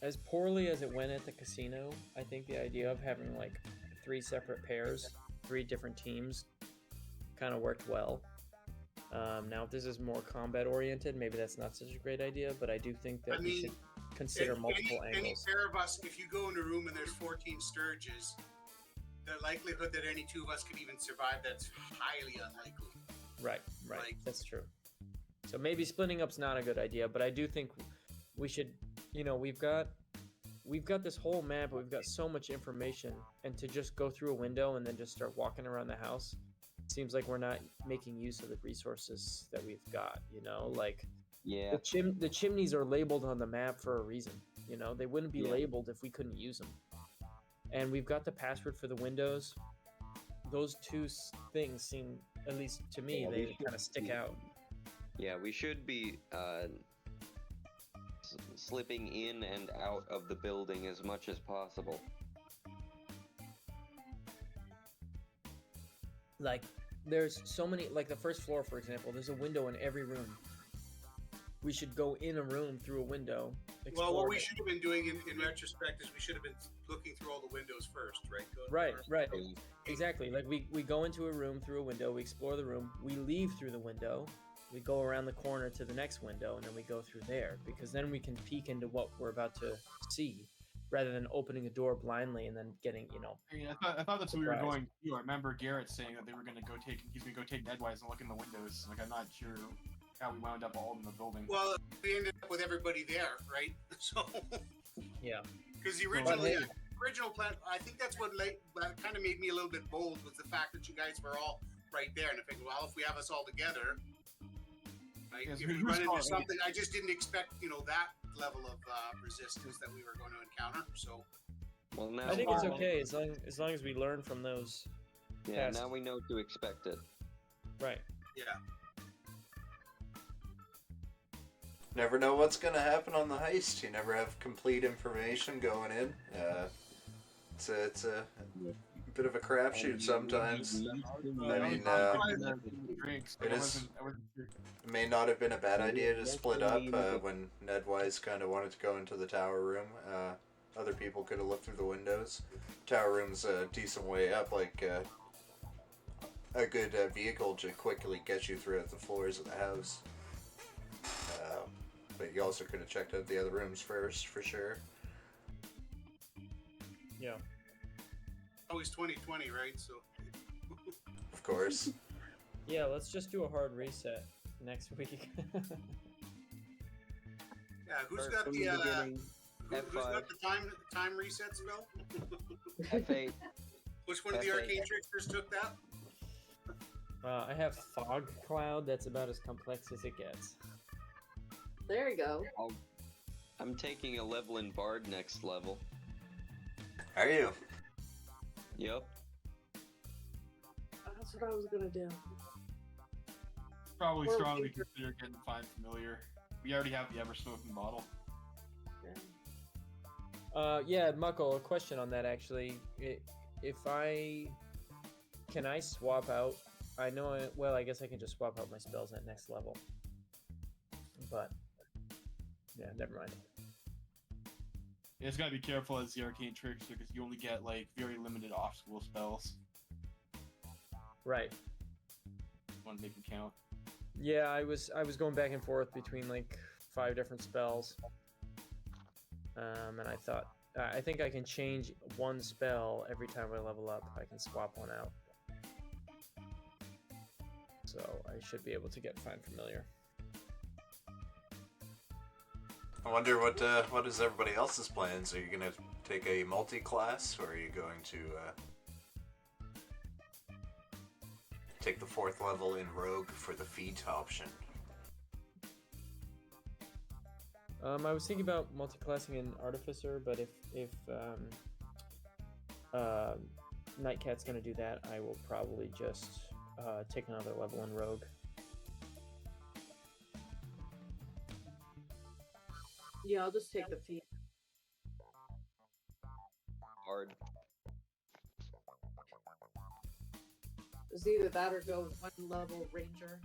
as poorly as it went at the casino, I think the idea of having like 3 separate pairs, 3 different teams, kind of worked well. Now, if this is more combat oriented, maybe that's not such a great idea, but I do think that I we mean, should consider multiple any angles. pair of us, if you go in a room and there's 14 Stirges, the likelihood that any 2 of us could even survive, that's highly unlikely. Right, Like- that's true. So maybe splitting up's not a good idea, but I do think we should, we've got this whole map, we've got so much information, and to just go through a window and then just start walking around the house seems like we're not making use of the resources that we've got, like Yeah. the chimneys are labeled on the map for a reason, they wouldn't be Yeah. labeled if we couldn't use them. And we've got the password for the windows. Those 2 things seem, at least to me, Yeah, we they should kind of stick be- out. Yeah, we should be slipping in and out of the building as much as possible. Like, there's so many, like the first floor, for example, there's a window in every room. We should go in a room through a window. Well, what explore we it. should have been doing in retrospect is we should have been looking through all the windows first, right? Right, first. right. Exactly. Like, we go into a room through a window, we explore the room, we leave through the window, we go around the corner to the next window, and then we go through there. Because then we can peek into what we're about to see, rather than opening a door blindly and then getting, I mean, I thought that's what we were Surprise. going to do. I remember Garrett saying that they were going to he's going to go take Nedwise and look in the windows. Like, I'm not sure how we wound up all in the building. Well, we ended up with everybody there, right? So, Yeah. because the Well, original plan, I think that's what kind of made me a little bit bold, was the fact that you guys were all right there. And I figured, well, if we have us all together, right, Yes, if we we were run into smart, right? something, I just didn't expect, that level of resistance that we were going to encounter. So, Well, now I think it's okay as long as we learn from those. Yeah, past- now we know to expect it. Right. yeah. Never know what's going to happen on the heist. You never have complete information going in. It's a bit of a crapshoot sometimes. I mean, Drinks. it I is- wasn't sure. It may not have been a bad idea to split up when Nedwise kind of wanted to go into the tower room. Other people could have looked through the windows. Tower room's a decent way up, like a good vehicle to quickly get you throughout the floors of the house. But you also could have checked out the other rooms first, for sure. Yeah. Always 2020, right? So, Of course. Yeah, let's just do a hard reset next week. yeah, who's Start got from the beginning. who's F5. got the time reset spell? F8. Which one of the F8. arcane tricksters took that? I have fog cloud. That's about as complex as it gets. There you go. I'm taking a level in Bard next level. Are you? Yep. That's what I was gonna do. Probably Well, strongly we- consider getting Find Familiar. We already have the ever smoking bottle. Yeah, Muckle, a question on that actually. Can I swap out? I know. Well, I guess I can just swap out my spells at next level. But yeah, never mind. You just gotta be careful as the arcane trickster because you only get like very limited off-school spells. Right. Want to make them count. Yeah, I was going back and forth between like 5 different spells. And I thought I think I can change one spell every time I level up. I can swap one out. So I should be able to get Find Familiar. I wonder what is everybody else's plans? Are you gonna take a multi-class, or are you going to take the 4th level in Rogue for the feat option? I was thinking about multiclassing in Artificer, but if Nightcat's gonna do that, I will probably just take another level in Rogue. Yeah, I'll just take the feet. Bard. It's either that or go 1 level ranger.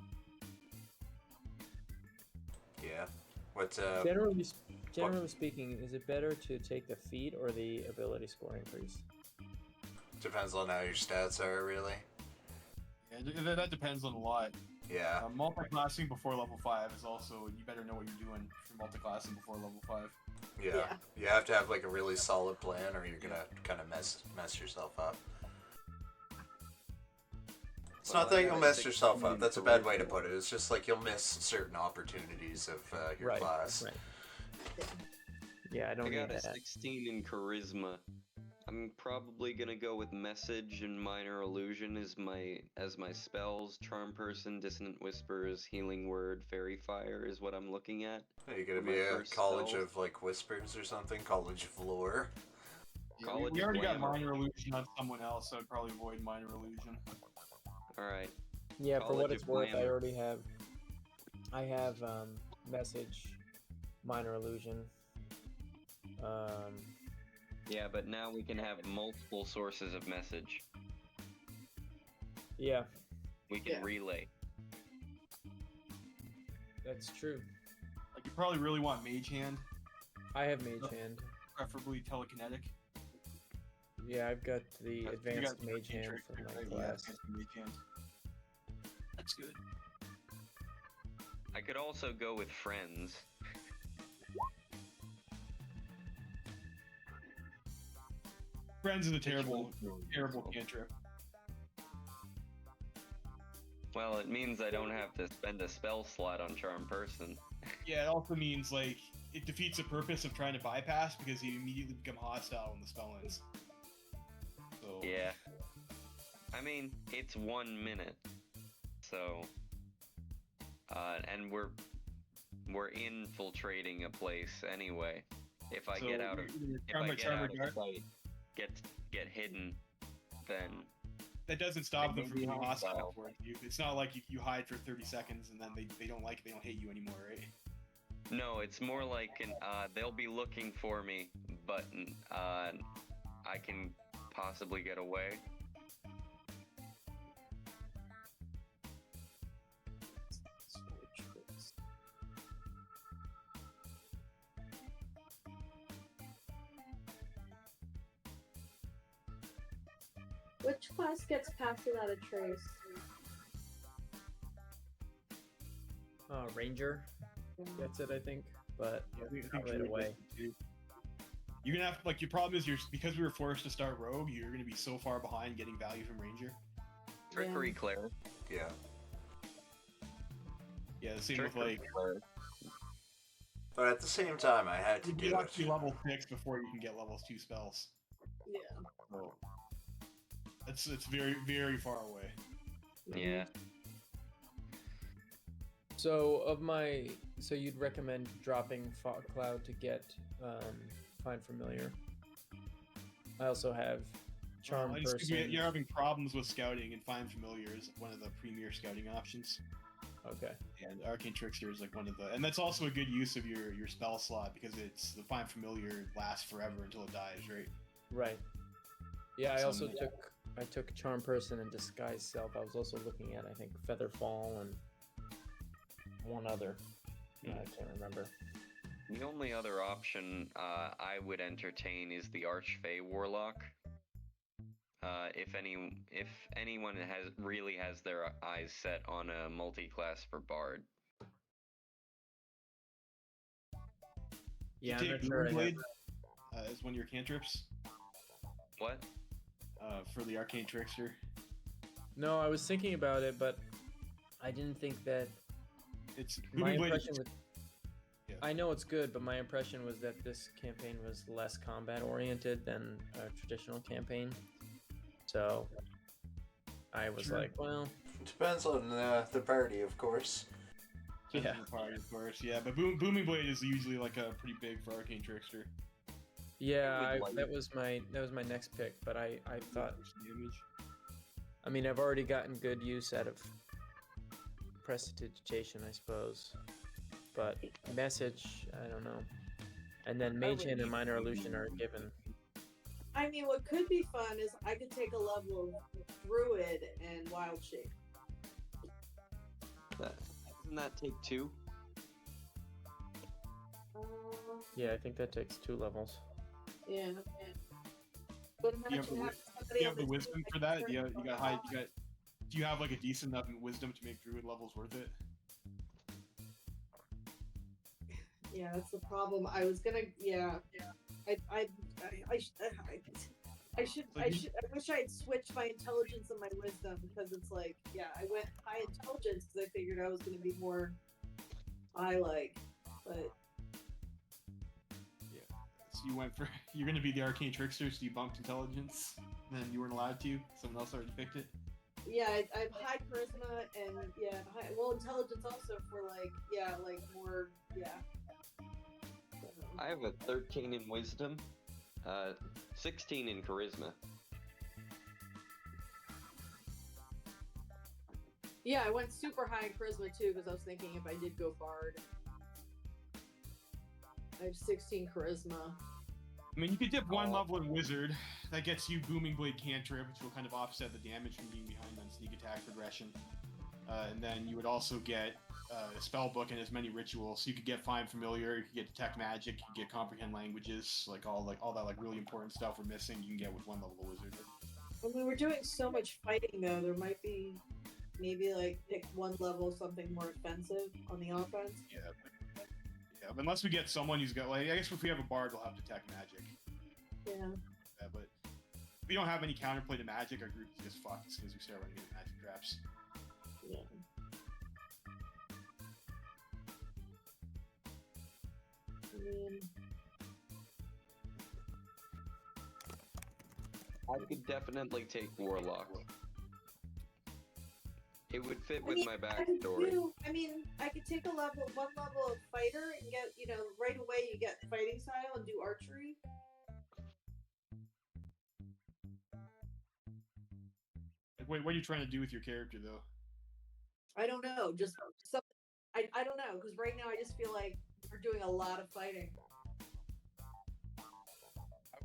Yeah. What? Generally speaking, is it better to take the feat or the ability score increase? Depends on how your stats are, really. Yeah, that depends on a lot. Yeah. Multi-classing before level 5 is also, you better know what you're doing for multi-classing before level 5. Yeah. You have to have like a really solid plan, or you're gonna kind of mess yourself up. It's not that you'll mess yourself up. That's a bad way to put it. It's just like you'll miss certain opportunities of your class. Right. Yeah, I don't got need a that. 16 in charisma. I'm probably gonna go with message and minor illusion as my spells. Charm person, dissonant whispers, healing word, fairy fire is what I'm looking at. Are you gonna be a college of like whispers or something? College of lore? Yeah, we already got minor illusion on someone else, so I'd probably avoid minor illusion. Alright. Yeah, for what College it's of worth, I Glamour. already have. I have message, minor illusion. Yeah, but now we can have multiple sources of message. Yeah, We can relay. that's true. Like, you probably really want Mage Hand, I have Mage Hand. preferably telekinetic. Yeah, I've got the You advanced got Mage Hand trick, from my right? class. Yeah, Mage Hand. That's good. I could also go with friends. Friends is a terrible cantrip. Well, it means I don't have to spend a spell slot on charm person. Yeah, it also means, like, it defeats the purpose of trying to bypass because you immediately become hostile when the spell ends. So... Yeah. I mean, it's 1 minute. So... and we're infiltrating a place anyway. If I get out of sight, get hidden, then that doesn't stop them from being hostile towards you. It's not like you hide for 30 seconds and then they don't hate you anymore, right? no, it's more like they'll be looking for me, but I can possibly get away. Which class gets passed without a trace? Ranger gets it, I think, but not right away. You're gonna have, like, your problem is because we were forced to start rogue, you're gonna be so far behind getting value from ranger. Trickery cleric. Yeah. Yeah, the same with, like... But at the same time, I had to do You it. have to be level 6 before you can get level 2 spells. Yeah. So, it's very, very far away. Yeah. So you'd recommend dropping Fog Cloud to get Find Familiar. I also have Charm Person. You're having problems with scouting, and Find Familiar is one of the premier scouting options. Okay. And Arcane Trickster is like one of the, and that's also a good use of your spell slot because it's the Find Familiar lasts forever until it dies, right? Right. Yeah, I also took Charm Person and Disguise Self. I was also looking at, I think, Featherfall and one other. I can't remember. The only other option I would entertain is the Archfey Warlock. If anyone really has their eyes set on a multi-class for Bard. Yeah, you I'm take not sure. Blade as one of your cantrips. What? For the Arcane Trickster. No, I was thinking about it, but I didn't think that. It's my impression was. Yeah. I know it's good, but my impression was that this campaign was less combat oriented than a traditional campaign. So I was like, well, depends on the party, of course. Yeah, party, of course. Yeah, but Booming Blade is usually like a pretty big for Arcane Trickster. Yeah, that was my next pick, but I thought. I mean, I've already gotten good use out of Prestidigitation, I suppose, but Message, I don't know. And then Mage Hand and Minor Illusion are given. I mean, what could be fun is I could take a level of Druid and Wild Shape. Doesn't that take 2? Yeah, I think that takes 2 levels. Yeah. But Do you imagine have having the, somebody do you on have the the wisdom team for that that? can You start got going high. off. Do you have like a decent enough wisdom to make druid levels worth it? Yeah, that's the problem. I was gonna. Yeah. I wish I had switched my intelligence and my wisdom because it's like, yeah, I went high intelligence because I figured I was gonna be more. But Yeah. So you went for you're gonna be the arcane trickster, so you bumped intelligence. Then you weren't allowed to. Someone else already picked it. yeah, I'm high charisma and intelligence also for more, yeah. I have a 13 in wisdom, 16 in charisma. Yeah, I went super high in charisma too because I was thinking if I did go bard. I have 16 charisma. I mean, you could dip one level in wizard. That gets you booming blade cantrip, which will kind of offset the damage from being behind on sneak attack progression. And then you would also get a spell book and as many rituals. So you could get find familiar, you could get detect magic, you could get comprehend languages, all that really important stuff we're missing. You can get with one level of wizard. When we were doing so much fighting though, there might be maybe pick one level something more offensive on the offense. Yeah, unless we get someone who's got I guess if we have a bard, we'll have detect magic. Yeah. But if we don't have any counterplay to magic, our group is just fucked because we start running into magic traps. Yeah. I could definitely take warlock. It would fit with my backstory. I could take one level of fighter and get, right away you get fighting style and do archery. What are you trying to do with your character, though? I don't know. Just something. I don't know, because right now I just feel like we're doing a lot of fighting. I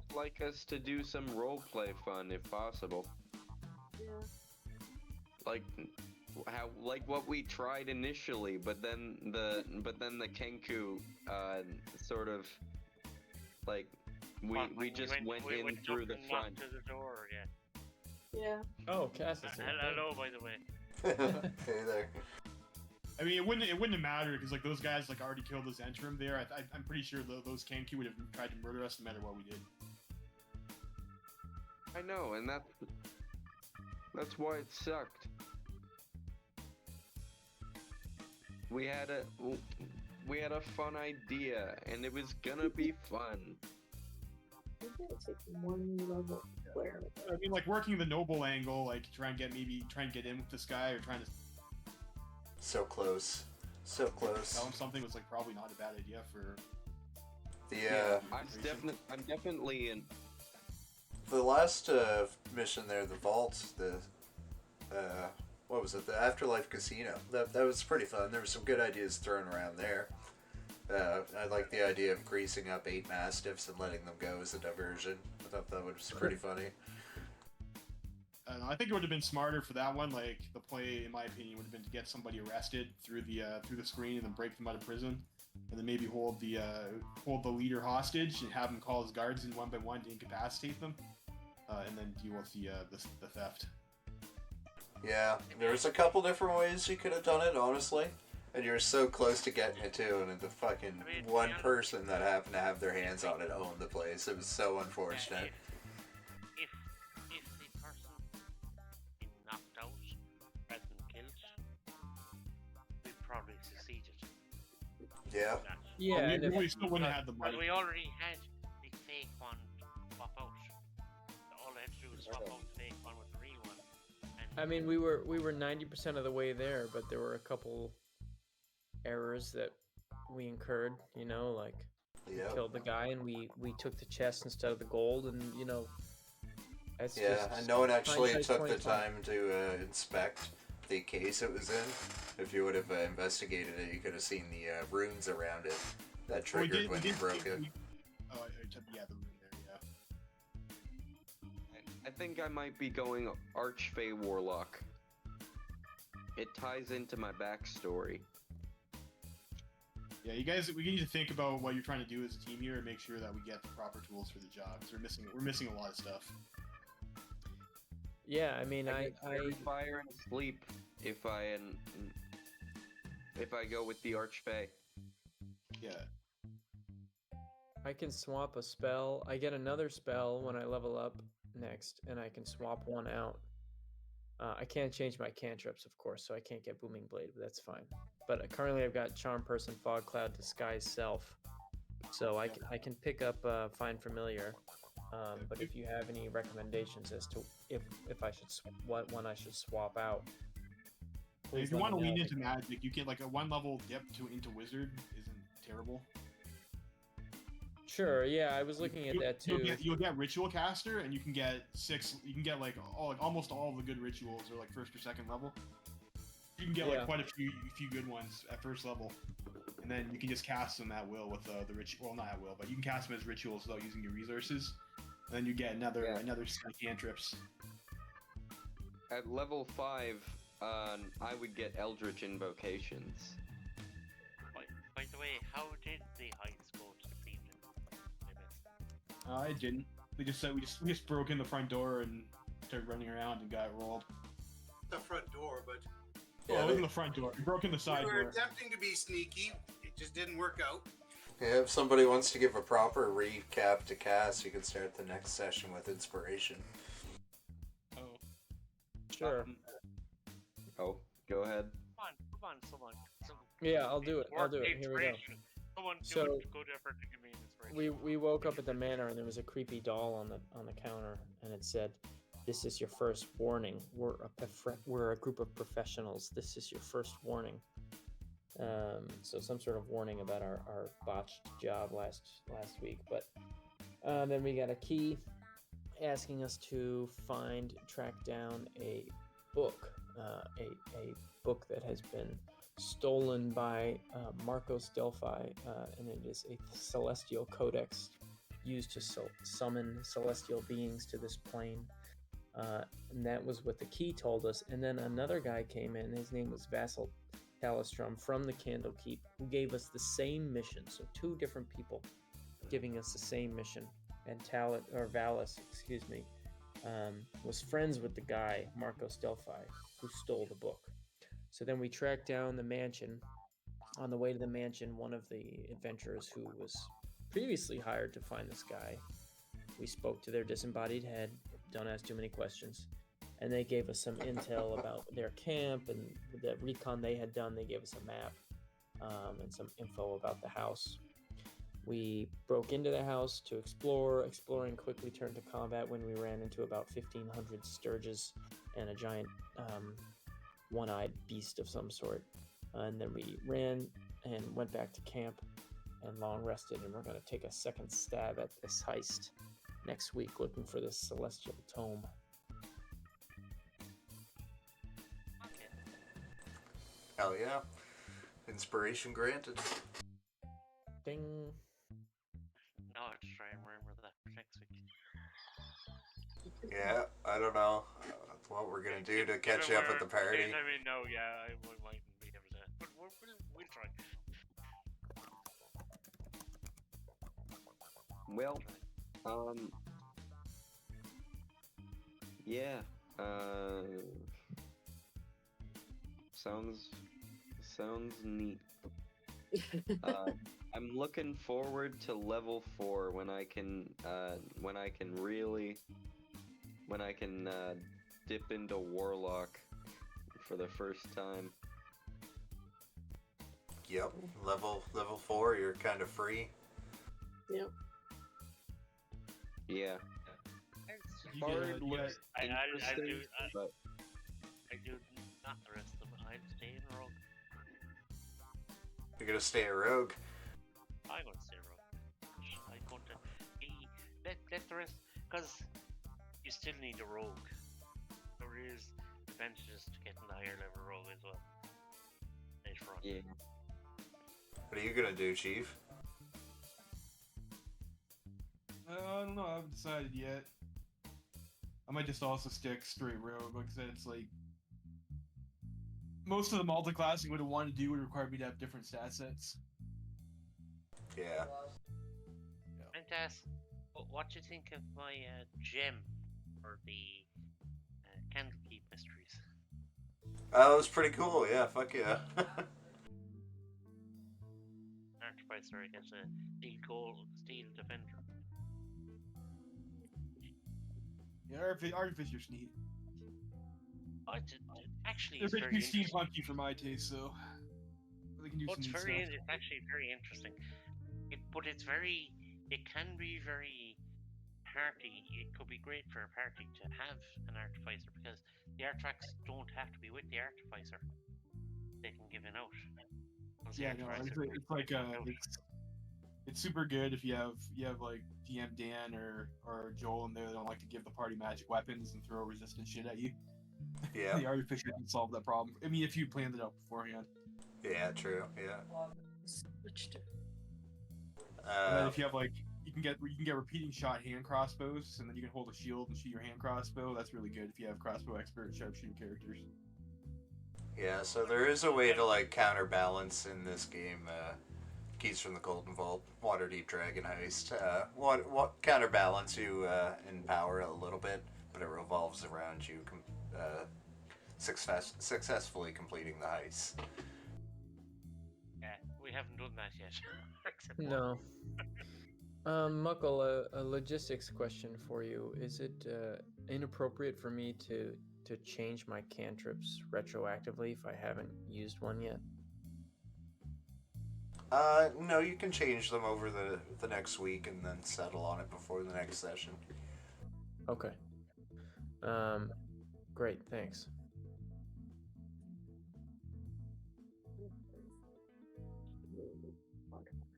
would like us to do some roleplay fun if possible. Yeah. Like what we tried initially, but then the Kenku sort of we just went in through the front. To the door, yeah. Yeah. Oh, Cass is hello, by the way. Hey there. I mean, it wouldn't have mattered because those guys already killed the Zentrum there. I'm pretty sure those Kenku would have tried to murder us no matter what we did. I know, and that's why it sucked. We had a fun idea, and it was gonna be fun. I'm gonna take one level player. I mean, working the noble angle, try and get in with this guy, or trying to. So close. Tell him something was probably not a bad idea for. I'm definitely in. The last mission there, the vault, what was it? The Afterlife Casino. That was pretty fun. There were some good ideas thrown around there. I like the idea of greasing up 8 mastiffs and letting them go as a diversion. I thought that was pretty funny. I think it would have been smarter for that one. The play, in my opinion, would have been to get somebody arrested through the screen and then break them out of prison, and then maybe hold the leader hostage and have him call his guards in one by one to incapacitate them, and then deal with the theft. Yeah, there's a couple different ways you could have done it, honestly. And you're so close to getting it too, and the fucking one person that happened to have their hands on it owned the place. It was so unfortunate. If the person been knocked out rather than killed, we probably succeeded. Yeah. Yeah, well, we still wouldn't have had the money. But we already had the fake one swap out. All I had to do was swap out the fake one with the real one. I mean, we were 90% of the way there, but there were a couple errors that we incurred. We killed the guy and we took the chest instead of the gold, and that's and no one actually took the time to inspect the case it was in. If you would have investigated it, you could have seen the runes around it that triggered when you broke it. The rune there, yeah. I think I might be going Archfey Warlock. It ties into my backstory. Yeah, we need to think about what you're trying to do as a team here and make sure that we get the proper tools for the job. Because we're missing a lot of stuff. Yeah, I mean, I fire and sleep if I go with the Archfey. Yeah. I can swap a spell. I get another spell when I level up next, and I can swap one out. I can't change my cantrips, of course, so I can't get Booming Blade, but that's fine. But currently I've got Charm Person, Fog Cloud, Disguise Self, so I can pick up Find Familiar. But if you have any recommendations as to if I should what one I should swap out, if you want to lean into magic, you get like a 1-level dip into Wizard isn't terrible. Sure, yeah, I was looking at that too. You'll get Ritual Caster, and you can get 6. You can get like almost all of the good rituals are like 1st or 2nd level. You can get like quite a few good ones at 1st level, and then you can just cast them at will with the ritual. Well, not at will, but you can cast them as rituals without using your resources, and then you get another set of cantrips. At level 5, I would get Eldritch Invocations. By the way, how did the heights go to the evening? I didn't. We just broke in the front door and started running around and got rolled. The front door, but it wasn't the front door. We broke in the side we were door. attempting to be sneaky. It just didn't work out. Yeah, if somebody wants to give a proper recap to Cass, you can start the next session with inspiration. Oh. Sure. Go ahead. Come on, someone. Yeah, I'll do it. Here we go. Someone So, good effort to give me inspiration. We woke up at the manor and there was a creepy doll on the counter, and it said, "This is your first warning. We're a group of professionals. This is your first warning." So some sort of warning about our botched job last week. But then we got a key asking us to track down a book, a book that has been stolen by Marcos Delphi, and it is a celestial codex used to summon celestial beings to this plane. And that was what the key told us. And then another guy came in. His name was Vassal Talistrum from the Candlekeep, who gave us the same mission. So 2 different people giving us the same mission. And Valis, was friends with the guy, Marcos Delphi, who stole the book. So then we tracked down the mansion. On the way to the mansion, one of the adventurers who was previously hired to find this guy, we spoke to their disembodied head. Don't ask too many questions. And they gave us some intel about their camp and the recon they had done. They gave us a map and some info about the house. We broke into the house to explore. Exploring quickly turned to combat when we ran into about 1,500 Stirges and a giant one-eyed beast of some sort. And then we ran and went back to camp and long rested, and we're going to take a second stab at this heist next week, looking for this celestial tome. Hell yeah. Inspiration granted. Ding. Now I have to try and remember that for next week. Yeah, I don't know what we're gonna do to catch you up at the party. I mean, no, yeah, I mightn't be able to, but we'll try. Well, yeah, sounds neat. I'm looking forward to level 4 when I can dip into Warlock for the first time. Yep, level 4, you're kind of free. Yep. Yeah. Bard looks I interesting, but do not the rest of them. I'd stay in rogue. You're gonna stay a rogue. I'm gonna stay rogue. I'm going to be let the rest, because you still need a rogue. There is advantages to getting the higher level rogue as well. Later on. yeah. What are you gonna do, Chief? I don't know. I haven't decided yet. I might just also stick straight rogue. Like I said, it's like most of the multi-classing would have wanted to do would require me to have different stat sets. Yeah. And what do you think of my gem for the Candlekeep Mysteries? Oh, it was pretty cool. Yeah, fuck yeah. Artificer against a steel defender. Yeah, Artificer's neat. Actually, They're it's very basically interesting. steampunky for my taste, so they can do some neat stuff. It's actually very interesting. But it's very. It can be very party. It could be great for a party to have an artificer because the artifacts don't have to be with the artificer. They can give it out. Yeah, no, it's like it's super good if you have like GM Dan or Joel in there that don't like to give the party magic weapons and throw resistant shit at you. Yeah. The artificer can solve that problem. I mean, if you planned it out beforehand. Yeah, true. Yeah. And then if you have like you can get repeating shot hand crossbows, and then you can hold a shield and shoot your hand crossbow. That's really good if you have crossbow expert sharpshooting characters. Yeah, so there is a way to like counterbalance in this game. Keys from the Golden Vault, Waterdeep Dragonheist. What counterbalance you in power a little bit, but it revolves around you successfully completing the heist. Yeah, we haven't done that yet. No. Muckle, a logistics question for you. Is it inappropriate for me to change my cantrips retroactively if I haven't used one yet? No, you can change them over the next week and then settle on it before the next session. Okay. Great, thanks.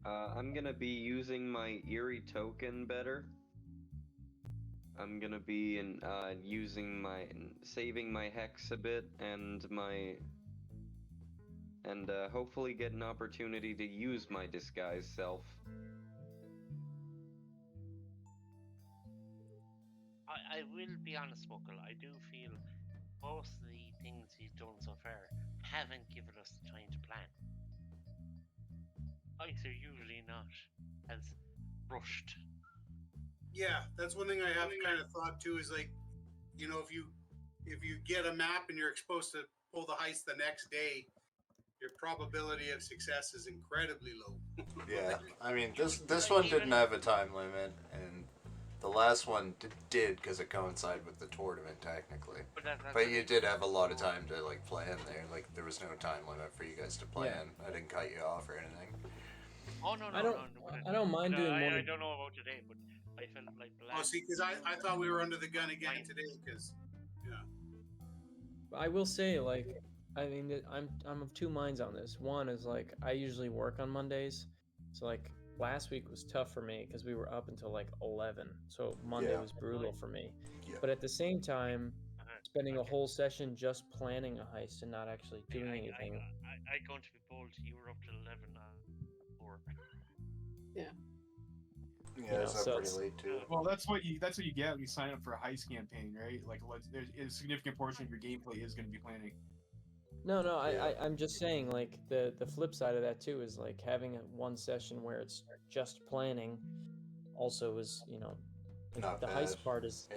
I'm gonna be using my Eerie token better. I'm gonna be saving my hex a bit and hopefully get an opportunity to use my disguise self. I will be honest, Muckle. I do feel most of the things he's done so far haven't given us the time to plan. They're usually not as rushed. Yeah, that's one thing I have kind of thought too. Is like, you know, if you get a map and you're supposed to pull the heist the next day, your probability of success is incredibly low. Yeah, I mean this one didn't have a time limit, and the last one did because it coincided with the tournament technically. But you did have a lot of time to like plan there. Like there was no time limit for you guys to plan. Yeah. I didn't cut you off or anything. Oh no! I don't mind doing more. I don't know about today, but I felt like the last. Oh, see, because I thought we were under the gun again today, because I will say, like, I mean, I'm of two minds on this. One is like I usually work on Mondays, so like last week was tough for me because we were up until like 11, so Monday was brutal for me. Yeah. But at the same time, spending a whole session just planning a heist and not actually doing anything. I'm going to be bold. You were up till 11. Yeah. Yeah, that's pretty late too. Well, that's what you get when you sign up for a heist campaign, right? Like, there's a significant portion of your gameplay is going to be planning. No, I'm just saying, like, the flip side of that too is like having one session where it's just planning also is, you know, the heist part is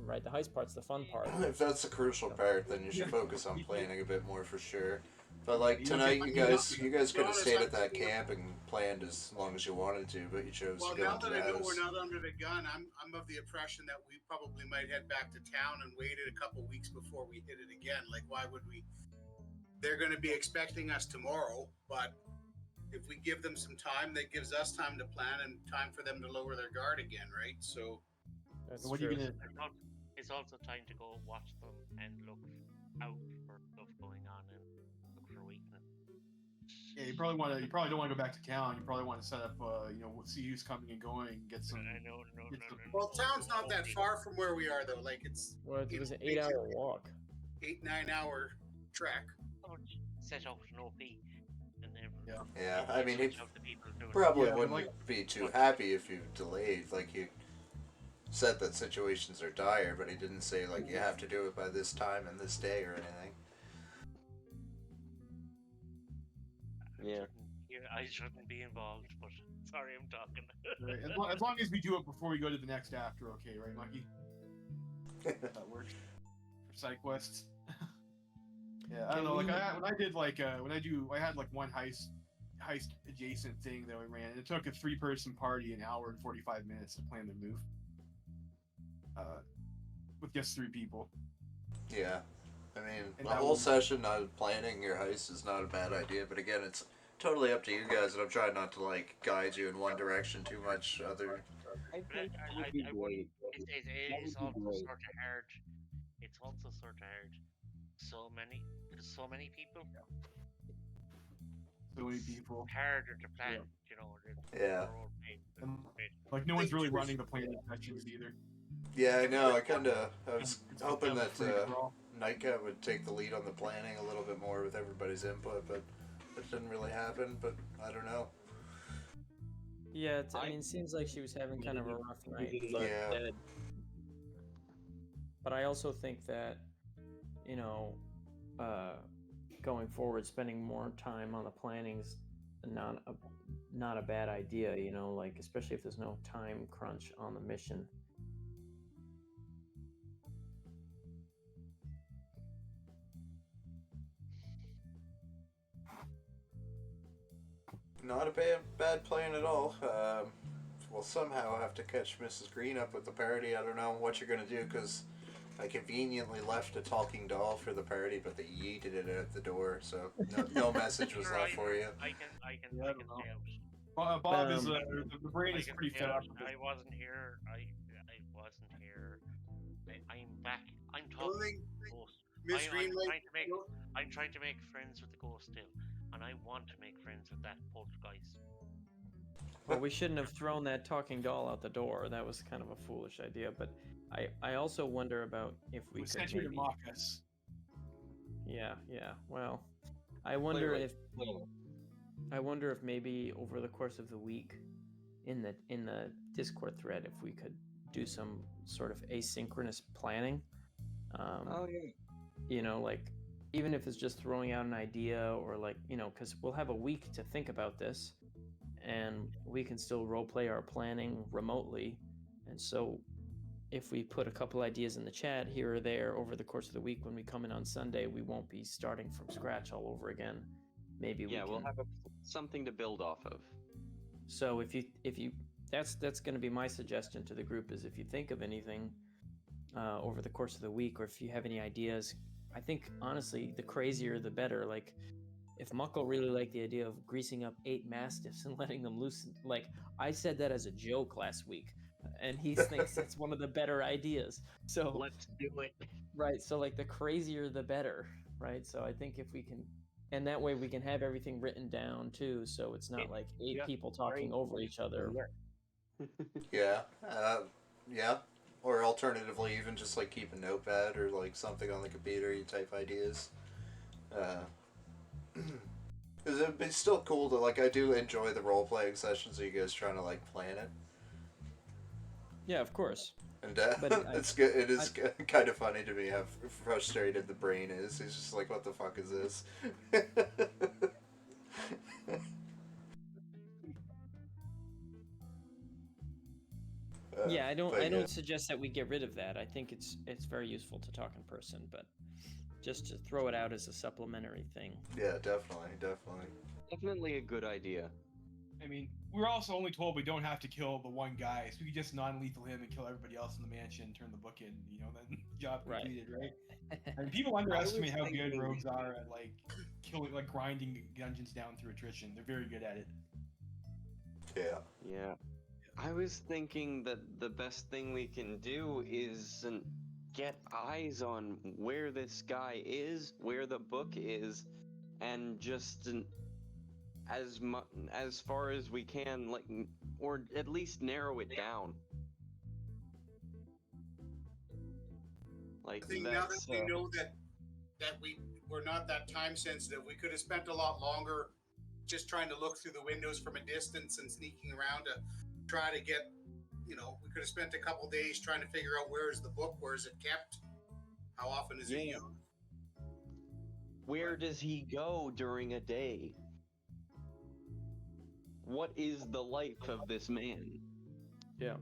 right. The heist part's the fun part. If that's the crucial part, then you should focus on planning a bit more for sure. But like tonight, you guys could have stayed at that camp and planned as long as you wanted to, but you chose to go now into that the I know house. we're not under the gun, I'm of the impression that we probably might head back to town and waited a couple weeks before we hit it again. Like, why would we? They're going to be expecting us tomorrow, but if we give them some time, that gives us time to plan and time for them to lower their guard again, right? So, what are you gonna? It's also time to go watch them and look out for stuff going on and look for weakness. Yeah, you probably don't want to go back to town. You probably want to set up, see who's coming and going, get some. No. Well, town's not that far from where we are, though. Like it was an 8-hour walk. 8-9 hour trek. Set out an OP. Yeah, I mean, he probably wouldn't be too happy if you delayed. Like, he said that situations are dire, but he didn't say, like, you have to do it by this time and this day or anything. Yeah. I shouldn't be involved, but sorry, I'm talking. Right. As long as we do it before we go to the next after, okay, right, Lucky? That works for side quests. Yeah, I don't know. Like when I did I had like one heist adjacent thing that we ran. It took a 3-person party an hour and 45 minutes to plan the move. With just 3 people. Yeah. I mean, And a that whole was- session not planning your heist is not a bad idea, but again, it's totally up to you guys, and I'm trying not to like guide you in one direction too much. Other. I think that would be great. It That is would be also great. sort of hard. It's also sort of hard. So many people. So many people. Harder to plan, you know. Yeah. And, like no one's really running the planning sessions either. Yeah, I know. I was It's hoping that free for all. Nightcat would take the lead on the planning a little bit more with everybody's input, but that didn't really happen. But I don't know. Yeah, I mean, it seems like she was having kind of a rough night. But, Yeah. but I also think that, you know, going forward, spending more time on the planning's not a bad idea. You know, like especially if there's no time crunch on the mission. Not a bad plan at all. We'll somehow have to catch Mrs. Green up with the party. I don't know what you're gonna do because I conveniently left a talking doll for the party, but they yeeted it out the door, so no message was left for you. I can Yeah, I stay don't out. Bob is the brain is I can pretty stay fed out. up. with it. I wasn't here. I wasn't here. I'm back. I'm The talking only to the thing ghost. Miss Greenlight. I'm trying to make friends with the ghost still, and I want to make friends with that poltergeist. Well, we shouldn't have thrown that talking doll out the door. That was kind of a foolish idea. But I also wonder about if we We could sent you to maybe... mock us. Yeah. Well, I wonder if maybe over the course of the week, in the Discord thread, if we could do some sort of asynchronous planning. Oh yeah. You know, like even if it's just throwing out an idea or like, you know, because we'll have a week to think about this, and we can still roleplay our planning remotely. And so if we put a couple ideas in the chat here or there over the course of the week, when we come in on Sunday, we won't be starting from scratch all over again. Maybe we'll have something to build off of. So if you that's going to be my suggestion to the group, is if you think of anything over the course of the week, or if you have any ideas, I think honestly the crazier the better. Like if Muckle really liked the idea of greasing up 8 mastiffs and letting them loose, like I said that as a joke last week, and he thinks it's one of the better ideas. So Let's do it. right, so like the crazier the better, right? So I think if we can, and that way we can have everything written down too, so it's not like 8 people talking over each other. Yeah. Yeah. Or alternatively, even just like keep a notepad or like something on the computer. You type ideas. Because it's still cool to like. I do enjoy the role playing sessions. Are you guys trying to like plan it? Yeah, of course. And But it's good. It is kind of funny to me how frustrated the brain is. He's just like, "What the fuck is this?" Yeah, I but don't suggest that we get rid of that. I think it's very useful to talk in person, but just to throw it out as a supplementary thing. Yeah, definitely. Definitely a good idea. I mean, we're also only told we don't have to kill the one guy, so we can just non-lethal him and kill everybody else in the mansion and turn the book in, you know, then job Right. completed, right? I mean, people underestimate how good rogues are at, like, killing, like, grinding dungeons down through attrition. They're very good at it. Yeah. I was thinking that the best thing we can do is get eyes on where this guy is, where the book is, and just as far as we can, like, or at least narrow it down. Like I think now that we know that we're not that time sensitive, we could have spent a lot longer just trying to look through the windows from a distance and sneaking around to try to get, you know, we could have spent a couple days trying to figure out where is the book, where is it kept, how often is it used. Where does he go during a day? what is the life of this man? Yeah.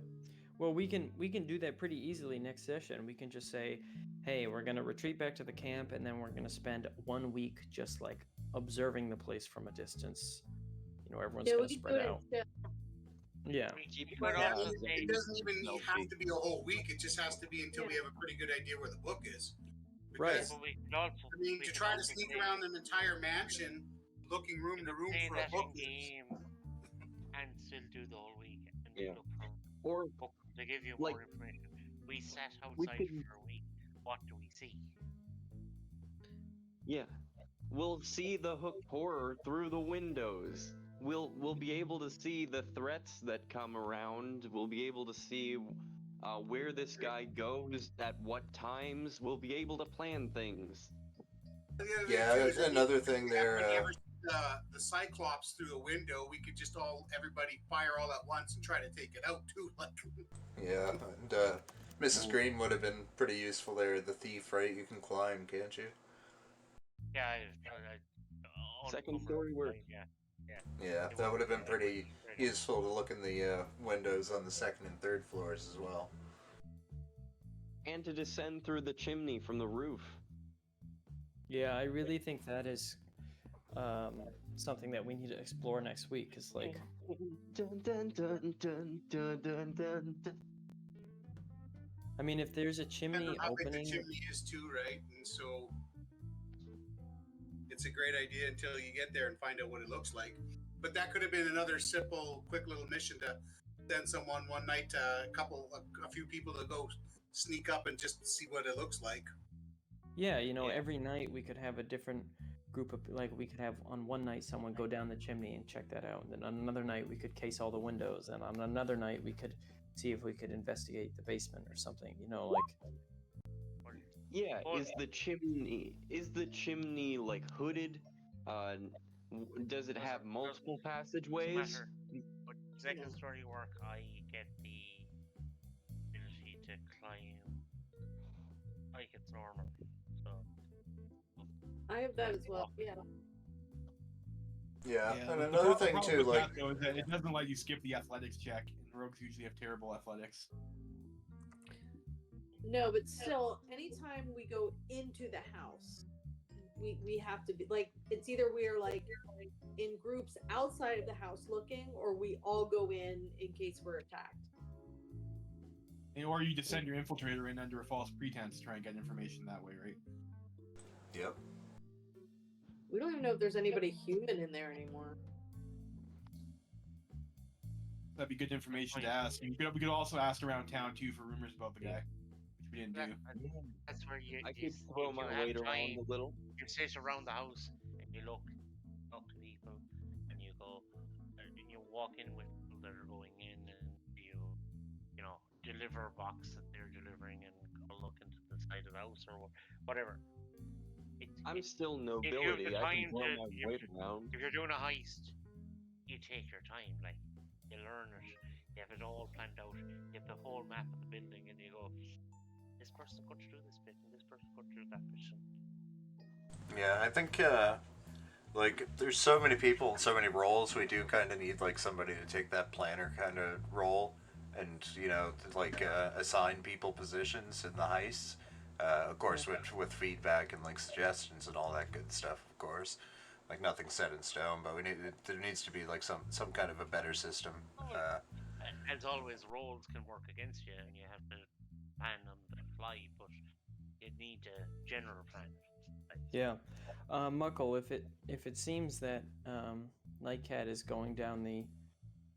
Well, we can do that pretty easily next session. We can just say, hey, we're gonna retreat back to the camp, and then we're gonna spend 1 week just like observing the place from a distance. You know, everyone's gonna spread out. Yeah. But it doesn't even have to be a whole week. It just has to be until we have a pretty good idea where the book is. Because, Right. I mean, to try to sneak around an entire mansion, looking room to room for a book. And still do the whole week and Yeah. look for Or book to give you like, more information. We sat we outside could- for a week. What do we see? Yeah. We'll see the hooked horror through the windows. We'll be able to see the threats that come around. We'll be able to see where this guy goes at what times. We'll be able to plan things. Yeah, another thing there. The Cyclops through the window, we could just everybody fire all at once and try to take it out too. Like. Yeah, and Mrs. Green would have been pretty useful there. The thief, right? You can climb, can't you? Yeah, Second story work. Yeah, that would have been pretty useful to look in the windows on the second and third floors as well. And to descend through the chimney from the roof. Yeah, I really think that is something that we need to explore next week. Cause like, Dun, dun, dun, dun, dun, dun, dun, dun. I mean, if there's a chimney Depends on how big opening, the chimney is too, right? And so it's a great idea until you get there and find out what it looks like. But that could have been another simple, quick little mission to send someone one night, a few people to go sneak up and just see what it looks like. yeah, you know, every night we could have a different group of, like, we could have on one night someone go down the chimney and check that out, and then on another night we could case all the windows, and on another night we could see if we could investigate the basement or something, you know, like. Yeah, is the chimney like hooded? Does it have multiple passageways? But second story work, I get the ability to climb like it's normal. So I have that as well. Yeah. Yeah, and the another thing problem too, with like, that, though, is that it doesn't let you skip the athletics check, and rogues usually have terrible athletics. No, but still, anytime we go into the house, we have to be like, it's either we're like in groups outside of the house looking, or we all go in case we're attacked. Or you just send your infiltrator in under a false pretense to try and get information that way, right? Yep. We don't even know if there's anybody human in there anymore. That'd be good information to ask. We could also ask around town too for rumors about the guy, which we didn't do. That's where I could throw my weight around a little. You sit around the house and you look to people, and you go, and you walk in with people that are going in, and you know, deliver a box that they're delivering, and go look into the side of the house or whatever. I'm still nobility. I can throw my weight around. If you're doing a heist, you take your time. Like, you learn it. You have it all planned out. You have the whole map of the building, and you go, this person could do this bit, and this person could do that bit. Yeah, I think, like, there's so many people and so many roles, we do kind of need, like, somebody to take that planner kind of role and, you know, like, assign people positions in the heists. Of course, with feedback and, like, suggestions and all that good stuff, of course. Like, nothing's set in stone, but there needs to be, like, some kind of a better system. As always, roles can work against you, and you have to plan on the fly, but you need a general plan. Yeah, Muckle, if it seems that Nightcat is going down the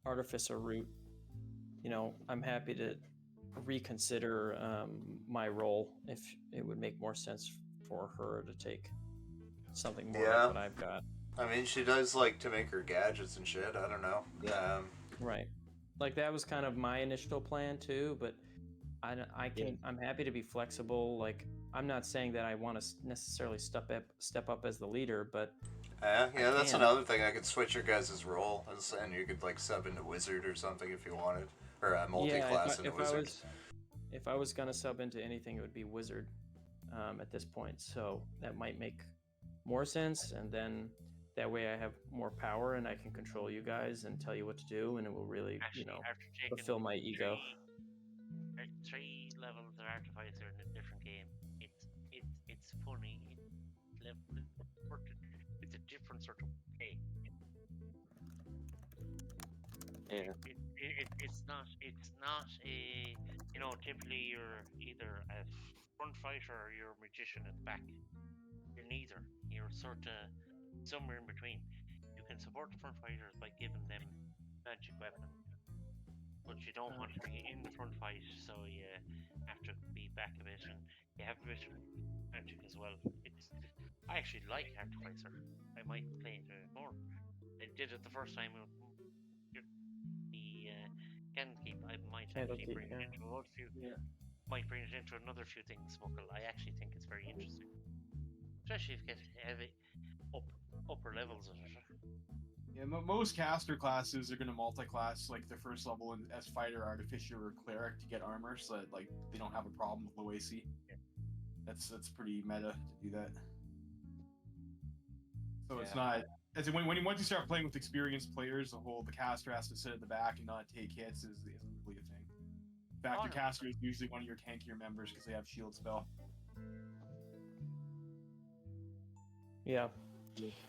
artificer route, you know, I'm happy to reconsider my role if it would make more sense for her to take something more like what I've got. I mean, she does like to make her gadgets and shit. I don't know. Right. Like, that was kind of my initial plan too, but I'm happy to be flexible. Like, I'm not saying that I want to necessarily step up as the leader, but that's another thing. I could switch your guys' role, and you could like sub into wizard or something if you wanted, or multi-class into wizard. If I was gonna sub into anything, it would be wizard at this point. So that might make more sense, and then That way, I have more power and I can control you guys and tell you what to do, and it will really, Actually, after taking fulfill my ego. three levels of Artificer in a different game, it's funny. It's a different sort of play. Yeah. It's not a, typically you're either a front fighter or you're a magician at the back. You're neither. You're sort of somewhere in between. You can support the front fighters by giving them magic weapons, but you don't want to be in the front fight, so you have to be back a bit, and you have a bit of magic as well. I actually like Artificer. I might play it more. I did it the first time. Candlekeep, I might actually bring it into another few. Might bring it into another few things, Muckle. I actually think it's very interesting, especially if you get heavy upper levels of it. Yeah, most caster classes are going to multi-class like their first level as fighter, artificer, or cleric to get armor, so that like they don't have a problem with low AC. Yeah. That's pretty meta to do that. So it's not as in once you start playing with experienced players, the caster has to sit at the back and not take hits isn't really a thing. In fact, the caster is usually one of your tankier members because they have shield spell. Yeah.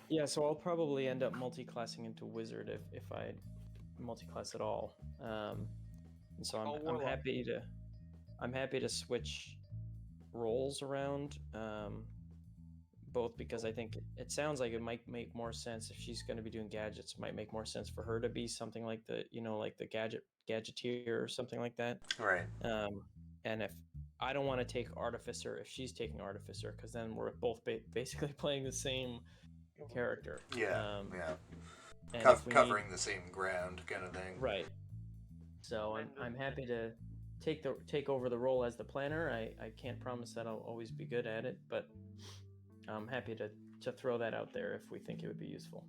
Yeah, so I'll probably end up multi-classing into wizard if I multi-class at all. And so I'm happy to switch roles around. Both because I think it sounds like it might make more sense if she's going to be doing gadgets. It might make more sense for her to be something like the gadgeteer or something like that. Right. And if I don't want to take artificer if she's taking artificer, because then we're both basically playing the same character. Yeah. Covering the same ground, kind of thing. Right. So I'm happy to take over the role as the planner. I can't promise that I'll always be good at it, but I'm happy to throw that out there if we think it would be useful.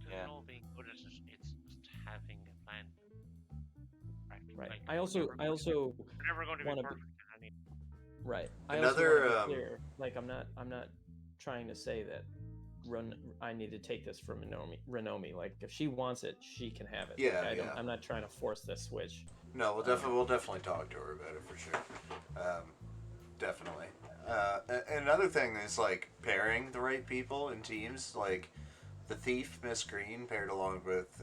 Yeah. All being good at it, it's just having a plan. Right. Like, I also we're never going to be perfect. Right. Another I also want to be clear. Like I'm not trying to say that I need to take this from Renomi. Like if she wants it, she can have it. Yeah. Like, I'm not trying to force this switch. No, we'll definitely talk to her about it for sure. Definitely. Another thing is like pairing the right people in teams. Like the thief, Miss Green, paired along with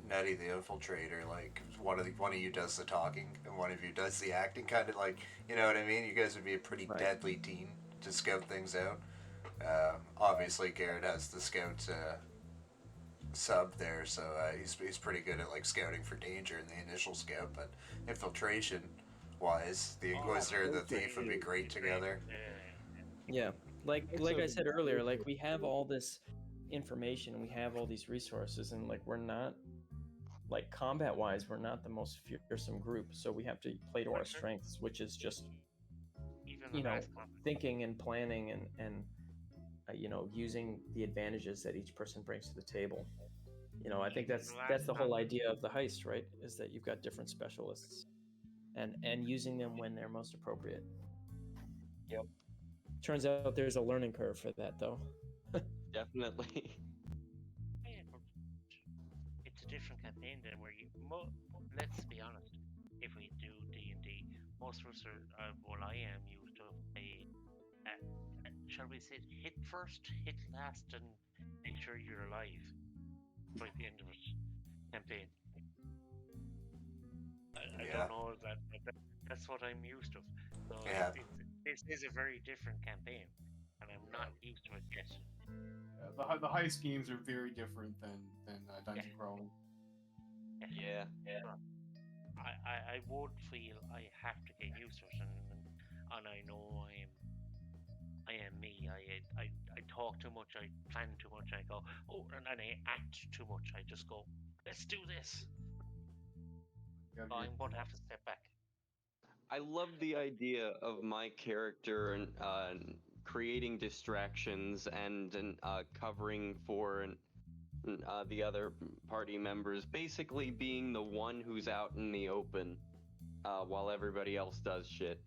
Nettie, the infiltrator. Like one of you does the talking and one of you does the acting. Kind of like, you know what I mean? You guys would be a pretty deadly team to scout things out. Obviously, Garrett has the scout sub there, so he's pretty good at like scouting for danger in the initial scout. But infiltration wise, the Inquisitor and the thief would be great together. Yeah, like I said earlier, like we have all this information, we have all these resources, and like we're not, like combat wise, we're not the most fearsome group, so we have to play to our strengths, which is just thinking and planning and using the advantages that each person brings to the table. I think that's the whole idea of the heist, right? Is that you've got different specialists and using them when they're most appropriate. Yep. Turns out there's a learning curve for that, though. Definitely. It's a different campaign than where let's be honest. If we do D&D, most of us are. I am used to play. Shall we say hit first, hit last, and make sure you're alive by the end of it campaign. I don't know that's what I'm used to. So this is a very different campaign, and I'm not used to it yet. The heist games are very different than dungeon crawling. Yeah. I would feel I have to get used to it, and I know I am me. I talk too much. I plan too much. I go, and I act too much. I just go, let's do this. So I'm going to have to step back. I love the idea of my character and creating distractions and covering for the other party members, basically being the one who's out in the open while everybody else does shit.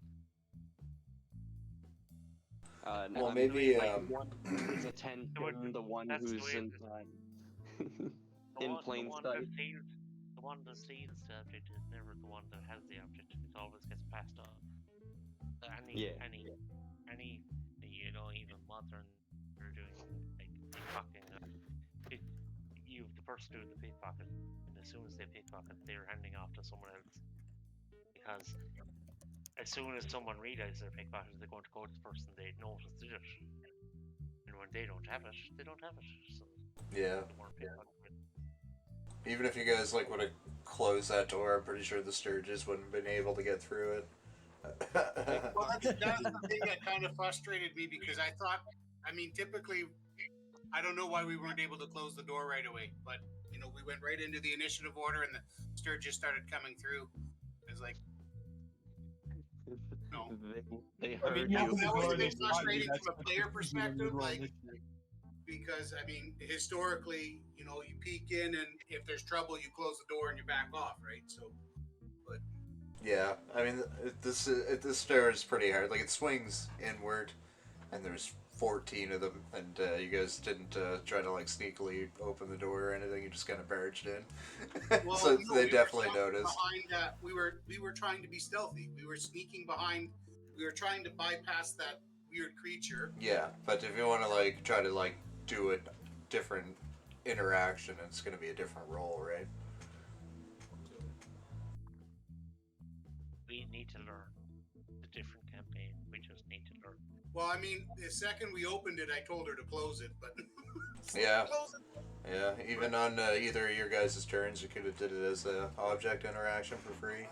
Well, I maybe, mean, like, one who's attention, the one that's the who's way in, in plain sight. The one that steals the object is never the one that has the object. It always gets passed on. Any, you know, even modern, they're doing like pickpocketing. You, the person doing the pickpocket, and as soon as they pickpocket, they're handing off to someone else. Because as soon as someone realizes they're pickpocketed, they're going to go to the person they noticed did it. And when they don't have it, they don't have it. So Yeah. they weren't pickpocketed. Even if you guys like would have closed that door, I'm pretty sure the Stirges wouldn't have been able to get through it. Well, that's the thing that kind of frustrated me because I thought, I mean, typically, I don't know why we weren't able to close the door right away, but you know, we went right into the initiative order and the Stirges started coming through. It's like, no. They I heard mean, you. That was a bit That's- frustrating that's- from a player that's perspective, roll like, initiative. because I mean, historically, you know, you peek in and if there's trouble, you close the door and you back off, right? So, but Yeah, I mean, this stair is pretty hard. Like, it swings inward, and there's 14 of them, and you guys didn't try to, like, sneakily open the door or anything. You just kind of barged in. well, So no, they we definitely were noticed. behind, we were trying to be stealthy. We were sneaking behind. We were trying to bypass that weird creature. Yeah, but if you want to, like, try to, like, do a different interaction, it's going to be a different roll, right? We need to learn the different campaign. We just need to learn. Well, I mean, the second we opened it, I told her to close it, but Yeah. Close it. Yeah, even on either of your guys' turns, you could have did it as an object interaction for free.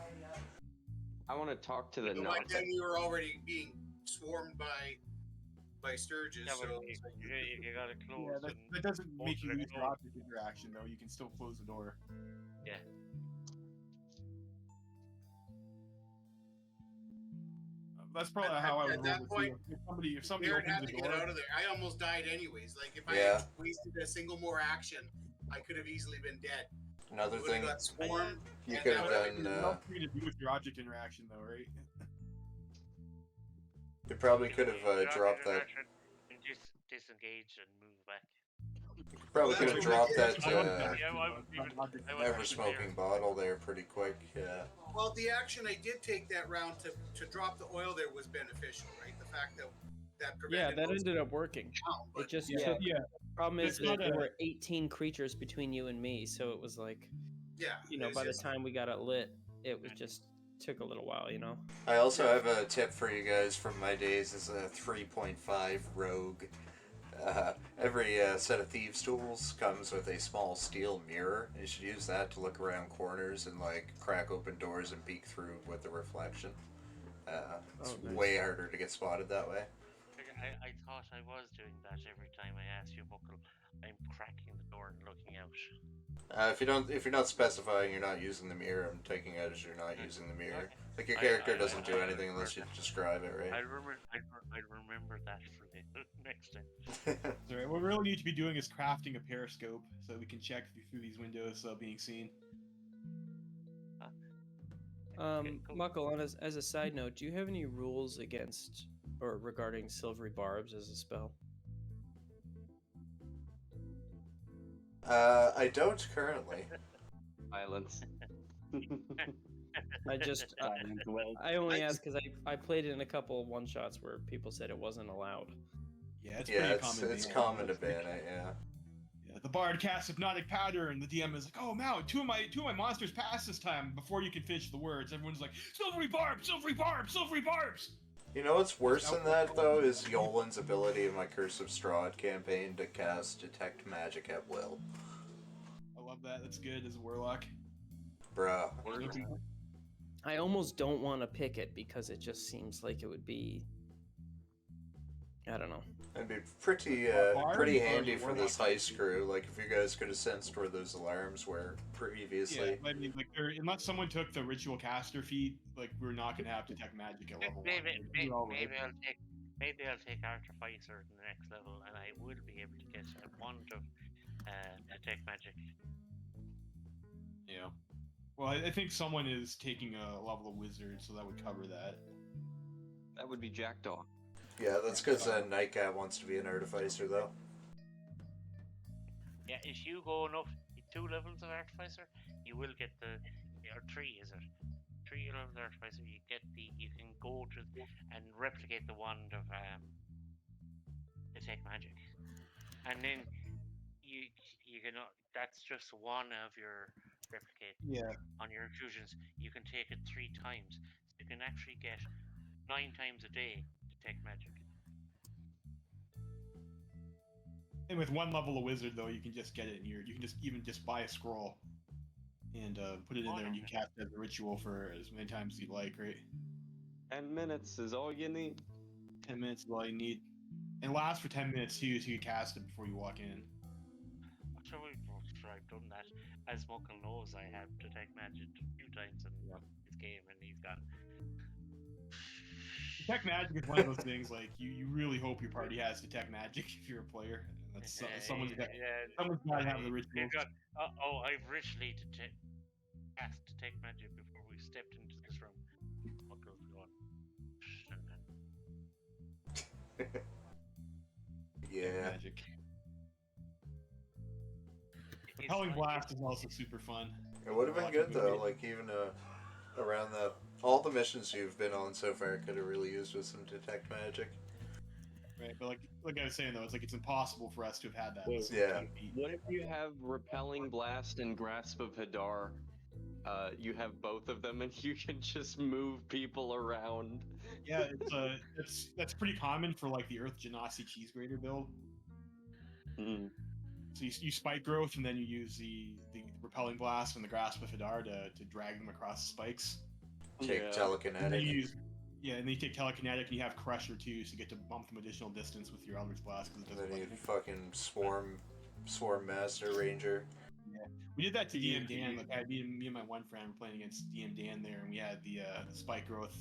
I want to talk to the But by not. then we were already being swarmed by Stirges. Yeah, but So you got to close. Yeah, that, and that doesn't most make you of it lose your goes. object interaction, though. You can still close the door. Yeah. That's probably At- how I would at roll that it, point, too. If somebody Aaron opens had the to door, get out of there. I almost died anyways. Like if I Yeah. had wasted a single more action, I could have easily been dead. Another I would have thing got swarmed. you and could that have would've done, what else are you gonna do with your object interaction, though, right? you probably could have You dropped that. interaction and disengage and move back. Probably Well, could that's have what dropped we that did. Yeah, well, I wouldn't even- I wouldn't ever even smoking bottle there pretty quick. Yeah. Well, the action I did take that round to drop the oil there was beneficial, right? The fact that Yeah, prevented that most ended up working. down, but It just Yeah, took. yeah. Problem is It's that not there a- were 18 creatures between you and me, so it was like, yeah, you know, it's by the just- time we got it lit, it was just took a little while, you know. I also have a tip for you guys from my days as a 3.5 rogue. Every set of thieves' tools comes with a small steel mirror. You should use that to look around corners and like crack open doors and peek through with the reflection. It's nice. way harder to get spotted that way. I thought I was doing that every time I asked you, Buckle. I'm cracking the door and looking out. If you're not specifying you're not using the mirror, I'm taking it as you're not using the mirror. Okay. Like your I- character I- doesn't do I- anything unless you describe it, I right? remember that for the next time. Sorry, what we really need to be doing is crafting a periscope so we can check through these windows without being seen. Okay, cool. Muckle, as a side note, do you have any rules against or regarding silvery barbs as a spell? I don't currently. Violence. I just I only ask because I played it in a couple of one shots where people said it wasn't allowed. Yeah, it's Yeah, pretty it's common. it's ban. common to ban it. Yeah. Yeah, the bard casts hypnotic pattern. The DM is like, "Oh, Mao, two of my monsters passed this time." Before you can finish the words, everyone's like, "Silvery barbs, silvery barbs, silvery barbs." You know what's worse than that though is Yolan's ability in my Curse of Strahd campaign to cast Detect Magic at will. I love that. That's good as a warlock. Bruh. I almost don't want to pick it because it just seems like it would be. I don't know. It'd be pretty Bard pretty or handy the for this warlock? heist crew. Like if you guys could have sensed where those alarms were previously. Yeah, I mean, like, unless someone took the ritual caster feat, like, we're not gonna have detect magic at level 1. Maybe We're all right. Maybe I'll take Artificer in the next level, and I will be able to get a wand of detect magic. Yeah. Well, I think someone is taking a level of wizard, so that would cover that. That would be Jackdaw. Yeah, that's because Nightcat wants to be an artificer, though. Yeah, if you go enough 2 levels of artificer, you will get the, or 3 is it? 3 levels of artificer, you can go to and replicate the wand of detect magic, and then you can that's just one of your replicate on your infusions. You can take it 3 times, so you can actually get 9 times a day detect magic. And with 1 level of wizard though, you can just get it in you can just buy a scroll and put it in there, and you can cast it as a ritual for as many times as you like, right? 10 minutes is all you need. 10 minutes is all you need. And it lasts for 10 minutes too, so you cast it before you walk in. I'm sure I've done that. As Muckle knows, I have detect magic a few times in this game, and he's gone. Detect magic is one of those things, like, you really hope your party has detect magic if you're a player. That's someone's got to have the ritual. I've ritually cast detect magic before we stepped into this room. Muckle's gone. Yeah. Magic. Repelling blast is also super fun. It would have been good though, like even around that, all the missions you've been on so far could have really used with some detect magic. Right, but like I was saying though, it's impossible for us to have had that. Wait, yeah. What if you have Repelling Blast and Grasp of Hadar? You have both of them, and you can just move people around. Yeah, that's pretty common for like the Earth Genasi Cheese Grater build. Mm. So you spike growth, and then you use the Repelling Blast and the Grasp of Hadar to drag them across the spikes. Take telekinetic. And then you take telekinetic, and you have Crusher too, so you get to bump them additional distance with your Eldritch Blast. And then you fucking Swarm Master Ranger. Yeah, we did that to DM Dan. Like me and my one friend were playing against DM Dan there, and we had the spike growth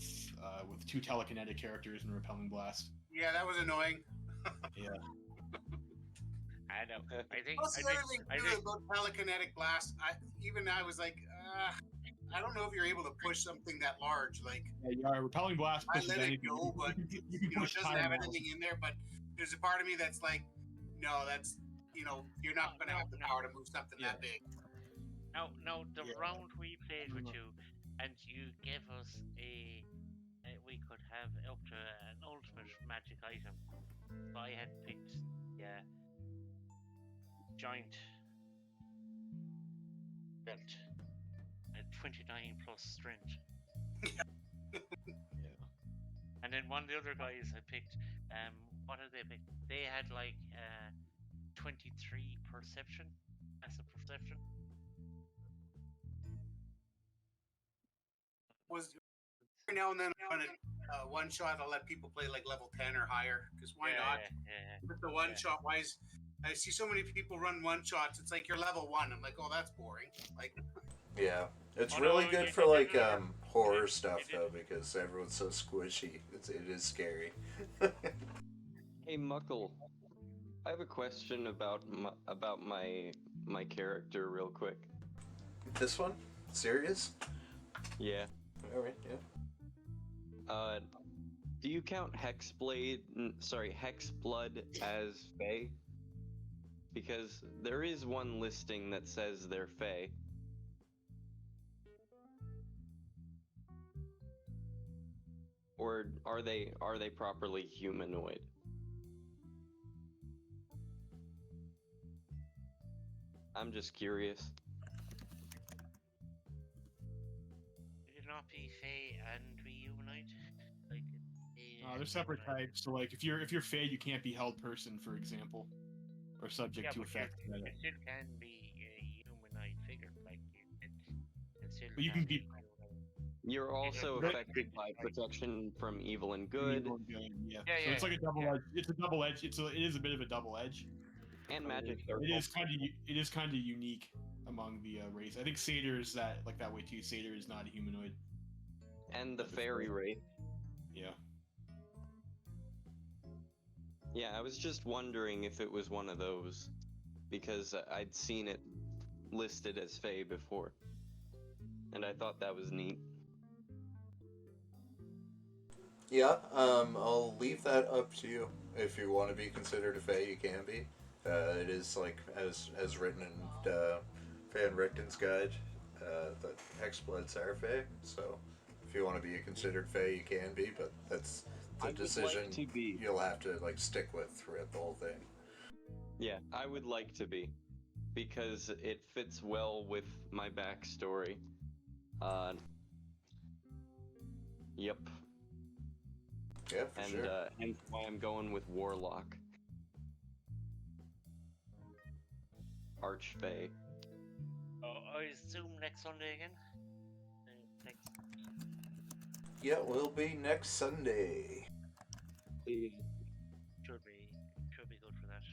with 2 telekinetic characters and Repelling Blast. Yeah, that was annoying. Yeah. I know. I think about telekinetic blast. I was like, I don't know if you're able to push something that large. Like, yeah, Repelling Blast pushes I let anything. it go, but you can push it doesn't have anything in there. But there's a part of me that's like, no, that's you're not going to have the power to move something that big. No, the round we played with you, and you gave us we could have up to an ultimate magic item. So I had picked giant belt at 29 plus strength. And then one of the other guys I picked, what did they pick? They had like 23 perception, passive perception. Was every now and then on a one shot, I'll let people play like level 10 or higher, because why not? With the one shot wise, I see so many people run one shots. It's like you're level 1. I'm like, oh, that's boring. Like, yeah, it's really good for like horror stuff though, because everyone's so squishy. It is scary. Hey Muckle, I have a question about my character real quick. This one? Serious? Yeah. Alright, yeah. Do you count Hexblood as Fae? Because there is one listing that says they're Fae. Or are they properly humanoid? I'm just curious. Would it not be Fae and be humanoid? Like, they're separate types. So like if you're Fae, you can't be held person, for example, or subject to effect. You still can be a humanoid figure, like but you can be. You're also affected by protection from evil and good. Yeah. So it's like a double edge. It's a double edge. It is a bit of a double edge. And magic. It is kind of unique among the race. I think Satyr is that way too. Satyr is not a humanoid. And the fairy race. Yeah. Yeah, I was just wondering if it was one of those, because I'd seen it listed as Fae before, and I thought that was neat. Yeah, I'll leave that up to you. If you want to be considered a Fae, you can be. It is like as written in Van Richten's guide that Hexbloods are Fae. So if you want to be a considered Fae, you can be. But that's the decision to be. you'll have to like stick with throughout the whole thing. Yeah, I would like to be, because it fits well with my backstory. Yep. Yeah, for sure. Hence why I'm going with Warlock. Archfey. I assume next Sunday again? Next. Yeah, we'll be next Sunday. Should be good for that.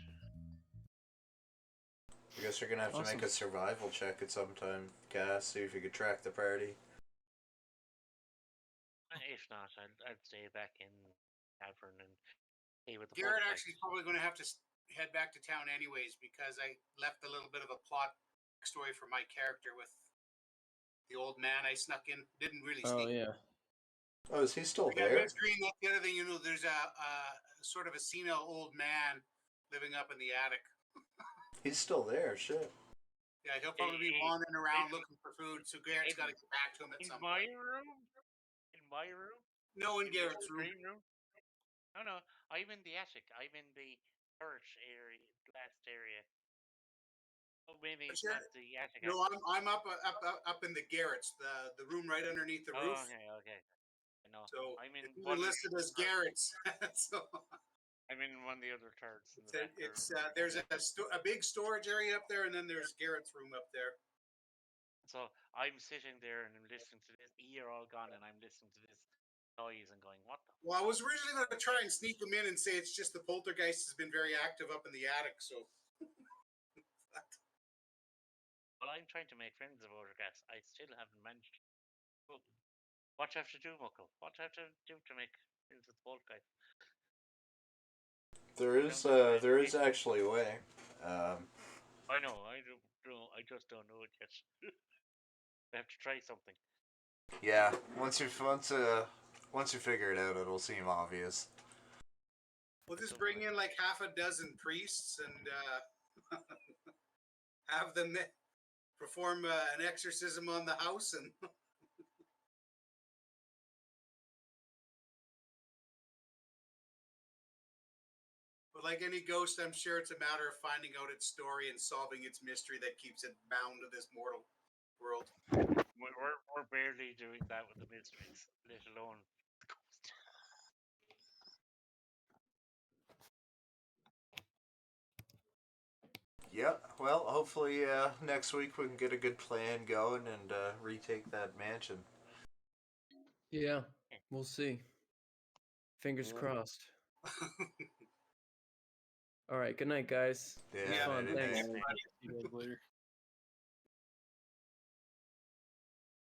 I guess you're gonna have to make a survival check at some time, Cass. See if you could track the party. If not, I'd stay back in Tavern and stay with the Garrett folk actually is probably going to have to head back to town anyways, because I left a little bit of a plot story for my character with the old man I snuck in. Didn't really sneak. Oh yeah. Oh, is he still Yeah, there? Green, that's the other thing, there's a sort of a senile old man living up in the attic. He's still there, shit. Yeah, he'll probably be wandering around looking for food, so Garrett's got to get back to him at some point. In my room? No, in Garrett's room. Green room? No, I'm in the attic. I'm in the third area, last area. Oh, maybe it's not the attic. No, I'm up in the Garrett's, the room right underneath the roof. Okay. No, So I'm in it's one listed as Garrett's. So I'm in one of the other thirds. There's a big storage area up there, and then there's Garrett's room up there. So I'm sitting there and I'm listening to this. You're all gone, and I'm listening to this noise and going, "What the?" Well, I was originally going to try and sneak them in and say it's just the poltergeist has been very active up in the attic. So. Well, I'm trying to make friends of Waterdeep. I still haven't managed. What do you have to do, Muckle? What do you have to do to make friends with Poltergeist? There is actually a way. I know. I just don't know it yet. I have to try something. Yeah, once you figure it out, it'll seem obvious. We'll just bring in like half a dozen priests and have them perform an exorcism on the house and. But like any ghost, I'm sure it's a matter of finding out its story and solving its mystery that keeps it bound to this mortal world. We're barely doing that with the mysteries, let alone the ghost. Yeah, well, hopefully next week we can get a good plan going and retake that mansion. Yeah, we'll see. Fingers crossed. All right, good night, guys. Yeah, fun. Thanks. See you guys later.